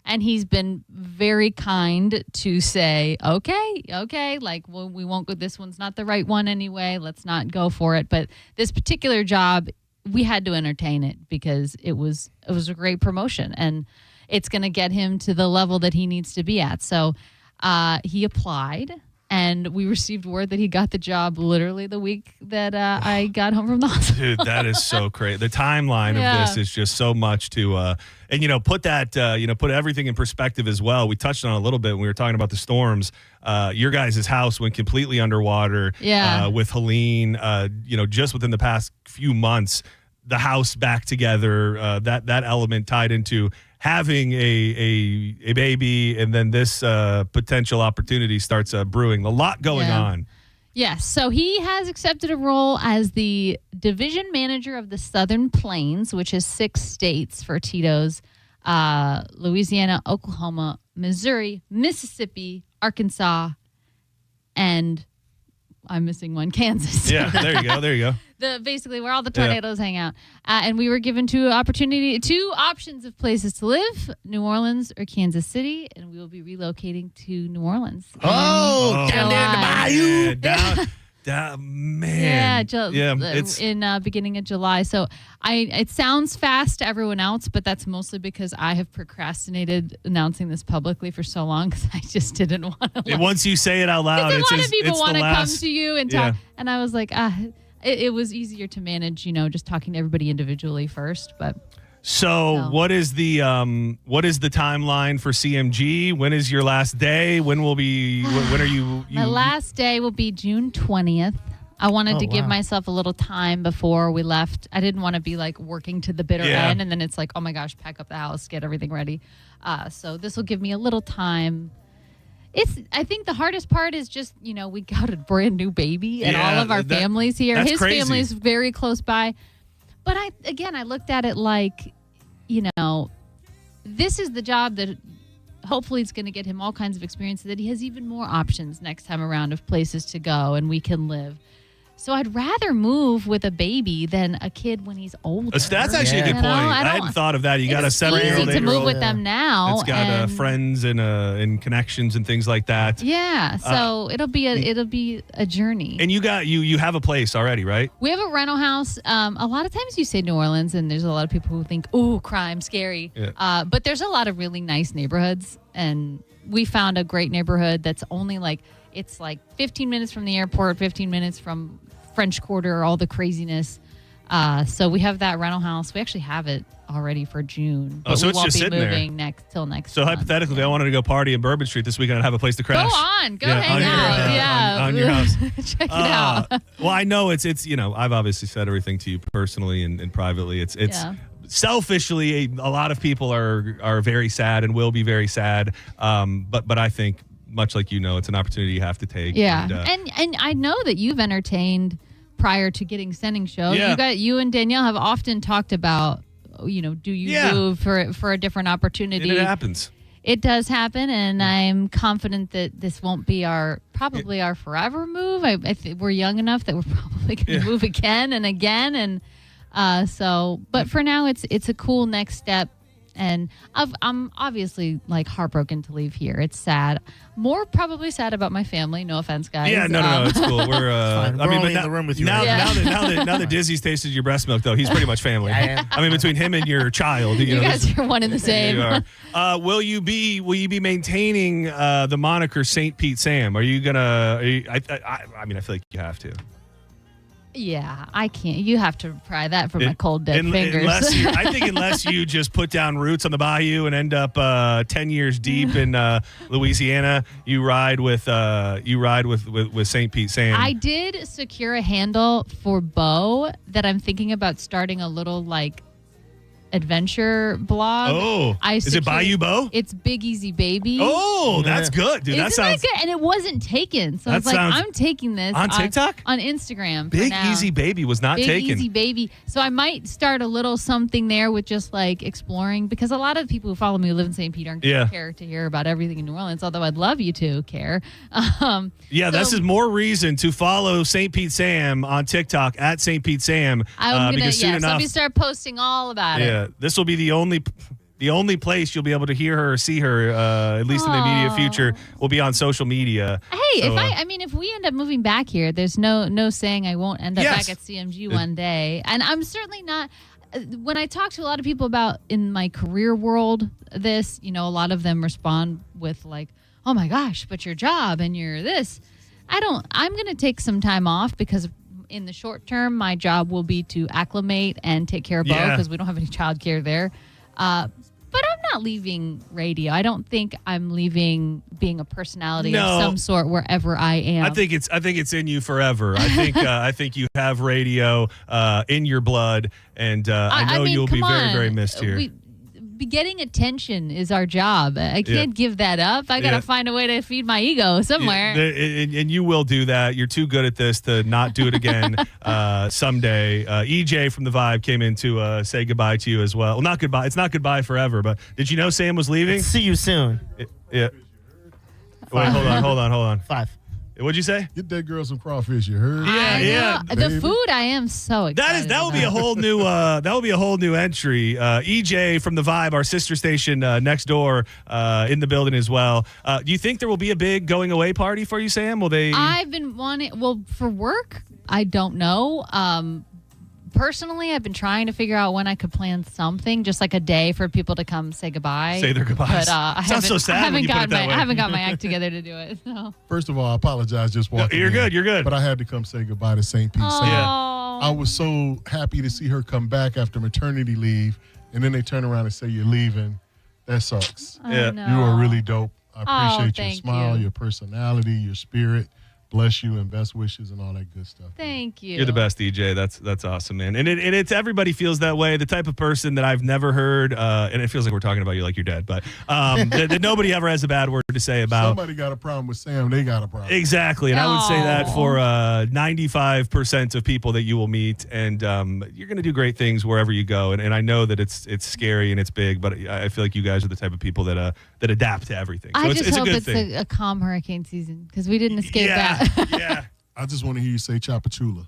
And he's been very kind to say, okay, like, well, we won't go. This one's not the right one anyway. Let's not go for it. But this particular job, we had to entertain it because it was a great promotion, and it's going to get him to the level that he needs to be at. So he applied. And we received word that he got the job literally the week that I got home from the hospital. Dude, that is so crazy. The timeline of this is just so much to, put everything in perspective as well. We touched on it a little bit when we were talking about the storms. Your guys' house went completely underwater with Helene, just within the past few months. The house back together, that element tied into having a baby, and then this potential opportunity starts brewing. A lot going on. Yes. So he has accepted a role as the division manager of the Southern Plains, which is 6 states for Tito's: Louisiana, Oklahoma, Missouri, Mississippi, Arkansas, and I'm missing one, Kansas. Yeah, there you go. Basically where all the tornadoes hang out. And we were given two options of places to live: New Orleans or Kansas City, and we will be relocating to New Orleans. Down there in the bayou. Man. In beginning of July. So it sounds fast to everyone else, but that's mostly because I have procrastinated announcing this publicly for so long, because I just didn't want to. Once you say it out loud, a lot of people want to come to you and talk, Yeah. and I was like, it was easier to manage, just talking to everybody individually first, but. So what is the timeline for CMG? When is your last day? When are you? My last day will be June 20th. I wanted to give myself a little time before we left. I didn't want to be like working to the bitter end, and then it's like, oh my gosh, pack up the house, get everything ready. So this will give me a little time. I think the hardest part is just, we got a brand new baby and all of our families here. His family is very close by. But I looked at it like, this is the job that hopefully it's going to get him all kinds of experience, so that he has even more options next time around of places to go and we can live. So I'd rather move with a baby than a kid when he's older. That's actually a good point. I hadn't thought of that. You got a 7-year-old, easy to 8-year-old. move with them now. It's got friends and connections and things like that. Yeah, so it'll be a journey. And you have a place already, right? We have a rental house. A lot of times you say New Orleans, and there's a lot of people who think, "Ooh, crime, scary." Yeah. But there's a lot of really nice neighborhoods, and we found a great neighborhood that's only it's 15 minutes from the airport, 15 minutes from French Quarter, all the craziness. So we have that rental house. We actually have it already for June. Oh, so we it's won't just be sitting there. moving till next So month. hypothetically, I wanted to go party in Bourbon Street this weekend and have a place to crash. Go hang out. Yeah. On your house. Check it out. Well, I know it's I've obviously said everything to you personally and privately. It's selfishly, a lot of people are very sad and will be very sad. But I think, much like it's an opportunity you have to take. Yeah, and I know that you've entertained prior to getting Sending Show. Yeah. You and Danielle have often talked about, do you move for a different opportunity? And it happens. It does happen, and I'm confident that this won't be our forever move. I think we're young enough that we're probably going to move again and again, and but for now, it's a cool next step. And I'm obviously heartbroken to leave here. It's sad. More probably sad about my family. No offense, guys. Yeah, no, it's cool. We're only in the room with you. Now right that Dizzy's tasted your breast milk, though, he's pretty much family. I mean, between him and your child, you guys are one and the same. You are. Will you be maintaining the moniker St. Pete Sam? Are you gonna? I mean, I feel like you have to. Yeah, I can't. You have to pry that from my cold dead fingers. Unless you just put down roots on the bayou and end up 10 years deep in Louisiana, you ride with St. Pete Sam. I did secure a handle for Bo that I'm thinking about starting a little adventure blog. Oh, is it Bayou Bo? It's Big Easy Baby. Oh, that's good, dude. Isn't that sounds good? And it wasn't taken, so it's I'm taking this on TikTok, on Instagram. Big Easy Baby was not taken. Big Easy Baby. So I might start a little something there with just exploring, because a lot of people who follow me who live in St. Pete aren't going to care to hear about everything in New Orleans. Although I'd love you to care. This is more reason to follow St. Pete Sam on TikTok at St. Pete Sam. Because soon enough, let me start posting all about it. This will be the only place you'll be able to hear her or see her, at least in the immediate future, will be on social media. Hey, if we end up moving back here, there's no saying I won't end up back at CMG one day. And I'm certainly not. When I talk to a lot of people about in my career world, a lot of them respond with oh my gosh, but your job and your this. I'm going to take some time off because in the short term, my job will be to acclimate and take care of Bo because we don't have any childcare there. But I'm not leaving radio. I don't think I'm leaving being a personality of some sort wherever I am. I think it's in you forever. I think you have radio in your blood, and I know you'll be very, very missed here. Getting attention is our job. I can't give that up. I got to find a way to feed my ego somewhere. And you will do that. You're too good at this to not do it again someday. EJ from The Vibe came in to say goodbye to you as well. Well, not goodbye. It's not goodbye forever, but did you know Sam was leaving? See you soon. Yeah. Wait, hold on. 5. What'd you say? Get that girl some crawfish. You heard? Yeah. The food, I am so excited. That will be a whole new. That will be a whole new entry. EJ from The Vibe, our sister station next door, in the building as well. Do you think there will be a big going away party for you, Sam? Will they? I've been wanting. Well, for work, I don't know. Personally, I've been trying to figure out when I could plan something, just like a day for people to come say goodbye. Say their goodbyes. But I Sounds so sad when you put it that way. I haven't got my act together to do it. So. First of all, I apologize just walking You're in, good. But I had to come say goodbye to St. Pete Sam. Yeah. I was so happy to see her come back after maternity leave, and then they turn around and say you're leaving. That sucks. Yeah. You are really dope. I appreciate your thank smile, you. your personality, your spirit. Bless you and best wishes and all that good stuff. Thank you. You're the best, DJ. That's awesome, man. And it's everybody feels that way. The type of person that I've never heard, and it feels like we're talking about you like you're dead, but that nobody ever has a bad word to say about. Somebody got a problem with Sam. They got a problem. Exactly, and I would say that for 95% of people that you will meet, and you're going to do great things wherever you go. And I know that it's scary and it's big, but I feel like you guys are the type of people that adapt to everything. So I just it's hope a good it's thing. a calm hurricane season because we didn't escape that. Yeah. I just want to hear you say Chapachula.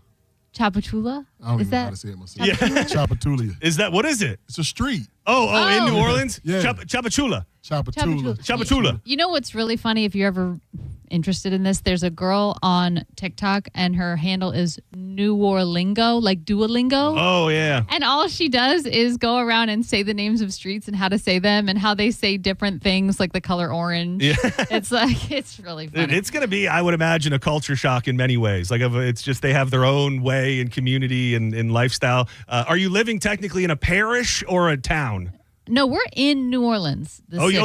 Chapachula? I don't Is even know that how to say it myself. Yeah. Chapatulia. Is that, what is it? It's a street. Oh, in New Orleans? Yeah. Chapachula. Chapatula. Chapachula. You know what's really funny, if you're ever interested in this, there's a girl on TikTok and her handle is Nuorlingo, like Duolingo. Oh, yeah. And all she does is go around and say the names of streets and how to say them and how they say different things, like the color orange. Yeah. It's like, it's really funny. It's going to be, I would imagine, a culture shock in many ways. Like, it's just they have their own way and community and lifestyle. Are you living technically in a parish or a town? No, we're in New Orleans.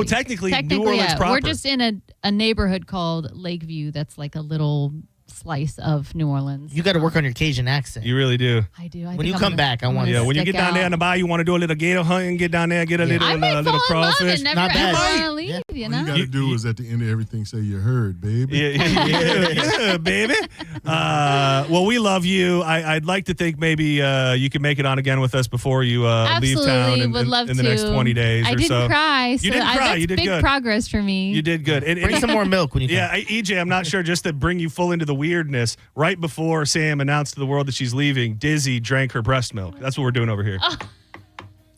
Technically New Orleans yeah. proper. We're just in a neighborhood called Lakeview that's like a little slice of New Orleans. You got to work on your Cajun accent. You really do. I do. When you come back, I want to. Yeah, when you get down there in the bayou, you want to do a little gator hunting, get down there, get a little crawfish. Not bad. Leave, yeah. you All know? you got to do is at the end of everything say you heard, baby. Yeah, baby. Well, we love you. I'd like to think maybe you can make it on again with us before you leave town in the next 20 days I or so. didn't cry. You didn't cry. That's You did big good. progress for me. You did good. Bring some more milk when you come. Yeah, EJ, I'm not sure, just to bring you full into the weirdness, right before Sam announced to the world that she's leaving, Dizzy drank her breast milk. That's what we're doing over here.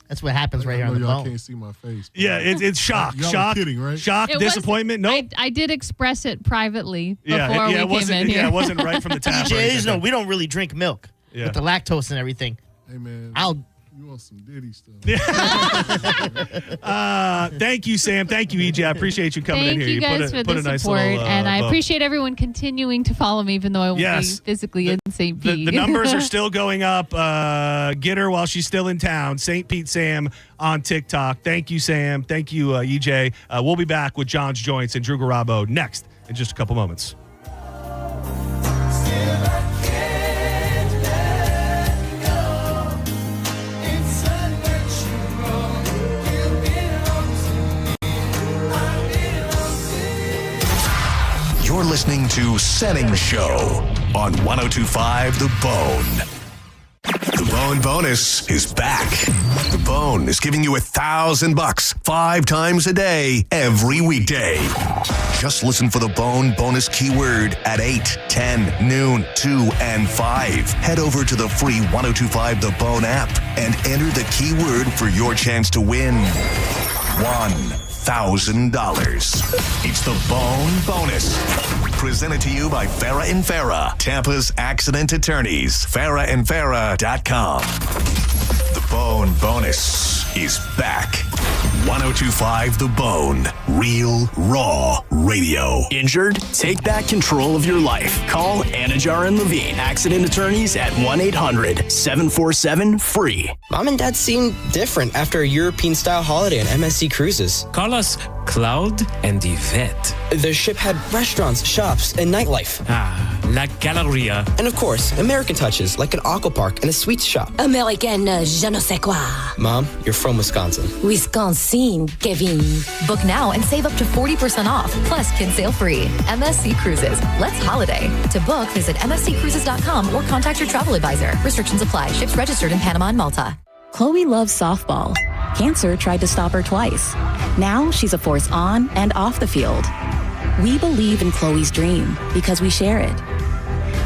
That's what happens right here on the y'all bone. can't see my face. Yeah, it's shock. Y'all shock. are kidding, right? Shock, It disappointment. wasn't- Nope. I did express it privately before Yeah, it we came in here. Yeah, it wasn't right from the tap. DJs, no, we don't really drink milk Yeah. with the lactose and everything. Hey, man. You want some Diddy stuff. Thank you, Sam. Thank you, EJ. I appreciate you coming in Thank here. you guys for put the a nice support, little, and I bow. appreciate everyone continuing to follow me, even though I won't Yes. be physically in St. Pete. The numbers are still going up. Get her while she's still in town. St. Pete Sam on TikTok. Thank you, Sam. Thank you, EJ. We'll be back with John's Joints and Drew Garabo next in just a couple moments. You're listening to Setting Show on 102.5 The Bone. The Bone Bonus is back. The Bone is giving you $1,000 5 times a day, every weekday. Just listen for the Bone Bonus keyword at 8, 10, noon, 2, and 5. Head over to the free 102.5 The Bone app and enter the keyword for your chance to win $1,000. It's the Bone Bonus. Presented to you by Farah and Farah, Tampa's accident attorneys. FarahandFarah.com. The Bone Bonus is back. 102.5 The Bone. Real, raw radio. Injured? Take back control of your life. Call Anajar and Levine, accident attorneys at 1-800-747-FREE. Mom and Dad seem different after a European-style holiday on MSC Cruises. Call us Cloud and Yvette. The ship had restaurants, shops, and nightlife. Ah, La Galleria. And of course, American touches like an aqua park and a sweets shop. American je ne sais quoi. Mom, you're from Wisconsin. Wisconsin, Kevin. Book now and save up to 40% off, plus kids sail free. MSC Cruises. Let's holiday. To book, visit msccruises.com or contact your travel advisor. Restrictions apply. Ships registered in Panama and Malta. Chloe loves softball. Cancer tried to stop her twice. Now she's a force on and off the field. We believe in Chloe's dream because we share it.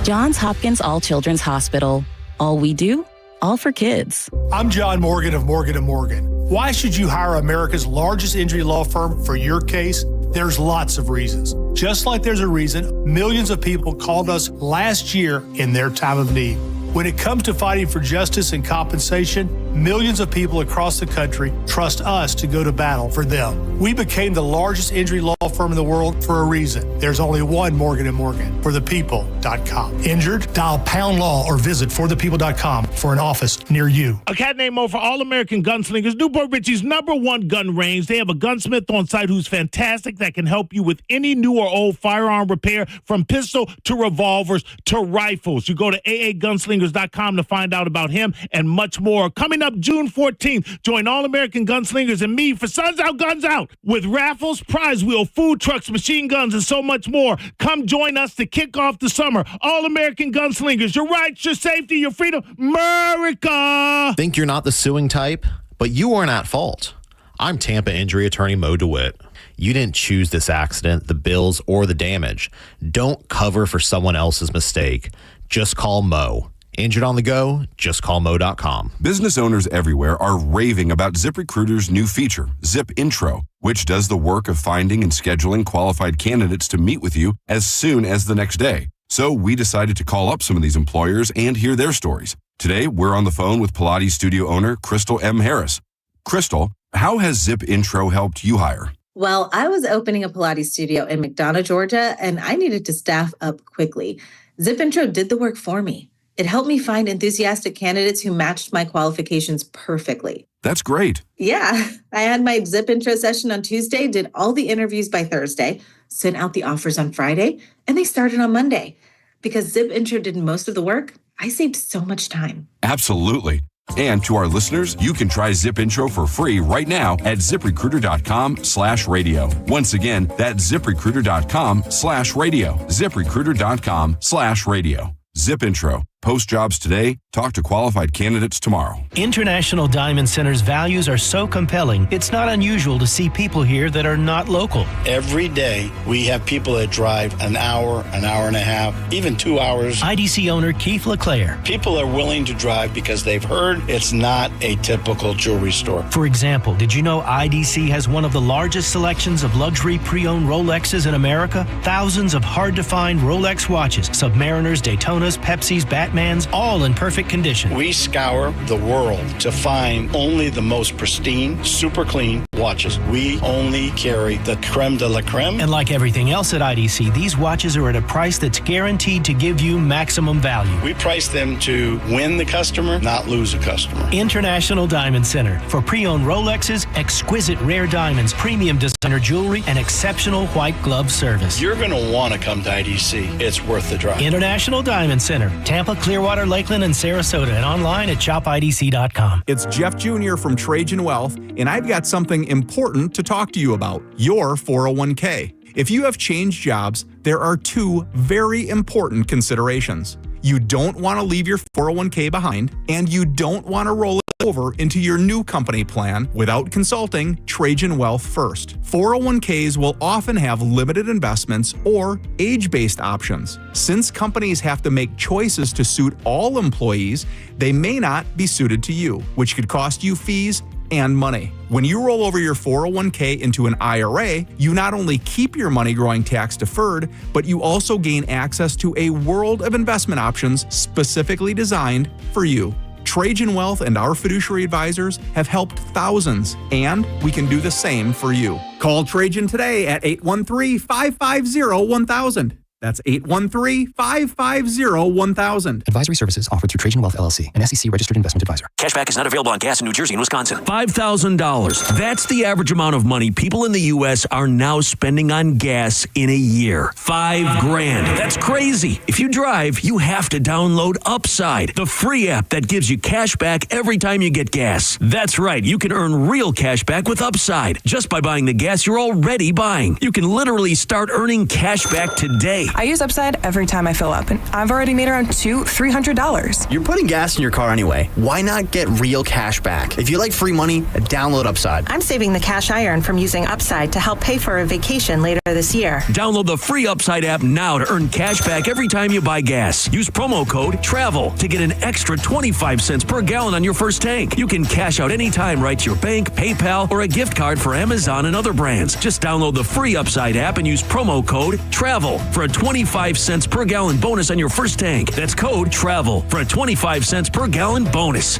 Johns Hopkins All Children's Hospital. All we do, all for kids. I'm John Morgan of Morgan & Morgan. Why should you hire America's largest injury law firm for your case? There's lots of reasons. Just like there's a reason millions of people called us last year in their time of need. When it comes to fighting for justice and compensation, millions of people across the country trust us to go to battle for them. We became the largest injury law firm in the world for a reason. There's only one Morgan & Morgan, forthepeople.com. Injured? Dial pound law or visit forthepeople.com for an office near you. A cat named Mo for All American Gunslingers, Newport Richie's #1 gun range. They have a gunsmith on site who's fantastic that can help you with any new or old firearm repair, from pistol to revolvers to rifles. You go to aagunslingers.com to find out about him and much more. Coming up June 14th, join All American Gunslingers and me for Suns Out, Guns Out, with raffles, prize wheel, food trucks, machine guns, and so much more. Come join us to kick off the summer. All American Gunslingers, your rights, your safety, your freedom, America! Think you're not the suing type? But you aren't at fault. I'm Tampa injury attorney Mo DeWitt. You didn't choose this accident, the bills, or the damage. Don't cover for someone else's mistake. Just call Mo. Injured on the go? Just call Mo.com. Business owners everywhere are raving about ZipRecruiter's new feature, Zip Intro, which does the work of finding and scheduling qualified candidates to meet with you as soon as the next day. So we decided to call up some of these employers and hear their stories. Today, we're on the phone with Pilates studio owner Crystal M. Harris. Crystal, how has Zip Intro helped you hire? Well, I was opening a Pilates studio in McDonough, Georgia, and I needed to staff up quickly. Zip Intro did the work for me. It helped me find enthusiastic candidates who matched my qualifications perfectly. That's great. Yeah, I had my Zip Intro session on Tuesday, did all the interviews by Thursday, sent out the offers on Friday, and they started on Monday. Because Zip Intro did most of the work, I saved so much time. Absolutely. And to our listeners, you can try Zip Intro for free right now at ZipRecruiter.com/radio. Once again, that's ZipRecruiter.com/radio. ZipRecruiter.com/radio. Zip Intro. Post jobs today. Talk to qualified candidates tomorrow. International Diamond Center's values are so compelling, it's not unusual to see people here that are not local. Every day, we have people that drive an hour and a half, even 2 hours. IDC owner Keith LeClaire. People are willing to drive because they've heard it's not a typical jewelry store. For example, did you know IDC has one of the largest selections of luxury pre-owned Rolexes in America? Thousands of hard-to-find Rolex watches, Submariners, Daytonas, Pepsis, Batmans, all in perfect condition. We scour the world to find only the most pristine, super clean watches. We only carry the creme de la creme. And like everything else at IDC, these watches are at a price that's guaranteed to give you maximum value. We price them to win the customer, not lose a customer. International Diamond Center for pre-owned Rolexes, exquisite rare diamonds, premium designer jewelry, and exceptional white glove service. You're going to want to come to IDC. It's worth the drive. International Diamond Center, Tampa, Clearwater, Lakeland, and Sarasota, and online at shopidc.com. It's Jeff Jr. from Trajan Wealth, and I've got something important to talk to you about, your 401k. If you have changed jobs, there are two very important considerations. You don't want to leave your 401k behind, and you don't want to roll it over into your new company plan without consulting Trajan Wealth first. 401ks will often have limited investments or age-based options. Since companies have to make choices to suit all employees, they may not be suited to you, which could cost you fees and money. When you roll over your 401k into an IRA, you not only keep your money growing tax deferred, but you also gain access to a world of investment options specifically designed for you. Trajan Wealth and our fiduciary advisors have helped thousands, and we can do the same for you. Call Trajan today at 813-550-1000. That's 813-550-1000. Advisory services offered through Trajan Wealth LLC, an SEC registered investment advisor. Cashback is not available on gas in New Jersey and Wisconsin. $5,000. That's the average amount of money people in the U.S. are now spending on gas in a year. $5,000. That's crazy. If you drive, you have to download Upside, the free app that gives you cash back every time you get gas. That's right. You can earn real cash back with Upside just by buying the gas you're already buying. You can literally start earning cash back today. I use Upside every time I fill up, and I've already made around $300. You're putting gas in your car anyway. Why not get real cash back? If you like free money, download Upside. I'm saving the cash I earn from using Upside to help pay for a vacation later this year. Download the free Upside app now to earn cash back every time you buy gas. Use promo code TRAVEL to get an extra 25 cents per gallon on your first tank. You can cash out anytime right to your bank, PayPal, or a gift card for Amazon and other brands. Just download the free Upside app and use promo code TRAVEL for a 25 cents per gallon bonus on your first tank. That's code TRAVEL for a 25 cents per gallon bonus.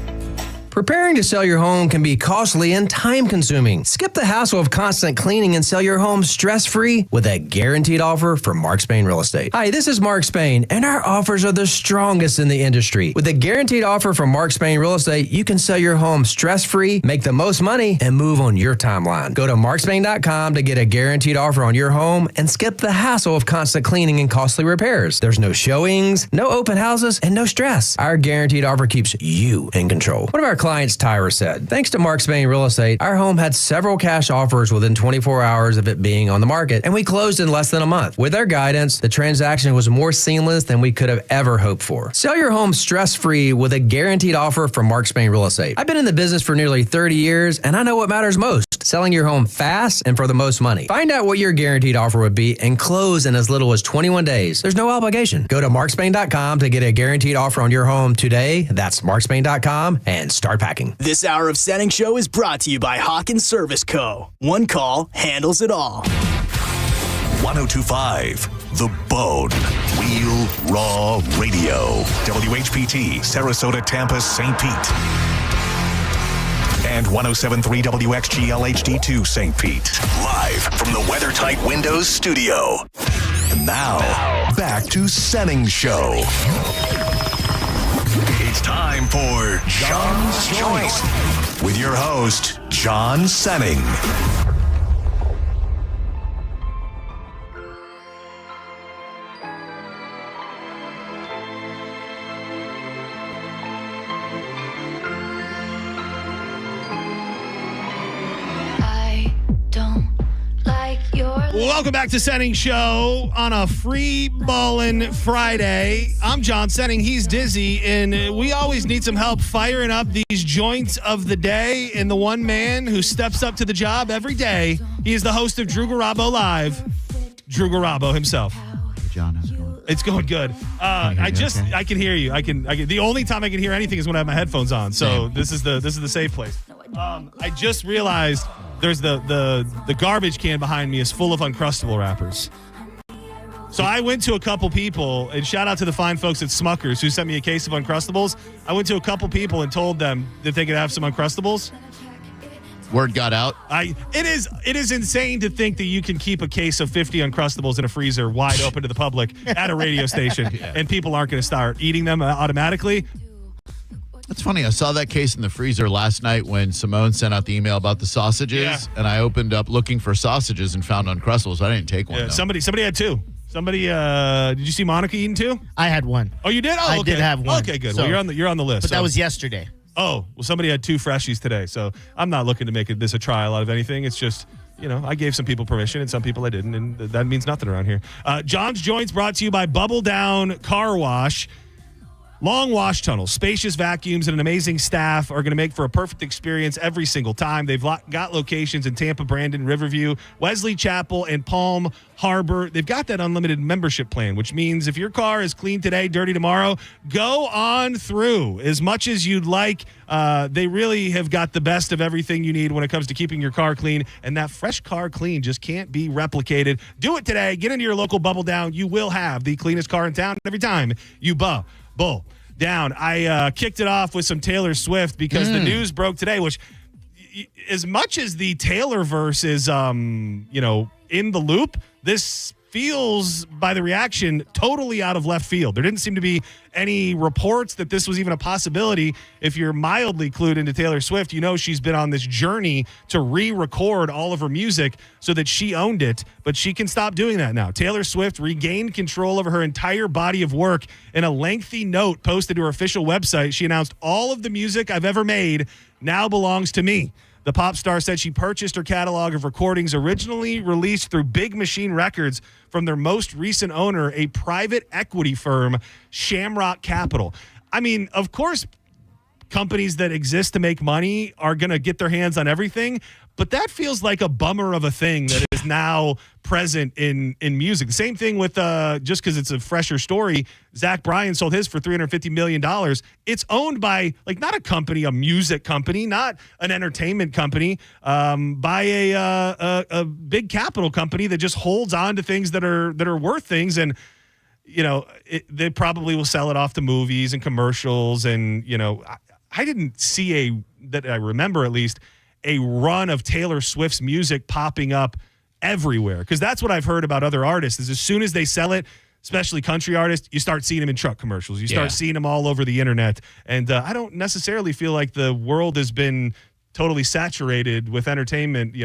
Preparing to sell your home can be costly and time-consuming. Skip the hassle of constant cleaning and sell your home stress-free with a guaranteed offer from Mark Spain Real Estate. Hi, this is Mark Spain, and our offers are the strongest in the industry. With a guaranteed offer from Mark Spain Real Estate, you can sell your home stress-free, make the most money, and move on your timeline. Go to markspain.com to get a guaranteed offer on your home and skip the hassle of constant cleaning and costly repairs. There's no showings, no open houses, and no stress. Our guaranteed offer keeps you in control. One of our clients, Tyra, said, thanks to Mark Spain Real Estate, our home had several cash offers within 24 hours of it being on the market, and we closed in less than a month. With their guidance, the transaction was more seamless than we could have ever hoped for. Sell your home stress-free with a guaranteed offer from Mark Spain Real Estate. I've been in the business for nearly 30 years, and I know what matters most. selling your home fast and for the most money. Find out what your guaranteed offer would be and close in as little as 21 days. There's no obligation. Go to markspain.com to get a guaranteed offer on your home today. That's markspain.com and start packing. This hour of Setting Show is brought to you by Hawkins Service Co. One call handles it all. 1025 The Bone. Real Raw Radio. WHPT, Sarasota, Tampa, St. Pete. And 1073 WXGL HD2 St. Pete. Live from the WeatherTight Windows studio. And now, back to Setting Show. It's time for John's Joint with your host, John Senning. Welcome back to Setting Show on a free ballin' Friday. I'm John Setting. He's Dizzy, and we always need some help firing up these joints of the day. And the one man who steps up to the job every day, he is the host of Drew Garabo Live, Drew Garabo himself. John, how's it going? It's going good. I can hear you. I can. The only time I can hear anything is when I have my headphones on. So this is the safe place. I just realized there's the garbage can behind me is full of Uncrustable wrappers. So I went to a couple people, and shout out to the fine folks at Smucker's who sent me a case of Uncrustables. I went to a couple people and told them that they could have some Uncrustables. Word got out. It is insane to think that you can keep a case of 50 Uncrustables in a freezer wide open to the public at a radio station, and people aren't going to start eating them automatically. That's funny. I saw that case in the freezer last night when Simone sent out the email about the sausages, and I opened up looking for sausages and found Uncrustables. I didn't take one. Yeah, somebody had two. Somebody, did you see Monica eating two? I had one. Oh, you did? Oh, I okay. did have one. Okay, good. So, well, you're on the list. But that was yesterday. Oh, well, somebody had two freshies today, so I'm not looking to make this a trial out of anything. It's just, I gave some people permission and some people I didn't, and that means nothing around here. John's Joints brought to you by Bubble Down Car Wash. Long wash tunnels, spacious vacuums, and an amazing staff are going to make for a perfect experience every single time. They've got locations in Tampa, Brandon, Riverview, Wesley Chapel, and Palm Harbor. They've got that unlimited membership plan, which means if your car is clean today, dirty tomorrow, go on through as much as you'd like. They really have got the best of everything you need when it comes to keeping your car clean, and that fresh car clean just can't be replicated. Do it today. Get into your local Bubble Down. You will have the cleanest car in town every time you Bull down. I kicked it off with some Taylor Swift because the news broke today, which as much as the Taylor verse is, in the loop, this feels by the reaction totally out of left field. There didn't seem to be any reports that this was even a possibility. If you're mildly clued into Taylor Swift, she's been on this journey to re-record all of her music so that she owned it, but she can stop doing that now. Taylor Swift regained control over her entire body of work. In a lengthy note posted to her official website, she announced, "All of the music I've ever made now belongs to me." The pop star said she purchased her catalog of recordings originally released through Big Machine Records from their most recent owner, a private equity firm, Shamrock Capital. I mean, of course, companies that exist to make money are going to get their hands on everything, but that feels like a bummer of a thing that is now present in music. The same thing with, just because it's a fresher story, Zach Bryan sold his for $350 million. It's owned by, not a company, a music company, not an entertainment company, by a big capital company that just holds on to things that are worth things. And, they probably will sell it off to movies and commercials. And, I didn't see that I remember at least, a run of Taylor Swift's music popping up everywhere, because that's what I've heard about other artists is as soon as they sell it, especially country artists, you start seeing them in truck commercials. You start seeing them all over the internet. And I don't necessarily feel like the world has been totally saturated with entertainment,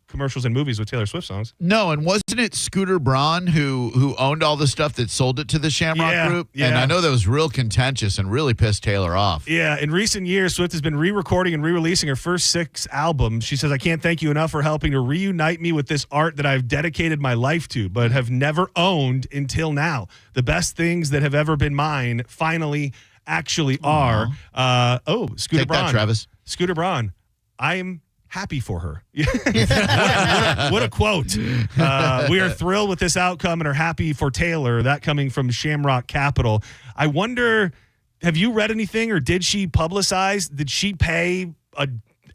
commercials and movies with Taylor Swift songs. No, and wasn't it Scooter Braun who owned all the stuff that sold it to the Shamrock Group? Yeah. And I know that was real contentious and really pissed Taylor off. Yeah, in recent years, Swift has been re-recording and re-releasing her first 6 albums. She says, "I can't thank you enough for helping to reunite me with this art that I've dedicated my life to, but have never owned until now. The best things that have ever been mine finally actually are." Scooter Take Braun. that, Travis. Scooter Braun. happy for her. what a quote. We are thrilled with this outcome and are happy for Taylor. That coming from Shamrock Capital. I wonder, have you read anything, or did she publicize? Did she pay a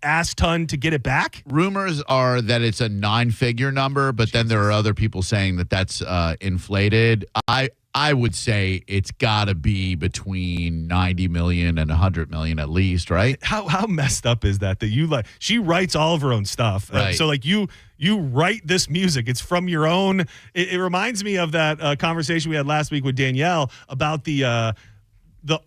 ass ton to get it back? Rumors are that it's a 9-figure number, but then there are other people saying that that's inflated. I would say it's got to be between 90 million and 100 million at least, right? How messed up is that you she writes all of her own stuff. Right. So like you write this music. It's from your own. It reminds me of that conversation we had last week with Danielle about the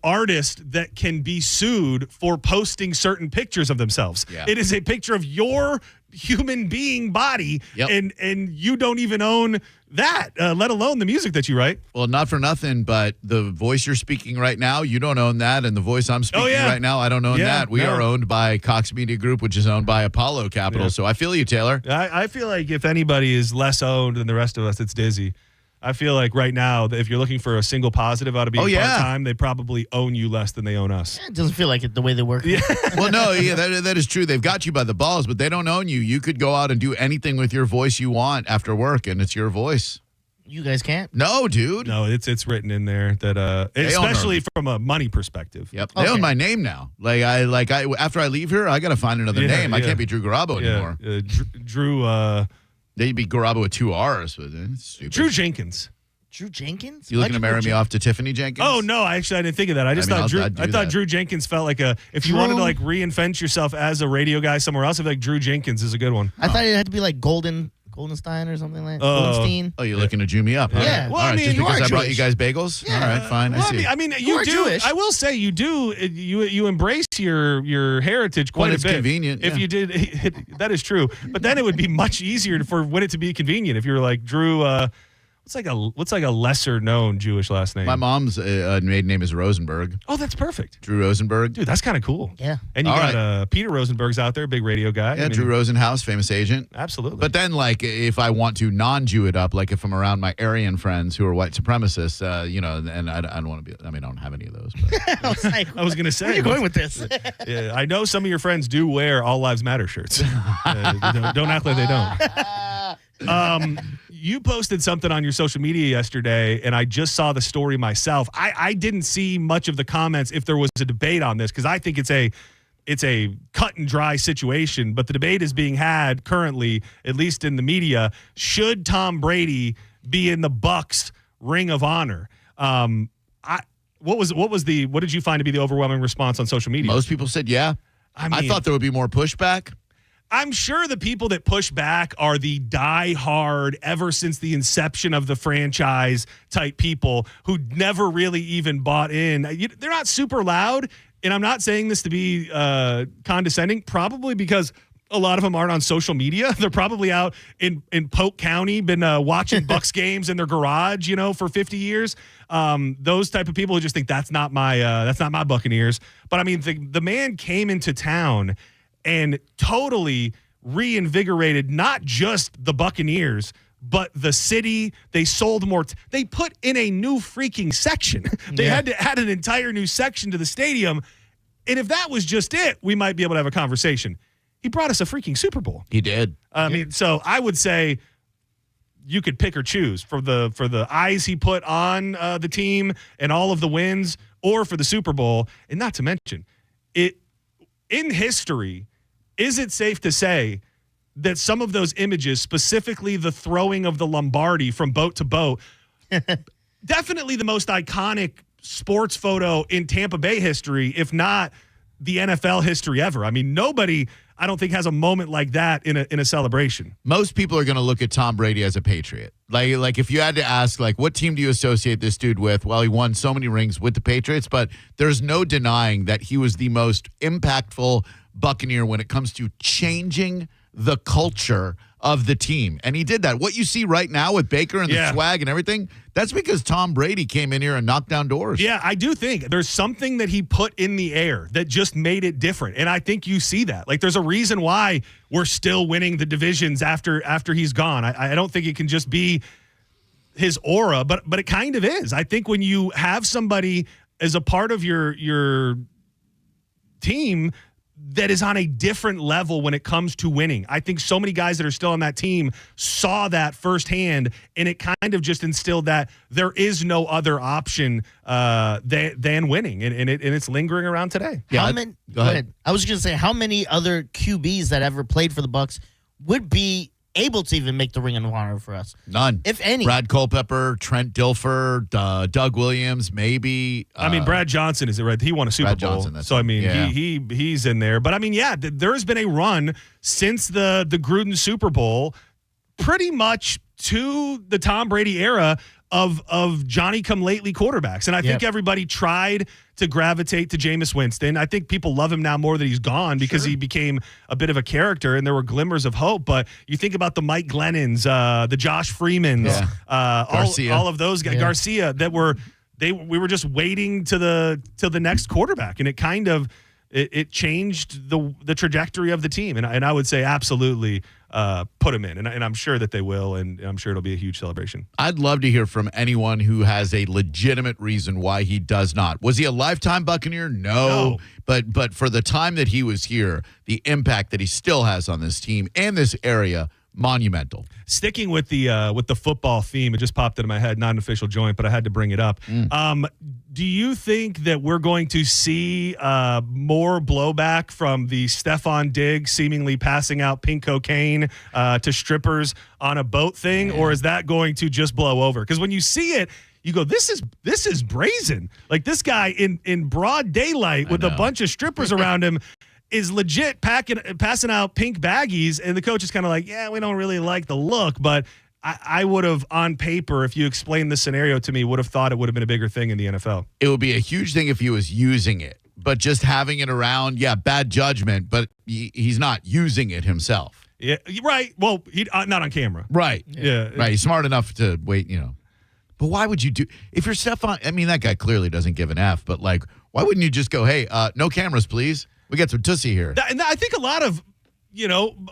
artist that can be sued for posting certain pictures of themselves. Yeah. It is a picture of your human being body, and you don't even own that, let alone the music that you write. Well, not for nothing, but the voice you're speaking right now, you don't own that, and the voice I'm speaking right now, I don't own that. We are owned by Cox Media Group, which is owned by Apollo Capital, so I feel you, Taylor. I feel like if anybody is less owned than the rest of us, it's Dizzy. I feel like right now, if you're looking for a single positive out of being part-time, they probably own you less than they own us. It doesn't feel like it the way they work. Yeah. Well, no, that is true. They've got you by the balls, but they don't own you. You could go out and do anything with your voice you want after work, and it's your voice. You guys can't? No, dude. No, it's written in there that especially from a my perspective. Yep. They own my name now. Like I after I leave here, I got to find another name. I can't be Drew Garabo anymore. Drew they'd be Garabo with 2 R's, but it's stupid. Drew Jenkins. Drew Jenkins? You looking to marry me off to Tiffany Jenkins? Oh no, I didn't think of that. I thought Drew Jenkins felt like if you wanted to like reinvent yourself as a radio guy somewhere else, I feel like Drew Jenkins is a good one. I thought it had to be like Goldenstein or something like that. Goldenstein. Oh, you're looking to Jew me up, huh? Yeah. Well, all right, just because I brought you guys bagels? Yeah. All right, fine. Well, I see. I mean, you do. Jewish. I will say you do. You embrace your heritage quite When a it's bit. convenient, If you did, that is true. But then it would be much easier for when it to be convenient. If you're like Drew, what's like a lesser known Jewish last name? My mom's maiden name is Rosenberg. Oh, that's perfect. Drew Rosenberg. Dude, that's kind of cool. Yeah. And you got Peter Rosenberg's out there, big radio guy. Yeah, Drew Rosenhaus, famous agent. Absolutely. But then, like, if I want to non-Jew it up, like if I'm around my Aryan friends who are white supremacists, and I don't want to be. I mean, I don't have any of those. But. I was going to say. Where are you going with this? Yeah, I know some of your friends do wear All Lives Matter shirts. Don't act like they don't. You posted something on your social media yesterday, and I just saw the story myself. I didn't see much of the comments if there was a debate on this, because I think it's a cut and dry situation. But the debate is being had currently, at least in the media. Should Tom Brady be in the Bucs Ring of Honor? What did you find to be the overwhelming response on social media? Most people said yeah. I thought there would be more pushback. I'm sure the people that push back are the die-hard, ever since the inception of the franchise type people who never really even bought in. They're not super loud, and I'm not saying this to be condescending, probably because a lot of them aren't on social media. They're probably out in Polk County, been watching Bucs games in their garage, for 50 years. Those type of people who just think that's not my Buccaneers. But I mean, the man came into town and totally reinvigorated not just the Buccaneers, but the city. They sold more. They put in a new freaking section. They had to add an entire new section to the stadium. And if that was just it, we might be able to have a conversation. He brought us a freaking Super Bowl. He did. I mean, so I would say you could pick or choose for the eyes he put on the team and all of the wins, or for the Super Bowl. And not to mention, it in history, is it safe to say that some of those images, specifically the throwing of the Lombardi from boat to boat, definitely the most iconic sports photo in Tampa Bay history, if not the NFL history ever? I mean, nobody, I don't think, has a moment like that in a celebration. Most people are going to look at Tom Brady as a Patriot. Like if you had to ask, like, what team do you associate this dude with? Well, he won so many rings with the Patriots, but there's no denying that he was the most impactful Buccaneer when it comes to changing the culture of the team. And he did that. What you see right now with Baker and the swag and everything, that's because Tom Brady came in here and knocked down doors. Yeah, I do think there's something that he put in the air that just made it different. And I think you see that. Like, there's a reason why we're still winning the divisions after he's gone. I don't think it can just be his aura, but it kind of is. I think when you have somebody as a part of your team that is on a different level when it comes to winning. I think so many guys that are still on that team saw that firsthand, and it kind of just instilled that there is no other option than winning, and it's lingering around today. Yeah, go ahead. I was going to say, how many other QBs that ever played for the Bucs would be able to even make the Ring of Honor for us? None, if any. Brad Culpepper, Trent Dilfer, Doug Williams, maybe. I mean, Brad Johnson, is it right? He won a Super Brad Bowl, Johnson, so I mean, yeah. he's in there. But I mean, yeah, there has been a run since the Gruden Super Bowl, pretty much to the Tom Brady era of Johnny-come-lately quarterbacks. And I think everybody tried to gravitate to Jameis Winston. I think people love him now more that he's gone because he became a bit of a character, and there were glimmers of hope. But you think about the Mike Glennons, the Josh Freemans, all of those guys, Garcia, that we were just waiting to the next quarterback, and it kind of it changed the trajectory of the team. And I would say absolutely put him in, and I'm sure that they will, and I'm sure it'll be a huge celebration. I'd love to hear from anyone who has a legitimate reason why he does not. Was he a lifetime Buccaneer? No. But for the time that he was here, the impact that he still has on this team and this area, monumental. Sticking with the football theme, it just popped into my head, not an official joint, but I had to bring it up. Do you think that we're going to see more blowback from the Stephon Diggs seemingly passing out pink cocaine to strippers on a boat thing, or is that going to just blow over? Because when you see it, you go, this is brazen. Like, this guy in broad daylight with a bunch of strippers around him is legit passing out pink baggies, and the coach is kind of like, yeah, we don't really like the look, but I would have, on paper, if you explained the scenario to me, would have thought it would have been a bigger thing in the NFL. It would be a huge thing if he was using it, but just having it around, bad judgment, but he's not using it himself. Yeah, right. Well, he not on camera. Right. Yeah. Right. He's smart enough to wait, But why would you do, if you're Stephon, I mean, that guy clearly doesn't give an F, but like, why wouldn't you just go, hey, no cameras, please? We got some tussy here. And I think a lot of,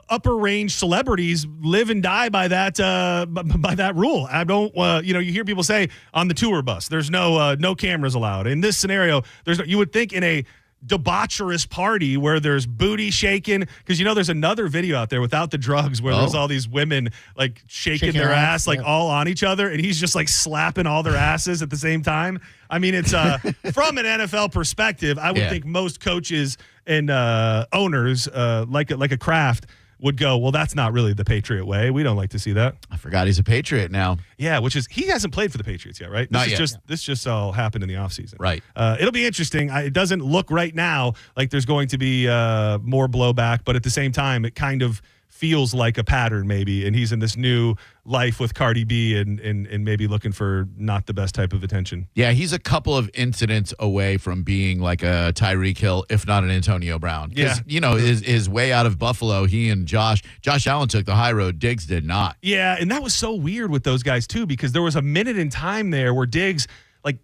upper range celebrities live and die by that rule. I don't, you hear people say on the tour bus, there's no cameras allowed. In this scenario, you would think in a debaucherous party where there's booty shaking, because there's another video out there without the drugs where there's all these women like shaking their ass like all on each other, and he's just like slapping all their asses at the same time. I mean, it's from an NFL perspective, I would think most coaches and owners like a Kraft would go, well, that's not really the Patriot way. We don't like to see that. I forgot he's a Patriot now. Yeah, he hasn't played for the Patriots yet, right? Not yet. This just all happened in the offseason. Right. It'll be interesting. It doesn't look right now like there's going to be more blowback, but at the same time, it kind of feels like a pattern maybe, and he's in this new life with Cardi B and maybe looking for not the best type of attention. Yeah, he's a couple of incidents away from being like a Tyreek Hill, if not an Antonio Brown. Yeah. His way out of Buffalo, he and Josh Allen took the high road. Diggs did not. Yeah, and that was so weird with those guys too, because there was a minute in time there where Diggs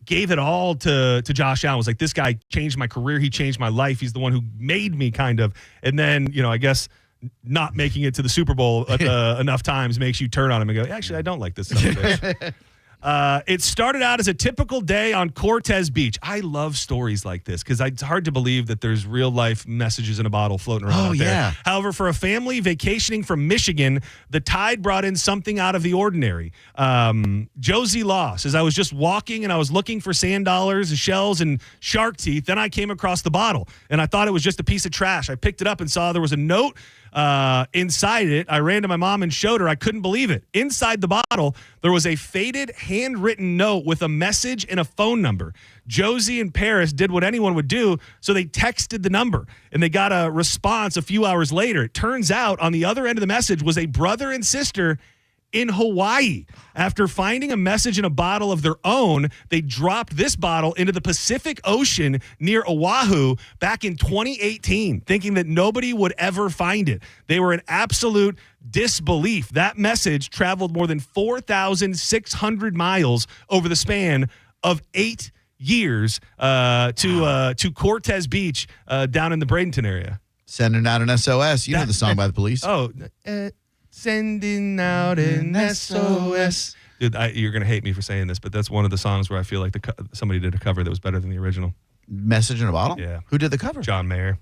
gave it all to Josh Allen. Was like, this guy changed my career. He changed my life. He's the one who made me, kind of. And then, I guess not making it to the Super Bowl enough times makes you turn on him and go, actually, I don't like this son of a bitch. It started out as a typical day on Cortez Beach. I love stories like this because it's hard to believe that there's real life messages in a bottle floating around out there. However, for a family vacationing from Michigan, the tide brought in something out of the ordinary. Josie Law says, I was just walking and I was looking for sand dollars, shells, and shark teeth. Then I came across the bottle and I thought it was just a piece of trash. I picked it up and saw there was a note inside it. I ran to my mom and showed her. I couldn't believe it. Inside the bottle, there was a faded handwritten note with a message and a phone number. Josie and Paris did what anyone would do, so they texted the number, and they got a response a few hours later. It turns out on the other end of the message was a brother and sister in Hawaii. After finding a message in a bottle of their own, they dropped this bottle into the Pacific Ocean near Oahu back in 2018, thinking that nobody would ever find it. They were in absolute disbelief. That message traveled more than 4,600 miles over the span of 8 years to Cortez Beach down in the Bradenton area. Sending out an SOS. You know the song by the Police. Oh, sending out an SOS. Dude, you're going to hate me for saying this, but that's one of the songs where I feel like somebody did a cover that was better than the original. Message in a Bottle? Yeah. Who did the cover? John Mayer.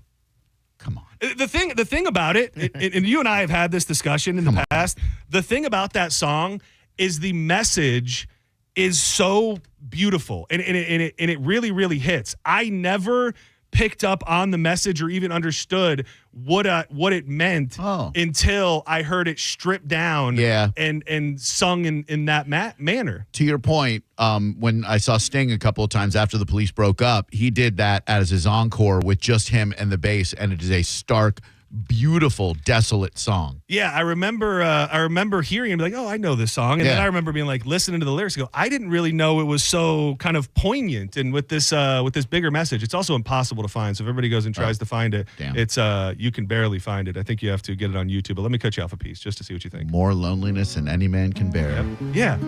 Come The thing about it, and you and I have had this discussion in the past. The thing about that song is the message is so beautiful, and it really, really hits. I never picked up on the message or even understood what it meant until I heard it stripped down and sung in that manner. To your point, when I saw Sting a couple of times after the Police broke up, he did that as his encore with just him and the bass, and it is a stark, beautiful, desolate song. Yeah, I remember hearing it and be like, oh, I know this song. And then I remember being like, listening to the lyrics and go, I didn't really know it was so kind of poignant and with this bigger message. It's also impossible to find. So if everybody goes and tries to find it, it's you can barely find it. I think you have to get it on YouTube. But let me cut you off a piece just to see what you think. More loneliness than any man can bear. Yeah.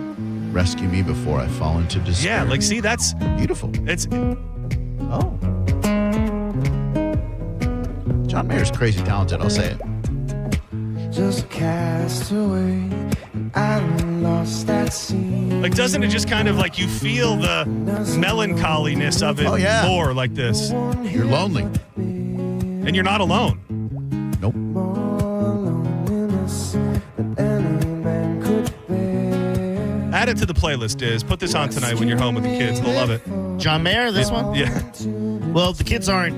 Rescue me before I fall into despair. Yeah, like see, that's beautiful. It's John Mayer's crazy talented, I'll say it. Just cast away, I lost that scene. Like, doesn't it just kind of like you feel the melancholiness of it more like this? You're lonely. And you're not alone. Nope. Add it to the playlist, Diz. Put this on tonight when you're home with the kids. They'll love it. John Mayer, this one? Yeah. Well, the kids aren't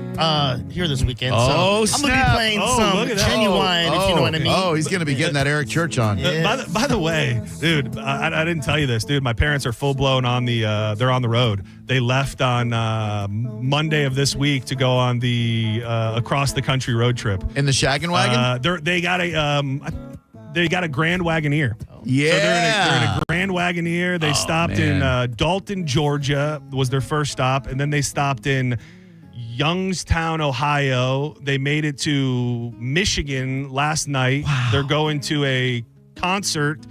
here this weekend, so I'm snap. going to be playing some Genuine, if you know what I mean. Oh, he's going to be getting that Eric Church on. By the way, dude, I didn't tell you this, dude. My parents are full-blown on they're on the road. They left on Monday of this week to go on the across-the-country road trip. In the Shaggin' Wagon? They got a Grand Wagoneer. Yeah. So they're in a Grand Wagoneer. They stopped in Dalton, Georgia was their first stop, and then they stopped in Youngstown, Ohio. They made it to Michigan last night. Wow. They're going to a concert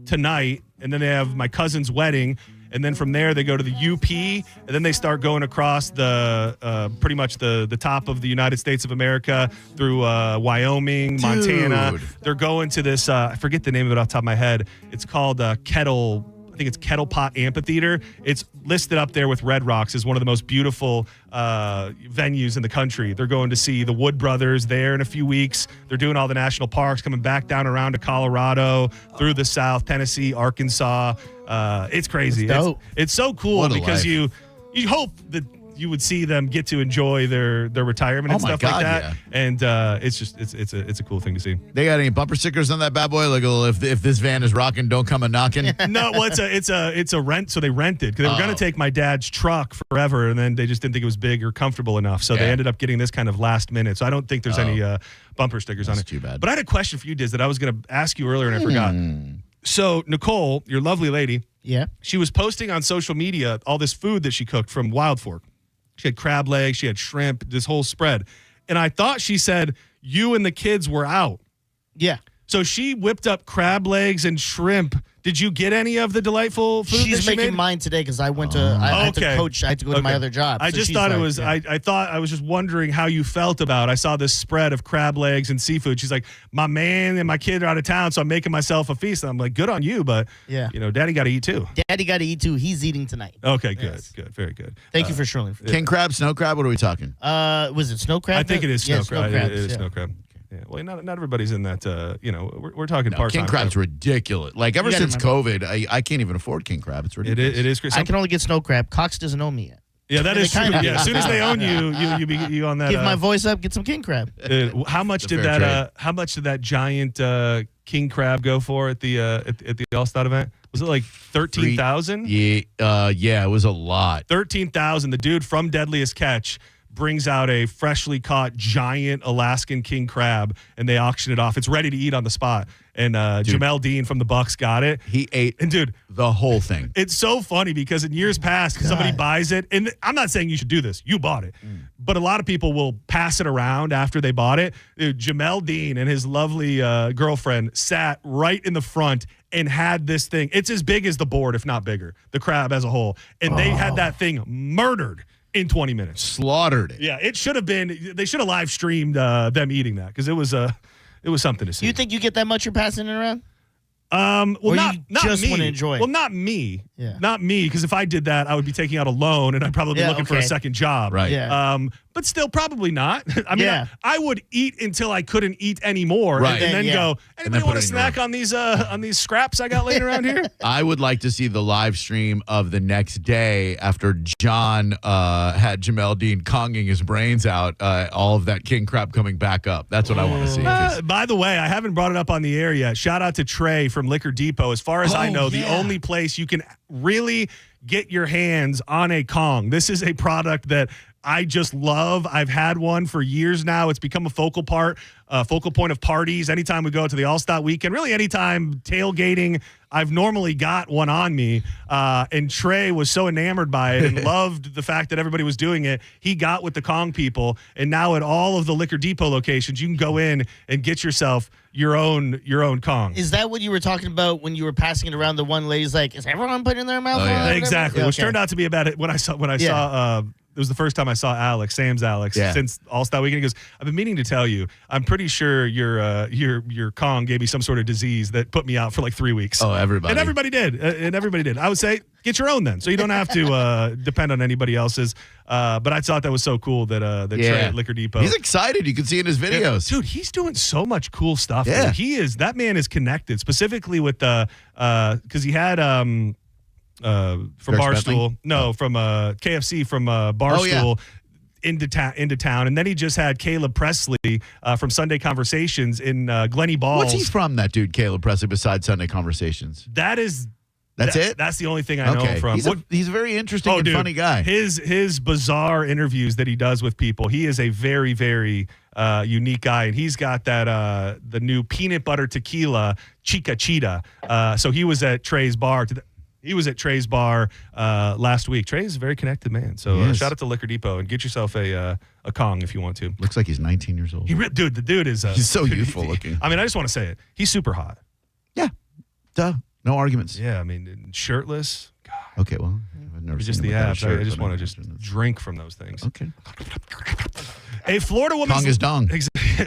tonight, and then they have my cousin's wedding. And then from there, they go to the UP, and then they start going across the pretty much the top of the United States of America through Wyoming, Montana. They're going to this, I forget the name of it off the top of my head. It's called Kettle. I think it's Kettle Pot Amphitheater. It's listed up there with Red Rocks as one of the most beautiful venues in the country. They're going to see the Wood Brothers there in a few weeks. They're doing all the national parks, coming back down around to Colorado, through the South, Tennessee, Arkansas. It's crazy. It's so cool because you hope that you would see them get to enjoy their retirement and stuff like that. Yeah. And it's a cool thing to see. They got any bumper stickers on that bad boy? Like, if this van is rocking, don't come a knocking. No, well, it's a rent. So they rented because they were going to take my dad's truck forever, and then they just didn't think it was big or comfortable enough. So they ended up getting this kind of last minute. So I don't think there's any bumper stickers on it. Too bad. But I had a question for you, Diz, that I was going to ask you earlier and I forgot. So Nicole, your lovely lady, she was posting on social media all this food that she cooked from Wild Fork. She had crab legs, she had shrimp, this whole spread. And I thought she said you and the kids were out. Yeah. So she whipped up crab legs and shrimp. Did you get any of the delightful food She's that she making made? mine today because I went to I had to coach. I had to go to my other job. I just thought it was I thought I was just wondering how you felt about it. I saw this spread of crab legs and seafood. She's like, my man and my kid are out of town, so I'm making myself a feast. And I'm like, good on you, but Daddy got to eat too. Daddy got to eat too. He's eating tonight. Okay, good, very good. Thank you for showing. King crab, snow crab. What are we talking? Was it snow crab? I think it is snow crab. Crabs, it is snow crab. Yeah, well, not everybody's in that. We're talking part-time. King crab's ridiculous. Like ever since COVID, I can't even afford king crab. It's ridiculous. It is. I can only get snow crab. Cox doesn't own me yet. Yeah, that is true. Yeah, as soon as they own you on that. Give my voice up. Get some king crab. How much did that? How much did that giant king crab go for at the All-Star event? Was it like 13,000? Yeah, it was a lot. 13,000. The dude from Deadliest Catch brings out a freshly caught giant Alaskan king crab, and they auction it off. It's ready to eat on the spot. And Jamel Dean from the Bucks got it. He ate the whole thing. It's so funny because in years past, somebody buys it, and I'm not saying you should do this. You bought it. But a lot of people will pass it around after they bought it. Dude, Jamel Dean and his lovely girlfriend sat right in the front and had this thing. It's as big as the board, if not bigger, the crab as a whole. And they had that thing murdered in 20 minutes. Slaughtered it. Yeah, it should have been. They should have live streamed them eating that because it was something to see. You think you get that much you're passing it around? Well, or not just me. want to enjoy it? Well, not me. Yeah. Not me, because if I did that, I would be taking out a loan and I'd probably be looking for a second job. Right. Yeah. but still probably not. I mean, Yeah. I would eat until I couldn't eat anymore, Right. and then Yeah. go. Anybody put want it to in your snack on these scraps I got laying around here? I would like to see the live stream of the next day after John had Jamel Dean conging his brains out, all of that king crab coming back up. That's what I want to see. By the way, I haven't brought it up on the air yet. Shout out to Trey from Liquor Depot. As far as I know, the only place you can really get your hands on a Kong. This is a product that I just love. I've had one for years now. It's become a focal point of parties. Anytime we go to the All-Star weekend, really anytime tailgating, I've normally got one on me. And Trey was so enamored by it and loved the fact that everybody was doing it. He got with the Kong people, and now at all of the Liquor Depot locations, you can go in and get yourself your own Kong. Is that what you were talking about when you were passing it around? The one lady's like, "Is everyone putting their mouth on it?" Exactly. Okay. Which turned out to be about it when I saw it was the first time I saw Sam's Alex, since All-Star Weekend. He goes, "I've been meaning to tell you, I'm pretty sure your Kong gave me some sort of disease that put me out for like 3 weeks." Oh, everybody. And everybody did. I would say, get your own then, so you don't have to depend on anybody else's. But I thought that was so cool that Trey at Liquor Depot. He's excited. You can see in his videos. Dude, he's doing so much cool stuff. Yeah. Dude. That man is connected, specifically with because he had from Dirk Barstool. Spentling? No, from KFC from Barstool into town. And then he just had Caleb Presley from Sunday Conversations in Glenny Balls. What's he from, that dude, Caleb Presley, besides Sunday Conversations? That's it? That's the only thing I know him from. He's a very interesting and funny guy. His bizarre interviews that he does with people, he is a very, very unique guy. And he's got that the new peanut butter tequila, Chica Cheetah. So he was at Trey's bar. Last week. Trey is a very connected man. So shout out to Liquor Depot and get yourself a Kong if you want to. Looks like he's 19 years old. Dude, the dude is... he's so youthful looking. I mean, I just want to say it. He's super hot. Yeah. Duh. No arguments. Yeah, I mean, shirtless. God. Okay, well, I've never just seen the him without a abs. shirt, I just but want to just drink from those things. Okay. A Florida woman's Kong is dong.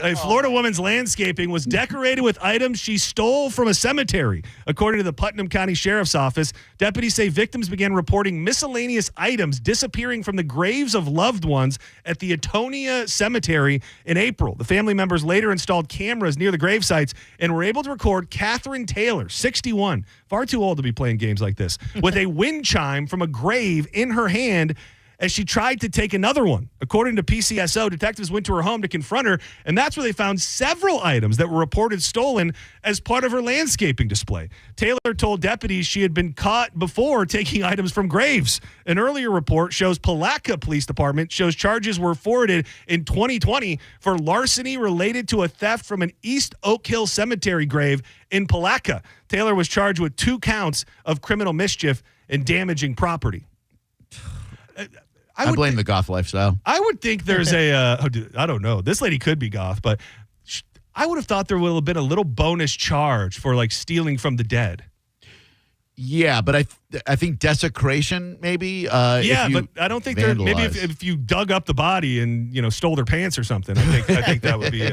A Florida woman's landscaping was decorated with items she stole from a cemetery. According to the Putnam County Sheriff's Office, deputies say victims began reporting miscellaneous items disappearing from the graves of loved ones at the Etonia Cemetery in April. The family members later installed cameras near the grave sites and were able to record Catherine Taylor, 61, far too old to be playing games like this, with a wind chime from a grave in her hand as she tried to take another one. According to PCSO, detectives went to her home to confront her, and that's where they found several items that were reported stolen as part of her landscaping display. Taylor told deputies she had been caught before taking items from graves. An earlier report shows Palatka Police Department shows charges were forwarded in 2020 for larceny related to a theft from an East Oak Hill Cemetery grave in Palatka. Taylor was charged with 2 counts of criminal mischief and damaging property. I blame the goth lifestyle. I would think there's I don't know. This lady could be goth, but I would have thought there would have been a little bonus charge for like stealing from the dead. Yeah, but I think desecration maybe. Yeah, but I don't think maybe if you dug up the body and stole their pants or something, I think that would be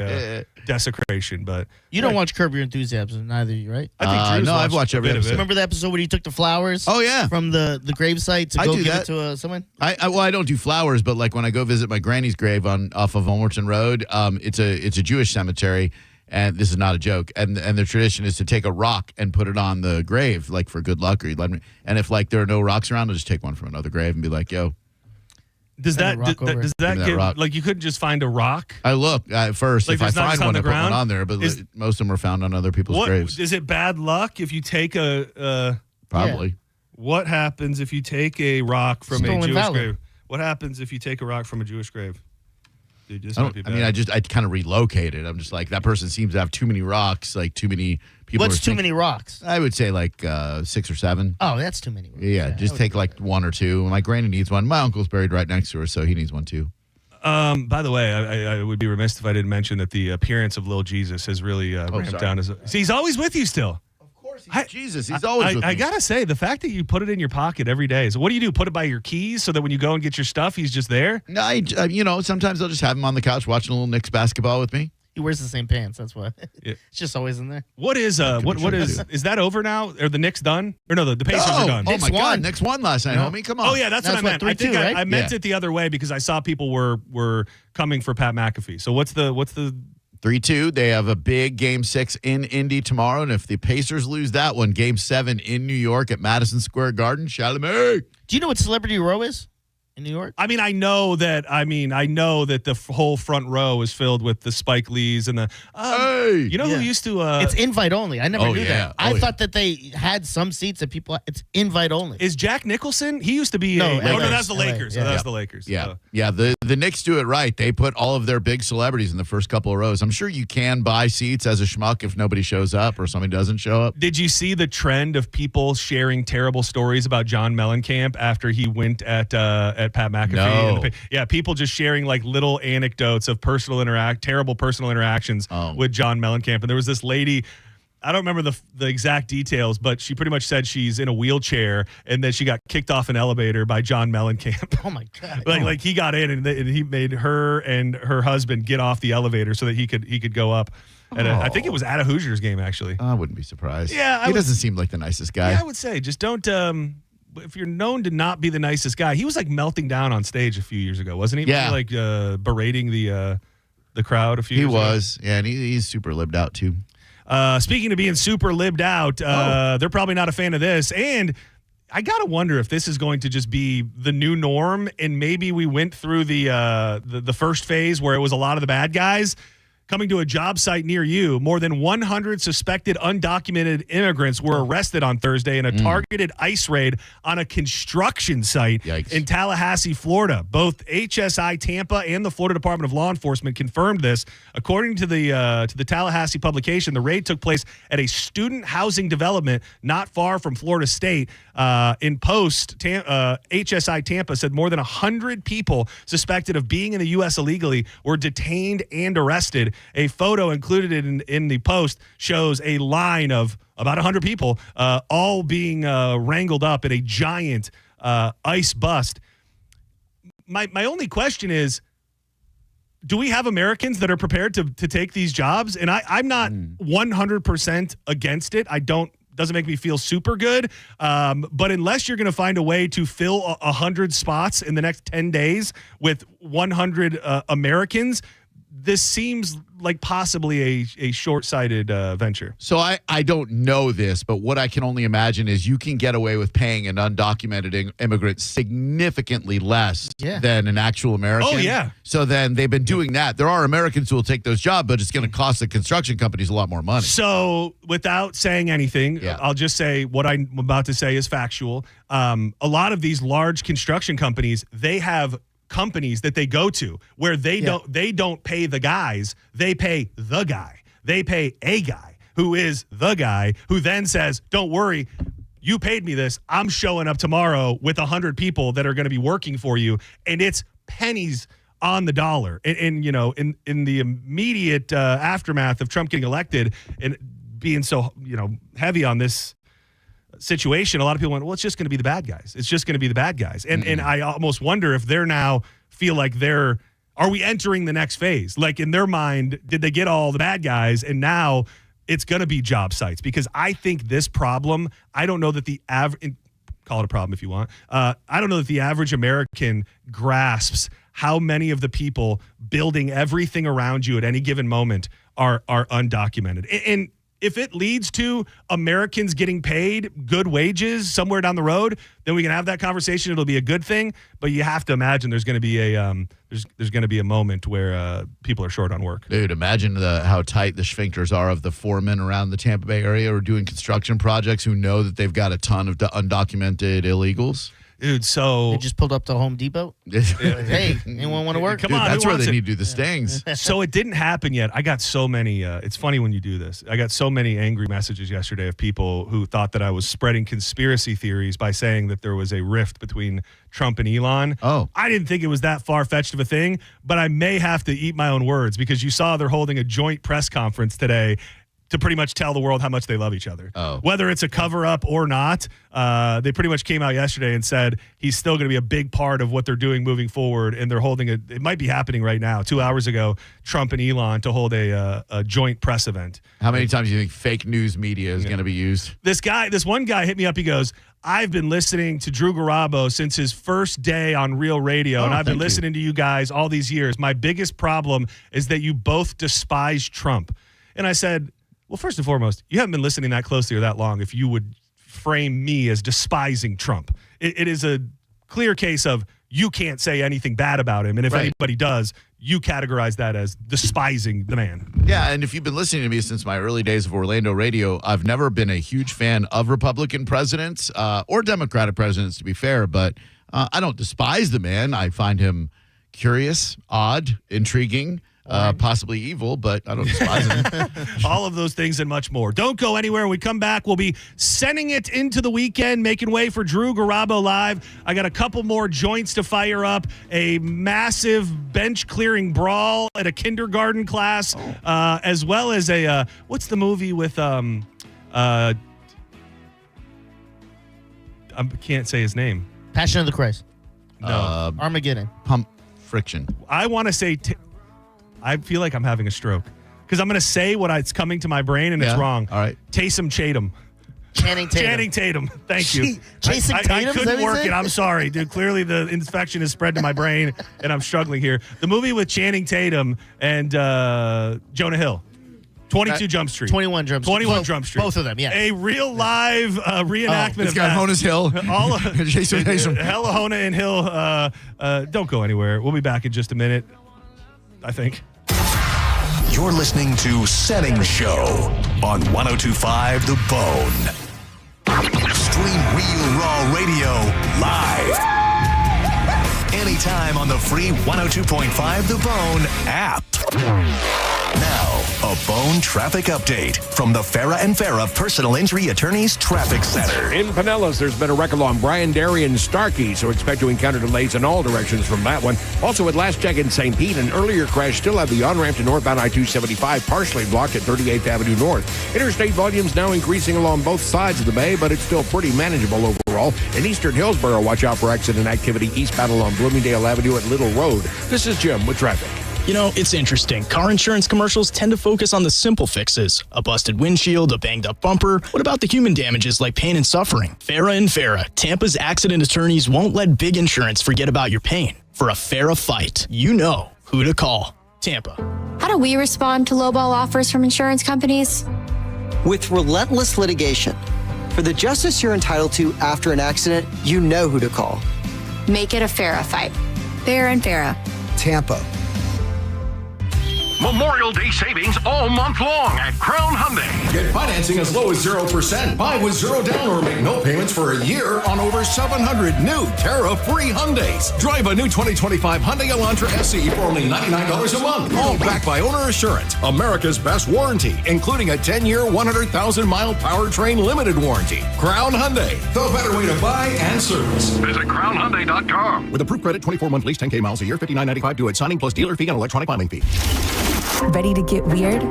desecration. But you don't watch Curb Your Enthusiasm, neither of you, right? I think no, I've watched every episode. Remember the episode when he took the flowers? Oh yeah, from the gravesite to go give it to someone. I don't do flowers, but like when I go visit my granny's grave off of Ulmerton Road, it's a Jewish cemetery. And this is not a joke. And the tradition is to take a rock and put it on the grave, like for good luck. And if like there are no rocks around, I'll just take one from another grave and be like, "Yo." Does that give, like you couldn't just find a rock? I look first. Like if I find one, I put one on there. But most of them are found on other people's graves. Is it bad luck if you take a? Probably. Yeah. What happens if you take a rock from a Jewish grave? What happens if you take a rock from a Jewish grave? Dude, this might be bad. I kind of relocated. I'm just like, that person seems to have too many rocks, like too many people. What's too many rocks? I would say like 6 or 7. Oh, that's too many rocks. Yeah, just take like 1 or 2. My granny needs one. My uncle's buried right next to her, so he needs one too. By the way, I would be remiss if I didn't mention that the appearance of Lil Jesus has really ramped down. See, he's always with you still. Jesus, he's always with me. I gotta say, the fact that you put it in your pocket every day. So what do? Put it by your keys so that when you go and get your stuff, he's just there? No, sometimes I'll just have him on the couch watching a little Knicks basketball with me. He wears the same pants. That's why. Yeah. It's just always in there. What is is that over now? Are the Knicks done? Or no, the Pacers are done. Oh my God, Knicks won last night, homie. Come on. Oh yeah, that's what I meant. I think 3-2, right? I meant it the other way because I saw people were coming for Pat McAfee. So what's the 3-2. They have a big Game 6 in Indy tomorrow, and if the Pacers lose that one, Game 7 in New York at Madison Square Garden. Chalamet. Do you know what Celebrity Row is in New York? I mean, I know that the whole front row is filled with the Spike Lees and the. You know who used to? It's invite only. I never knew yeah. that. I thought that they had some seats that people. It's invite only. Is Jack Nicholson? He used to be. No, no, LA. that's the Lakers. LA, That's yeah. the Lakers. Yeah. Yeah. The Knicks do it right. They put all of their big celebrities in the first couple of rows. I'm sure you can buy seats as a schmuck if nobody shows up or somebody doesn't show up. Did you see the trend of people sharing terrible stories about John Mellencamp after he went at Pat McAfee? No. Yeah, people just sharing like little anecdotes of terrible personal interactions with John Mellencamp. And there was this lady, I don't remember the exact details, but she pretty much said she's in a wheelchair and that she got kicked off an elevator by John Mellencamp. Oh my God! like he got in and he made her and her husband get off the elevator so that he could go up. And I think it was at a Hoosiers game actually. I wouldn't be surprised. Yeah, he doesn't seem like the nicest guy. Yeah, I would say just don't. If you're known to not be the nicest guy, he was like melting down on stage a few years ago, wasn't he? Yeah. Wasn't he, like berating the crowd a few years ago. He was. Yeah, and he's super libbed out too. Speaking of being super libbed out, they're probably not a fan of this. And I got to wonder if this is going to just be the new norm. And maybe we went through the first phase where it was a lot of the bad guys coming to a job site near you. More than 100 suspected undocumented immigrants were arrested on Thursday in a targeted ICE raid on a construction site in Tallahassee, Florida. Both HSI Tampa and the Florida Department of Law Enforcement confirmed this. According to the Tallahassee publication, the raid took place at a student housing development not far from Florida State. In post, HSI Tampa said more than 100 people suspected of being in the U.S. illegally were detained and arrested. A photo included in the post shows a line of about 100 people all being wrangled up in a giant ICE bust. My only question is, do we have Americans that are prepared to take these jobs? And I'm not 100% against it. Doesn't make me feel super good. But unless you're going to find a way to fill 100 spots in the next 10 days with 100 Americans, this seems like possibly a short-sighted venture. So I don't know this, but what I can only imagine is you can get away with paying an undocumented immigrant significantly less than an actual American. Oh, yeah. So then they've been doing that. There are Americans who will take those jobs, but it's going to cost the construction companies a lot more money. So without saying anything, I'll just say what I'm about to say is factual. A lot of these large construction companies, they have companies that they go to where they don't pay the guys, they pay the guy. They pay a guy who is the guy who then says, don't worry, you paid me this. I'm showing up tomorrow with 100 people that are going to be working for you. And it's pennies on the dollar. And you know, in the immediate aftermath of Trump getting elected and being so, heavy on this situation, a lot of people went, well, it's just going to be the bad guys. It's just going to be the bad guys. And I almost wonder if they're now feel like are we entering the next phase? Like in their mind, did they get all the bad guys and now it's going to be job sites? Because I think this problem, I don't know that the average, call it a problem if you want. I don't know that the average American grasps how many of the people building everything around you at any given moment are undocumented. And if it leads to Americans getting paid good wages somewhere down the road, then we can have that conversation. It'll be a good thing. But you have to imagine there's going to be there's going to be a moment where people are short on work. Dude, imagine how tight the sphincters are of the foremen around the Tampa Bay area who are doing construction projects who know that they've got a ton of undocumented illegals. Dude, so they just pulled up to Home Depot. Hey, anyone want to work? Come on, that's where they it? need to do the stings. So it didn't happen yet. I got so many. It's funny when you do this. I got so many angry messages yesterday of people who thought that I was spreading conspiracy theories by saying that there was a rift between Trump and Elon. Oh, I didn't think it was that far-fetched of a thing, but I may have to eat my own words because you saw they're holding a joint press conference today. to pretty much tell the world how much they love each other. Oh. Whether it's a cover-up or not, they pretty much came out yesterday and said he's still going to be a big part of what they're doing moving forward, and they're holding it might be happening right now. 2 hours ago, Trump and Elon to hold a joint press event. How many times do you think fake news media is going to be used? This one guy hit me up. He goes, I've been listening to Drew Garabo since his first day on Real Radio, and I've been listening to you guys all these years. My biggest problem is that you both despise Trump. And I said, well, first and foremost, you haven't been listening that closely or that long if you would frame me as despising Trump. It is a clear case of you can't say anything bad about him. And if anybody does, you categorize that as despising the man. Yeah, and if you've been listening to me since my early days of Orlando radio, I've never been a huge fan of Republican presidents or Democratic presidents, to be fair, but I don't despise the man. I find him curious, odd, intriguing, possibly evil, but I don't despise him. All of those things and much more. Don't go anywhere. When we come back, we'll be sending it into the weekend, making way for Drew Garabo Live. I got a couple more joints to fire up, a massive bench-clearing brawl at a kindergarten class, as well as a, what's the movie with, I can't say his name. Passion of the Christ. No. Armageddon. Pump Friction. I want to say... I feel like I'm having a stroke because I'm going to say what it's coming to my brain and it's wrong. All right. Taysom Chatham. Channing Tatum. Thank you. Chasing Tatum? I couldn't work it. I'm sorry, dude. Clearly the infection has spread to my brain and I'm struggling here. The movie with Channing Tatum and Jonah Hill. 22 Jump Street. 21 Jump Street. 21 Jump Street. Both of them, yeah. A real live reenactment of that. Hona's Hill. All of Jason Tatum. Hella Hona and Hill. Don't go anywhere. We'll be back in just a minute, I think. You're listening to Setting Show on 102.5 The Bone. Stream Real Raw Radio live. Anytime on the free 102.5 The Bone app. Now, a Bone traffic update from the Farah and Farah Personal Injury Attorneys Traffic Center. In Pinellas, there's been a wreck along Bryan Dairy and Starkey, so expect to encounter delays in all directions from that one. Also, at last check in St. Pete, an earlier crash still had the on-ramp to northbound I-275 partially blocked at 38th Avenue North. Interstate volumes now increasing along both sides of the bay, but it's still pretty manageable overall. In eastern Hillsborough, watch out for accident activity eastbound along Bloomingdale Avenue at Little Road. This is Jim with traffic. You know, it's interesting. Car insurance commercials tend to focus on the simple fixes. A busted windshield, a banged up bumper. What about the human damages like pain and suffering? Farah and Farah, Tampa's accident attorneys won't let big insurance forget about your pain. For a Farah fight, you know who to call. Tampa. How do we respond to lowball offers from insurance companies? With relentless litigation. For the justice you're entitled to after an accident, you know who to call. Make it a Farah fight. Farah and Farah. Tampa. Memorial Day savings all month long at Crown Hyundai. Get financing as low as 0%. Buy with zero down or make no payments for a year on over 700 new Terra-free Hyundais. Drive a new 2025 Hyundai Elantra SE for only $99 a month. All backed by Owner Assurance, America's best warranty, including a 10-year, 100,000-mile powertrain limited warranty. Crown Hyundai, the better way to buy and service. Visit CrownHyundai.com. With approved credit, 24-month lease, 10K miles a year, $59.95 due at signing plus dealer fee and electronic filing fee. Ready to get weird?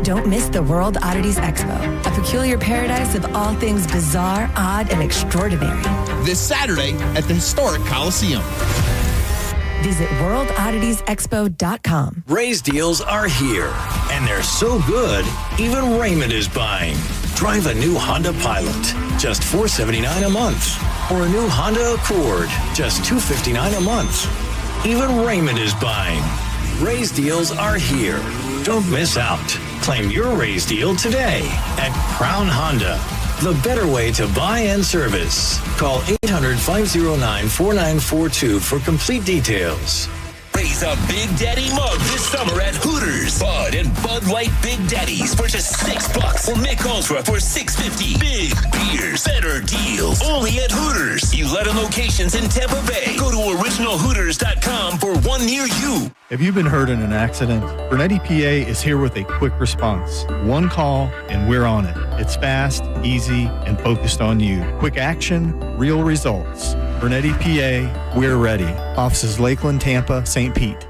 Don't miss the World Oddities Expo, a peculiar paradise of all things bizarre, odd, and extraordinary. This Saturday at the historic Coliseum. Visit worldodditiesexpo.com. Ray's deals are here, and they're so good, even Raymond is buying. Drive a new Honda Pilot, just $479 a month. Or a new Honda Accord, just $259 a month. Even Raymond is buying. Ray's deals are here. Don't miss out. Claim your Ray's deal today at Crown Honda. The better way to buy and service. Call 800-509-4942 for complete details. Raise a Big Daddy mug this summer at Hooters. Bud and Bud Light Big Daddies for just $6. Or Mick Ultra for $6.50. Big beers, better deals. Only at Hooters. 11 locations in Tampa Bay. Go to originalhooters.com for one near you. Have you been hurt in an accident? Bernetti PA is here with a quick response. One call and we're on it. It's fast, easy, and focused on you. Quick action, real results. Bernetti PA, we're ready. Offices Lakeland, Tampa, St. Pete.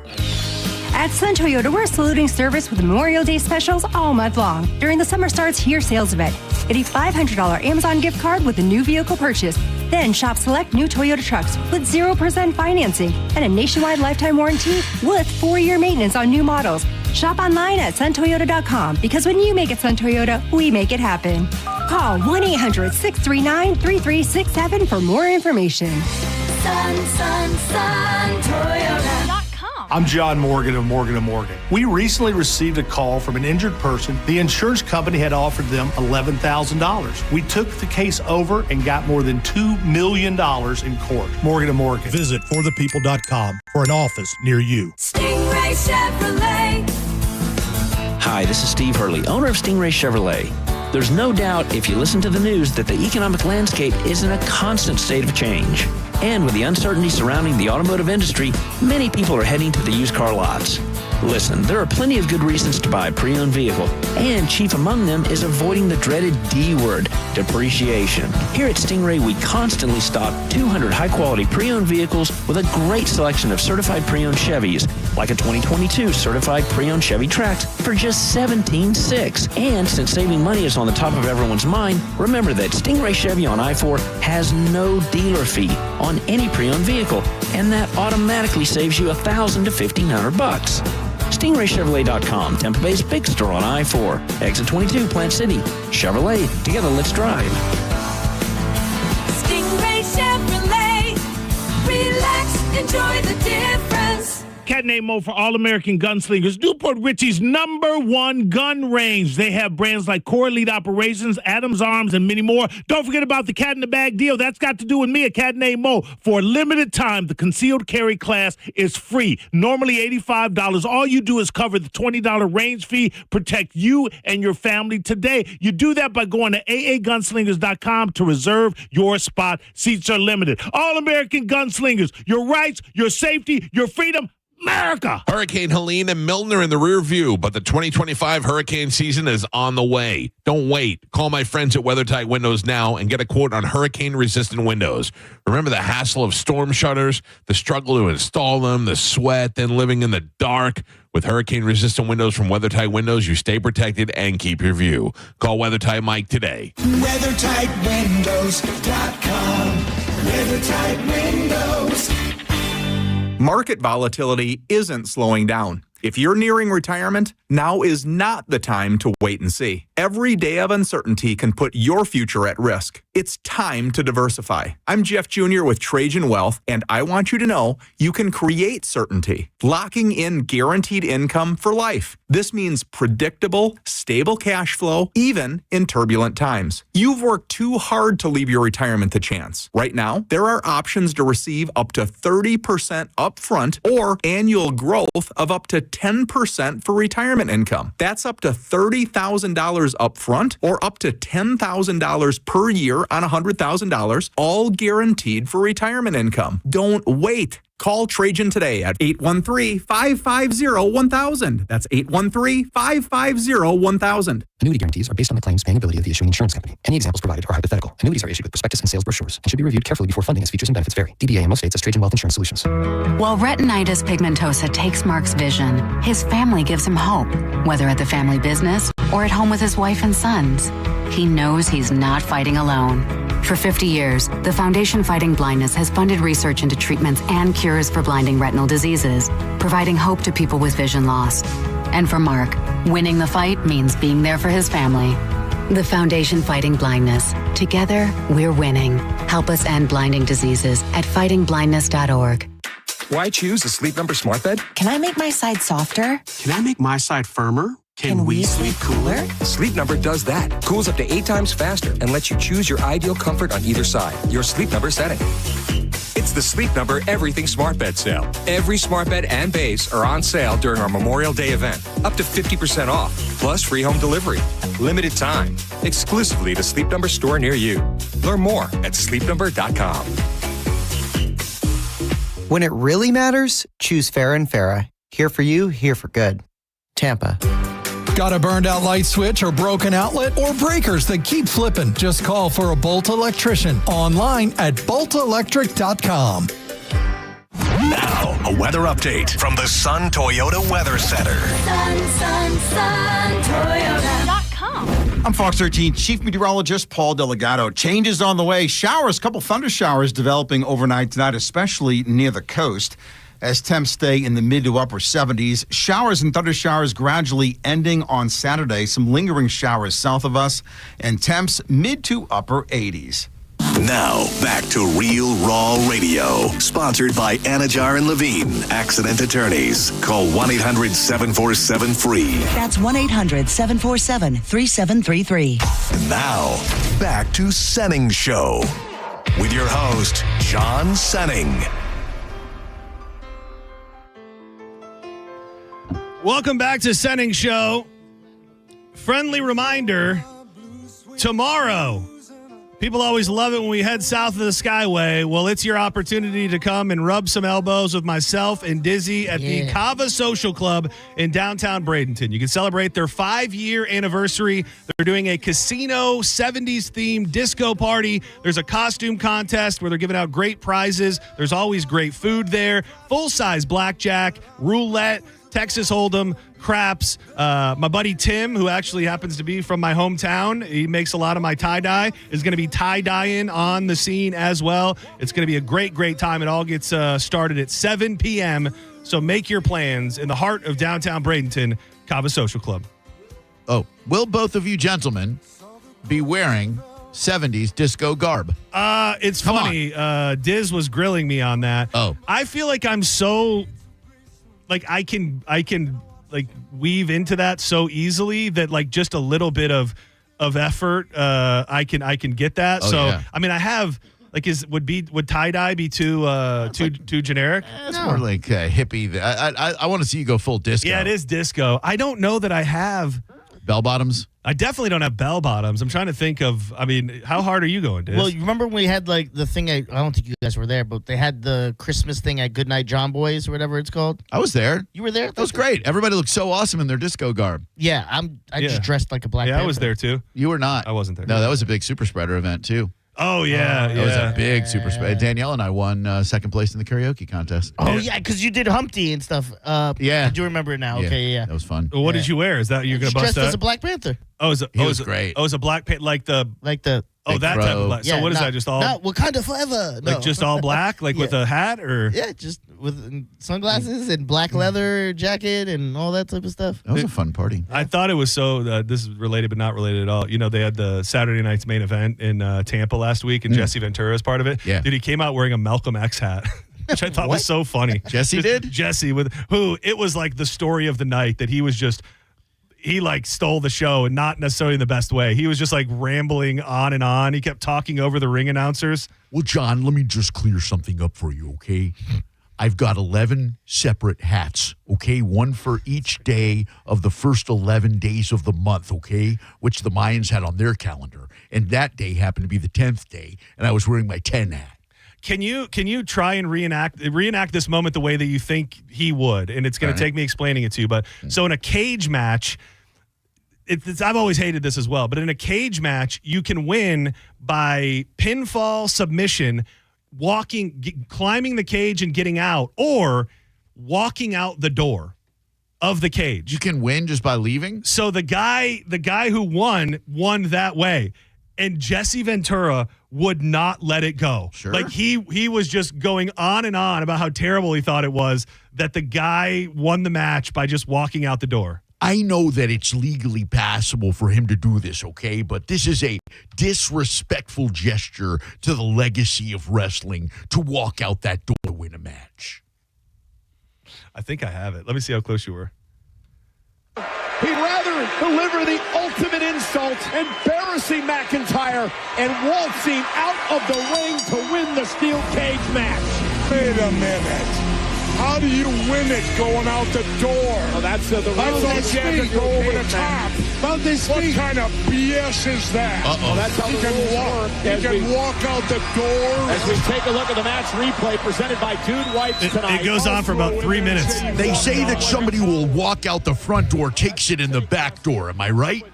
At Sun Toyota, we're saluting service with Memorial Day specials all month long during the Summer Starts Here sales event. Get a $500 Amazon gift card with a new vehicle purchase. Then shop select new Toyota trucks with 0% financing and a nationwide lifetime warranty with 4-year maintenance on new models. Shop online at suntoyota.com because when you make it Sun Toyota, we make it happen. Call 1-800-639-3367 for more information. Sun Toyota.com. I'm John Morgan of Morgan & Morgan. We recently received a call from an injured person. The insurance company had offered them $11,000. We took the case over and got more than $2 million in court. Morgan & Morgan. Visit forthepeople.com for an office near you. Stingray Chevrolet. Hi, this is Steve Hurley, owner of Stingray Chevrolet. There's no doubt, if you listen to the news, that the economic landscape is in a constant state of change. And with the uncertainty surrounding the automotive industry, many people are heading to the used car lots. Listen, there are plenty of good reasons to buy a pre-owned vehicle, and chief among them is avoiding the dreaded D word, depreciation. Here at Stingray, we constantly stock 200 high-quality pre-owned vehicles with a great selection of certified pre-owned Chevys, like a 2022 certified pre-owned Chevy Trax for just $17,600. And since saving money is on the top of everyone's mind, remember that Stingray Chevy on I-4 has no dealer fee on any pre-owned vehicle, and that automatically saves you $1,000 to $1,500. StingrayChevrolet.com, Tampa Bay's big store on I-4, exit 22, Plant City. Chevrolet, together let's drive. Stingray Chevrolet. Relax, enjoy the difference. Cat named Mo for All-American Gunslingers, Newport Richie's #1 gun range. They have brands like Core Elite Operations, Adams Arms, and many more. Don't forget about the Cat in the Bag deal. That's got to do with me, a cat named Mo. For a limited time, the concealed carry class is free. Normally $85. All you do is cover the $20 range fee, protect you and your family today. You do that by going to aagunslingers.com to reserve your spot. Seats are limited. All-American Gunslingers, your rights, your safety, your freedom. America! Hurricane Helene and Milton are in the rear view, but the 2025 hurricane season is on the way. Don't wait. Call my friends at WeatherTight Windows now and get a quote on hurricane-resistant windows. Remember the hassle of storm shutters, the struggle to install them, the sweat, then living in the dark? With hurricane-resistant windows from WeatherTight Windows, you stay protected and keep your view. Call WeatherTight Mike today. WeatherTightWindows.com. WeatherTight Windows. Market volatility isn't slowing down. If you're nearing retirement, now is not the time to wait and see. Every day of uncertainty can put your future at risk. It's time to diversify. I'm Jeff Jr. with Trajan Wealth, and I want you to know you can create certainty, locking in guaranteed income for life. This means predictable, stable cash flow, even in turbulent times. You've worked too hard to leave your retirement to chance. Right now, there are options to receive up to 30% upfront or annual growth of up to 10% for retirement income. That's up to $30,000 upfront or up to $10,000 per year on $100,000, all guaranteed for retirement income. Don't wait. Call Trajan today at 813-550-1000. That's 813-550-1000. Annuity guarantees are based on the claims paying ability of the issuing insurance company. Any examples provided are hypothetical. Annuities are issued with prospectus and sales brochures and should be reviewed carefully before funding as features and benefits vary. DBA in most states as Trajan Wealth Insurance Solutions. While retinitis pigmentosa takes Mark's vision, his family gives him hope, whether at the family business or at home with his wife and sons. He knows he's not fighting alone. For 50 years, the Foundation Fighting Blindness has funded research into treatments and cures for blinding retinal diseases, providing hope to people with vision loss. And for Mark, winning the fight means being there for his family. The Foundation Fighting Blindness. Together, we're winning. Help us end blinding diseases at fightingblindness.org. Why choose a Sleep Number smart bed? Can I make my side softer? Can I make my side firmer? Can we sleep cooler? Sleep Number does that. Cools up to 8 times faster and lets you choose your ideal comfort on either side. Your Sleep Number setting. It's the Sleep Number Everything Smart Bed sale. Every smart bed and base are on sale during our Memorial Day event. Up to 50% off, plus free home delivery. Limited time. Exclusively at a Sleep Number store near you. Learn more at sleepnumber.com. When it really matters, choose Farrah & Farrah. Here for you, here for good. Tampa. Got a burned out light switch or broken outlet or breakers that keep flipping? Just call for a Bolt electrician online at boltelectric.com. Now, a weather update from the Sun Toyota Weather Center. Toyota.com. I'm Fox 13 Chief Meteorologist Paul Delgado. Changes on the way. Showers, couple thunder showers developing overnight tonight, especially near the coast, as temps stay in the mid to upper 70s. Showers and thunder showers gradually ending on Saturday. Some lingering showers south of us, and temps mid to upper 80s. Now, back to Real Raw Radio, sponsored by Anajar and Levine, accident attorneys. Call 1-800-747-FREE. That's 1-800-747-3733. Now, back to Senning Show with your host, John Senning. Welcome back to Senning Show. Friendly reminder, tomorrow, people always love it when we head south of the Skyway. Well, it's your opportunity to come and rub some elbows with myself and Dizzy at the Cava Social Club in downtown Bradenton. You can celebrate their 5-year anniversary. They're doing a casino 70s themed disco party. There's a costume contest where they're giving out great prizes. There's always great food there. Full-size blackjack, roulette, Texas Hold'em, craps. My buddy Tim, who actually happens to be from my hometown, he makes a lot of my tie-dye, is going to be tie-dyeing on the scene as well. It's going to be a great, great time. It all gets started at 7 p.m., so make your plans in the heart of downtown Bradenton, Cava Social Club. Oh, will both of you gentlemen be wearing 70s disco garb? It's funny. Diz was grilling me on that. Oh. I feel like I'm so... Like I can like weave into that so easily that like just a little bit of effort I can get that. Oh, so yeah. I mean I have like would tie-dye be too generic? It's more like hippie. I want to see you go full disco. Yeah, it is disco. I don't know that I have bell bottoms. I definitely don't have bell bottoms. I'm trying to think of, I mean, how hard are you going, Diz? Well, you remember when we had like the thing, I don't think you guys were there, but they had the Christmas thing at Goodnight John Boys or whatever it's called. I was there. You were there? That was great. Everybody looked so awesome in their disco garb. Yeah, I just dressed like a Black Panther. I was there too. You were not. I wasn't there. No, that was a big super spreader event too. Oh, yeah. That was a big super spreader. Danielle and I won second place in the karaoke contest. Oh, yeah, because you did Humpty and stuff. Yeah. I do remember it now. Okay, yeah. That was fun. Well, what did you wear? Is that you're going to bust dressed out? as a Black Panther. Oh, He was great. Oh, it's a black paint like the Oh, Big that crow. type of black. So Yeah, what is not- that? Just all not Wakanda forever. No. like just all black, like with Yeah. a hat, or Yeah, just with sunglasses and black leather jacket and all that type of stuff. That was a fun party. I thought it was so. This is related, but not related at all. You know, they had the Saturday night's main event in Tampa last week, and Jesse Ventura is part of it. Yeah. Dude, he came out wearing a Malcolm X hat. Which I thought was so funny. Jesse did? Jesse it was like the story of the night that he like stole the show, and not necessarily in the best way. He was just like rambling on and on. He kept talking over the ring announcers. Well, John, let me just clear something up for you, okay? I've got 11 separate hats, okay? One for each day of the first 11 days of the month, okay? Which the Mayans had on their calendar. And that day happened to be the 10th day, and I was wearing my 10 hat. Can you try and reenact this moment the way that you think he would? And it's going to take me explaining it to you. But so in a cage match, I've always hated this as well. But in a cage match, you can win by pinfall submission, climbing the cage and getting out, or walking out the door of the cage. You can win just by leaving? So the guy who won that way. And Jesse Ventura would not let it go. Sure. Like he was just going on and on about how terrible he thought it was that the guy won the match by just walking out the door. I know that it's legally passable for him to do this, okay? But this is a disrespectful gesture to the legacy of wrestling to walk out that door to win a match. I think I have it. Let me see how close you were. He'd rather deliver the ultimate insult, embarrassing McIntyre, and waltzing out of the ring to win the steel cage match. Wait a minute. How do you win it going out the door? Well, that's the That's all you have to go over the top. What kind of BS is that? Well, that's how the rules work. He can walk out the door. As we take a look at the match replay presented by Dude Wipes tonight. It goes on for about 3 minutes. They say that somebody will walk out the front door, takes it in the back door. Am I right?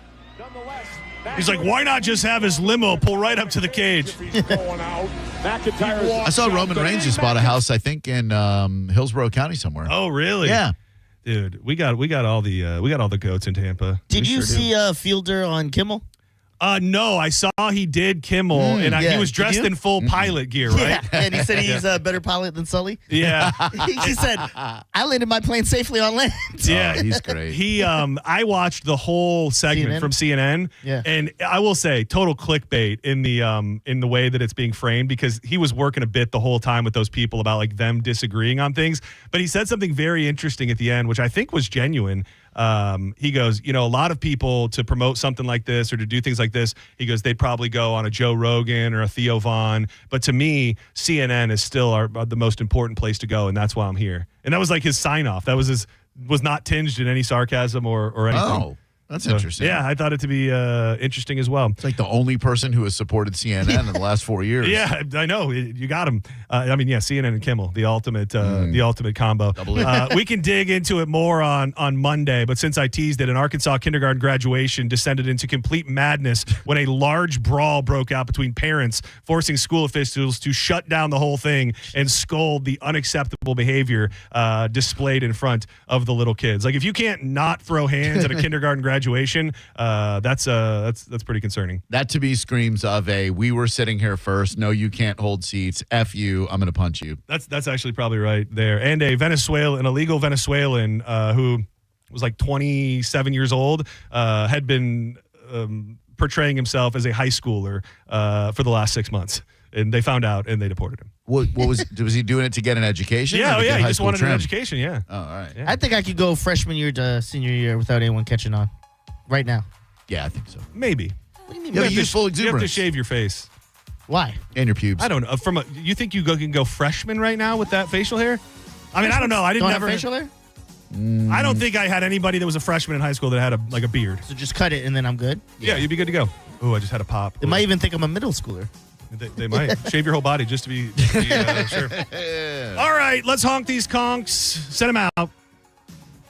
He's like, why not just have his limo pull right up to the cage? I saw Roman Reigns just bought a house, I think, in Hillsborough County somewhere. Oh, really? Yeah. Dude, we got all the goats in Tampa. Did you see Fielder on Kimmel? No, I saw he did Kimmel, and he was dressed in full pilot gear, right? Yeah, and he said he's a better pilot than Sully. Yeah. He said, I landed my plane safely on land. Yeah, he's great. I watched the whole segment from CNN, and I will say, total clickbait in the way that it's being framed, because he was working a bit the whole time with those people about like them disagreeing on things. But he said something very interesting at the end, which I think was genuine. He goes, a lot of people to promote something like this or to do things like this, he goes, they'd probably go on a Joe Rogan or a Theo Vaughn. But to me, CNN is still the most important place to go. And that's why I'm here. And that was like his sign off. That was not tinged in any sarcasm or anything. Oh, that's interesting. Yeah, I thought it to be interesting as well. It's like the only person who has supported CNN in the last 4 years. Yeah, I know. You got him. CNN and Kimmel, the ultimate combo. We can dig into it more on Monday, but since I teased it, an Arkansas kindergarten graduation descended into complete madness when a large brawl broke out between parents, forcing school officials to shut down the whole thing and scold the unacceptable behavior displayed in front of the little kids. Like, if you can't not throw hands at a kindergarten graduation, that's pretty concerning. That to me screams of we were sitting here first. No, you can't hold seats. F you. I'm going to punch you. That's actually probably right there. And an illegal Venezuelan who was like 27 years old, had been portraying himself as a high schooler for the last 6 months. And they found out and they deported him. What was he doing it to get an education? Yeah, he just wanted an education. Yeah. Oh, all right. Yeah. I think I could go freshman year to senior year without anyone catching on. Right now. Yeah, I think so. Maybe. What do you mean? You have useful exuberance. You have to shave your face. Why? And your pubes. I don't know. You think you can go freshman right now with that facial hair? I mean, I don't know. I didn't have facial hair? I don't think I had anybody that was a freshman in high school that had a beard. So just cut it and then I'm good? Yeah, you'd be good to go. Oh, I just had a pop. They might even think I'm a middle schooler. They might. Shave your whole body just to be sure. All right, let's honk these conks. Send them out.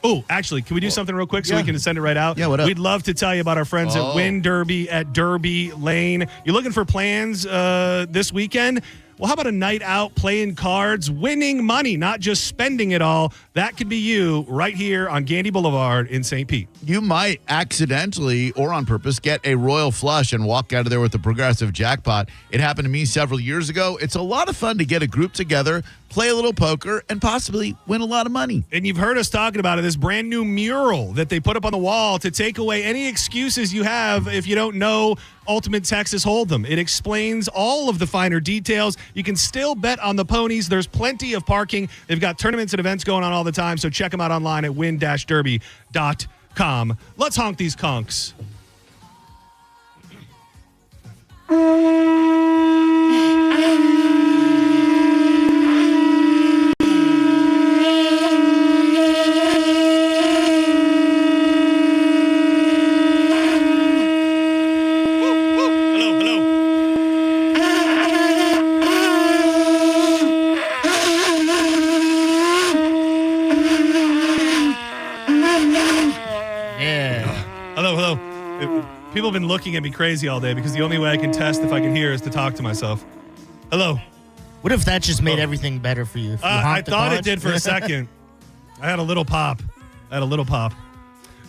Oh, actually, can we do something real quick so we can send it right out? Yeah, what up? We'd love to tell you about our friends at Win Derby at Derby Lane. You're looking for plans this weekend? Well, how about a night out playing cards, winning money, not just spending it all? That could be you right here on Gandy Boulevard in St. Pete. You might accidentally or on purpose get a royal flush and walk out of there with a progressive jackpot. It happened to me several years ago. It's a lot of fun to get a group together, play a little poker, and possibly win a lot of money. And you've heard us talking about it, this brand new mural that they put up on the wall to take away any excuses you have if you don't know Ultimate Texas Hold'em. It explains all of the finer details. You can still bet on the ponies. There's plenty of parking. They've got tournaments and events going on all the time, so check them out online at win-derby.com. Let's honk these conks. People have been looking at me crazy all day because the only way I can test if I can hear is to talk to myself. Hello. What if that just made everything better for you? I thought it did for a second. I had a little pop.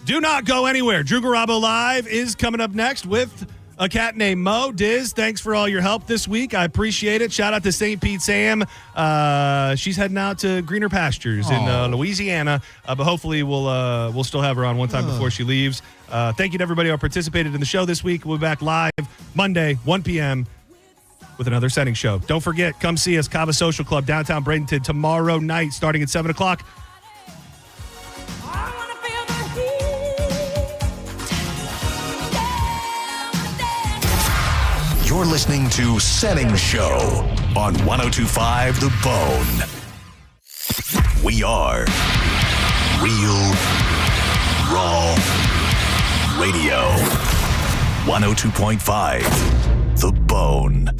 Do not go anywhere. Drew Garabo Live is coming up next with a cat named Mo. Diz, thanks for all your help this week. I appreciate it. Shout out to St. Pete Sam. She's heading out to greener pastures in Louisiana, but hopefully we'll still have her on one time before she leaves. Thank you to everybody who participated in the show this week. We'll be back live Monday, 1 p.m. with another setting show. Don't forget, come see us, Cava Social Club, downtown Bradenton, tomorrow night, starting at 7 o'clock. You're listening to Setting Show on 102.5 The Bone. We are Real Raw Radio. 102.5 The Bone.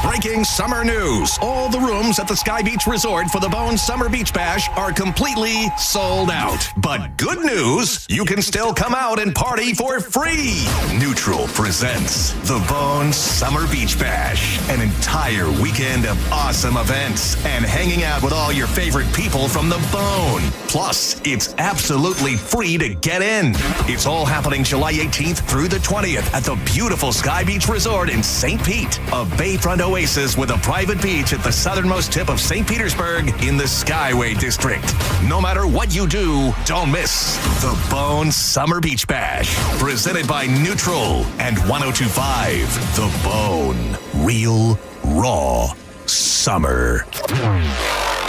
Breaking summer news. All the rooms at the Sky Beach Resort for the Bone Summer Beach Bash are completely sold out. But good news, you can still come out and party for free. Neutral presents the Bone Summer Beach Bash. An entire weekend of awesome events and hanging out with all your favorite people from the Bone. Plus, it's absolutely free to get in. It's all happening July 18th through the 20th at the beautiful Sky Beach Resort in St. Pete, a bayfront oasis with a private beach at the southernmost tip of St. Petersburg in the Skyway District. No matter what you do, don't miss the Bone Summer Beach Bash, presented by Neutral and 102.5 The Bone. Real, raw summer.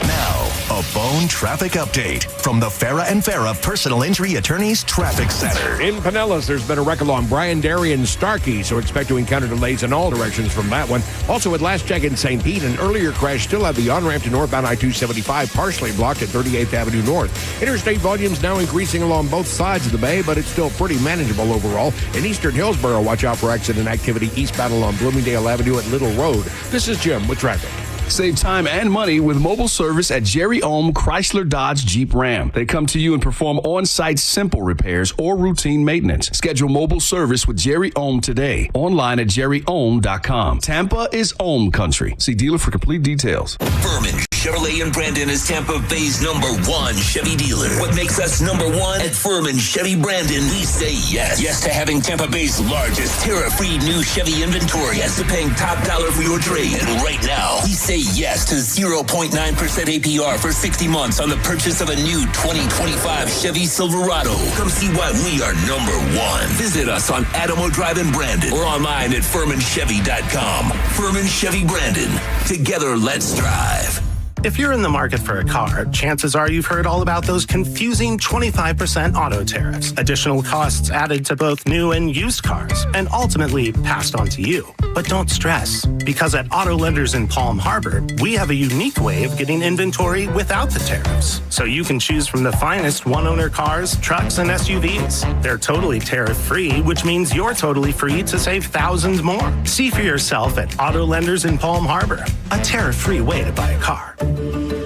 Now, a Bone traffic update from the Farah and Farah Personal Injury Attorneys Traffic Center. In Pinellas, there's been a wreck along Bryan Dairy and Starkey, so expect to encounter delays in all directions from that one. Also, at last check in St. Pete, an earlier crash still had the on-ramp to northbound I-275 partially blocked at 38th Avenue North. Interstate volumes now increasing along both sides of the bay, but it's still pretty manageable overall. In eastern Hillsborough, watch out for accident activity eastbound along Bloomingdale Avenue at Little Road. This is Jim with traffic. Save time and money with mobile service at Jerry Ohm Chrysler Dodge Jeep Ram. They come to you and perform on-site simple repairs or routine maintenance. Schedule mobile service with Jerry Ohm today. Online at jerryohm.com. Tampa is Ohm country. See dealer for complete details. Furman Chevrolet in Brandon is Tampa Bay's #1 Chevy dealer. What makes us #1 at Furman Chevy Brandon? We say yes. Yes to having Tampa Bay's largest tariff-free new Chevy inventory. Yes to paying top dollar for your trade. And right now, we say yes to 0.9% APR for 60 months on the purchase of a new 2025 Chevy Silverado. Come see why we are #1. Visit us on Adamo Drive in Brandon or online at FurmanChevy.com. Furman Chevy Brandon. Together, let's drive. If you're in the market for a car, chances are you've heard all about those confusing 25% auto tariffs, additional costs added to both new and used cars, and ultimately passed on to you. But don't stress, because at Auto Lenders in Palm Harbor, we have a unique way of getting inventory without the tariffs. So you can choose from the finest one-owner cars, trucks, and SUVs. They're totally tariff-free, which means you're totally free to save thousands more. See for yourself at Auto Lenders in Palm Harbor, a tariff-free way to buy a car.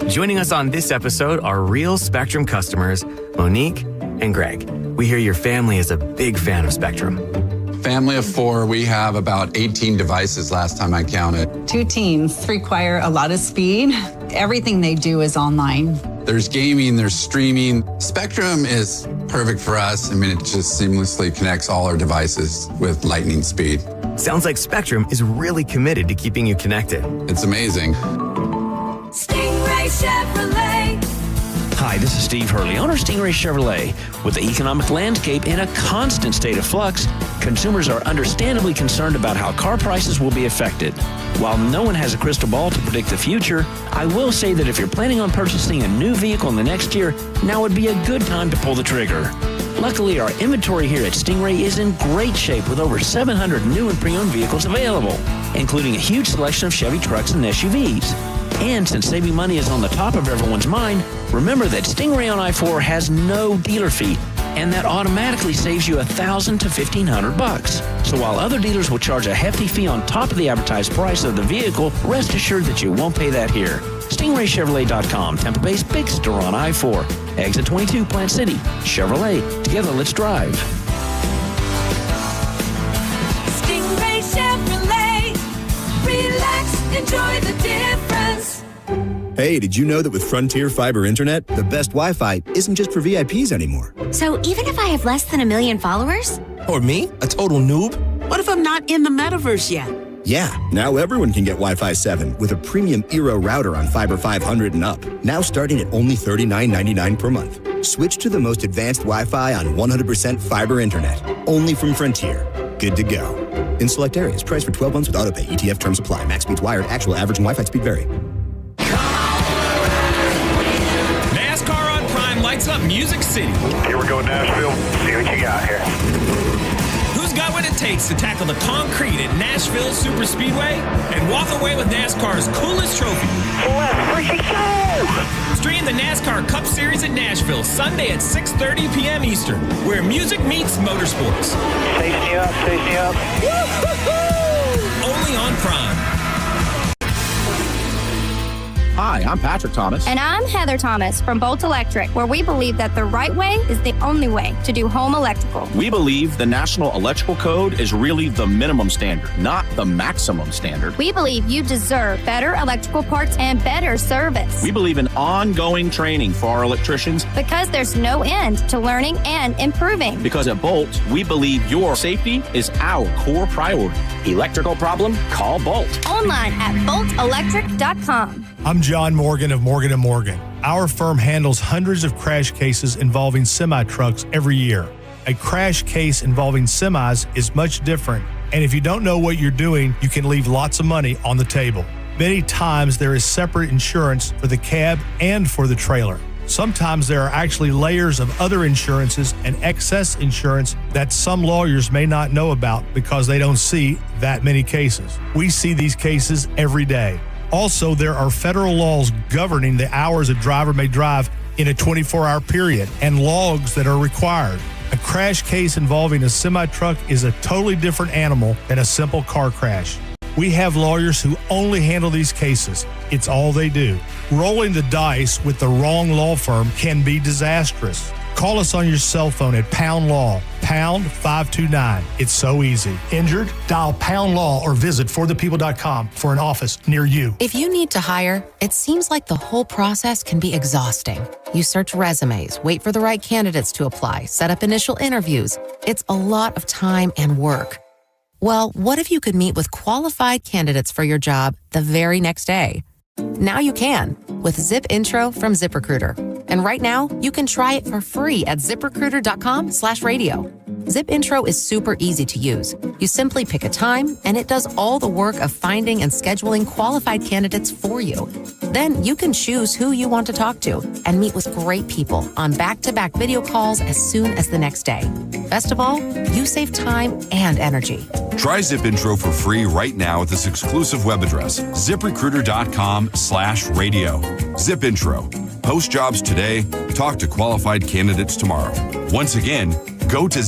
Joining us on this episode are real Spectrum customers, Monique and Greg. We hear your family is a big fan of Spectrum. Family of 4, we have about 18 devices last time I counted. 2 teams require a lot of speed. Everything they do is online. There's gaming, there's streaming. Spectrum is perfect for us. I mean, it just seamlessly connects all our devices with lightning speed. Sounds like Spectrum is really committed to keeping you connected. It's amazing. Stingray Chevrolet. Hi, this is Steve Hurley, owner of Stingray Chevrolet. With the economic landscape in a constant state of flux, consumers are understandably concerned about how car prices will be affected. While no one has a crystal ball to predict the future, I will say that if you're planning on purchasing a new vehicle in the next year, now would be a good time to pull the trigger. Luckily, our inventory here at Stingray is in great shape with over 700 new and pre-owned vehicles available, including a huge selection of Chevy trucks and SUVs. And since saving money is on the top of everyone's mind, remember that Stingray on I-4 has no dealer fee, and that automatically saves you $1,000 to $1,500. So while other dealers will charge a hefty fee on top of the advertised price of the vehicle, rest assured that you won't pay that here. StingrayChevrolet.com, Tampa Bay's big store on I-4. Exit 22, Plant City. Chevrolet. Together, let's drive. Stingray Chevrolet. Relax, enjoy the difference. Hey, did you know that with Frontier Fiber Internet, the best Wi-Fi isn't just for VIPs anymore? So even if I have less than 1 million followers? Or me, a total noob? What if I'm not in the metaverse yet? Yeah, now everyone can get Wi-Fi 7 with a premium Eero router on Fiber 500 and up. Now starting at only $39.99 per month. Switch to the most advanced Wi-Fi on 100% fiber internet. Only from Frontier. Good to go. In select areas, price for 12 months with autopay. ETF terms apply. Max speeds wired. Actual average and Wi-Fi speed vary. NASCAR on Prime lights up Music City. Here we go, Nashville. See what you got here. Who's got what it takes to tackle the concrete at Nashville Super Speedway and walk away with NASCAR's coolest trophy? Let's freaking go! Stream the NASCAR Cup Series at Nashville Sunday at 6:30 p.m. Eastern, where music meets motorsports. Chasing you up, chasing you up. Only on Prime. Hi, I'm Patrick Thomas. And I'm Heather Thomas from Bolt Electric, where we believe that the right way is the only way to do home electrical. We believe the National Electrical Code is really the minimum standard, not the maximum standard. We believe you deserve better electrical parts and better service. We believe in ongoing training for our electricians. Because there's no end to learning and improving. Because at Bolt, we believe your safety is our core priority. Electrical problem? Call Bolt. Online at boltelectric.com. I'm John Morgan of Morgan & Morgan. Our firm handles hundreds of crash cases involving semi-trucks every year. A crash case involving semis is much different, and if you don't know what you're doing, you can leave lots of money on the table. Many times there is separate insurance for the cab and for the trailer. Sometimes there are actually layers of other insurances and excess insurance that some lawyers may not know about because they don't see that many cases. We see these cases every day. Also, there are federal laws governing the hours a driver may drive in a 24-hour period and logs that are required. A crash case involving a semi-truck is a totally different animal than a simple car crash. We have lawyers who only handle these cases. It's all they do. Rolling the dice with the wrong law firm can be disastrous. Call us on your cell phone at Pound Law, pound 529. It's so easy. Injured? Dial Pound Law or visit forthepeople.com for an office near you. If you need to hire, it seems like the whole process can be exhausting. You search resumes, wait for the right candidates to apply, set up initial interviews. It's a lot of time and work. Well, what if you could meet with qualified candidates for your job the very next day? Now you can with Zip Intro from ZipRecruiter. And right now, you can try it for free at ZipRecruiter.com/radio. Zip Intro is super easy to use. You simply pick a time, and it does all the work of finding and scheduling qualified candidates for you. Then you can choose who you want to talk to and meet with great people on back-to-back video calls as soon as the next day. Best of all, you save time and energy. Try Zip Intro for free right now at this exclusive web address, ZipRecruiter.com/radio. Zip Intro. Post jobs today. Talk to qualified candidates tomorrow. Once again, go to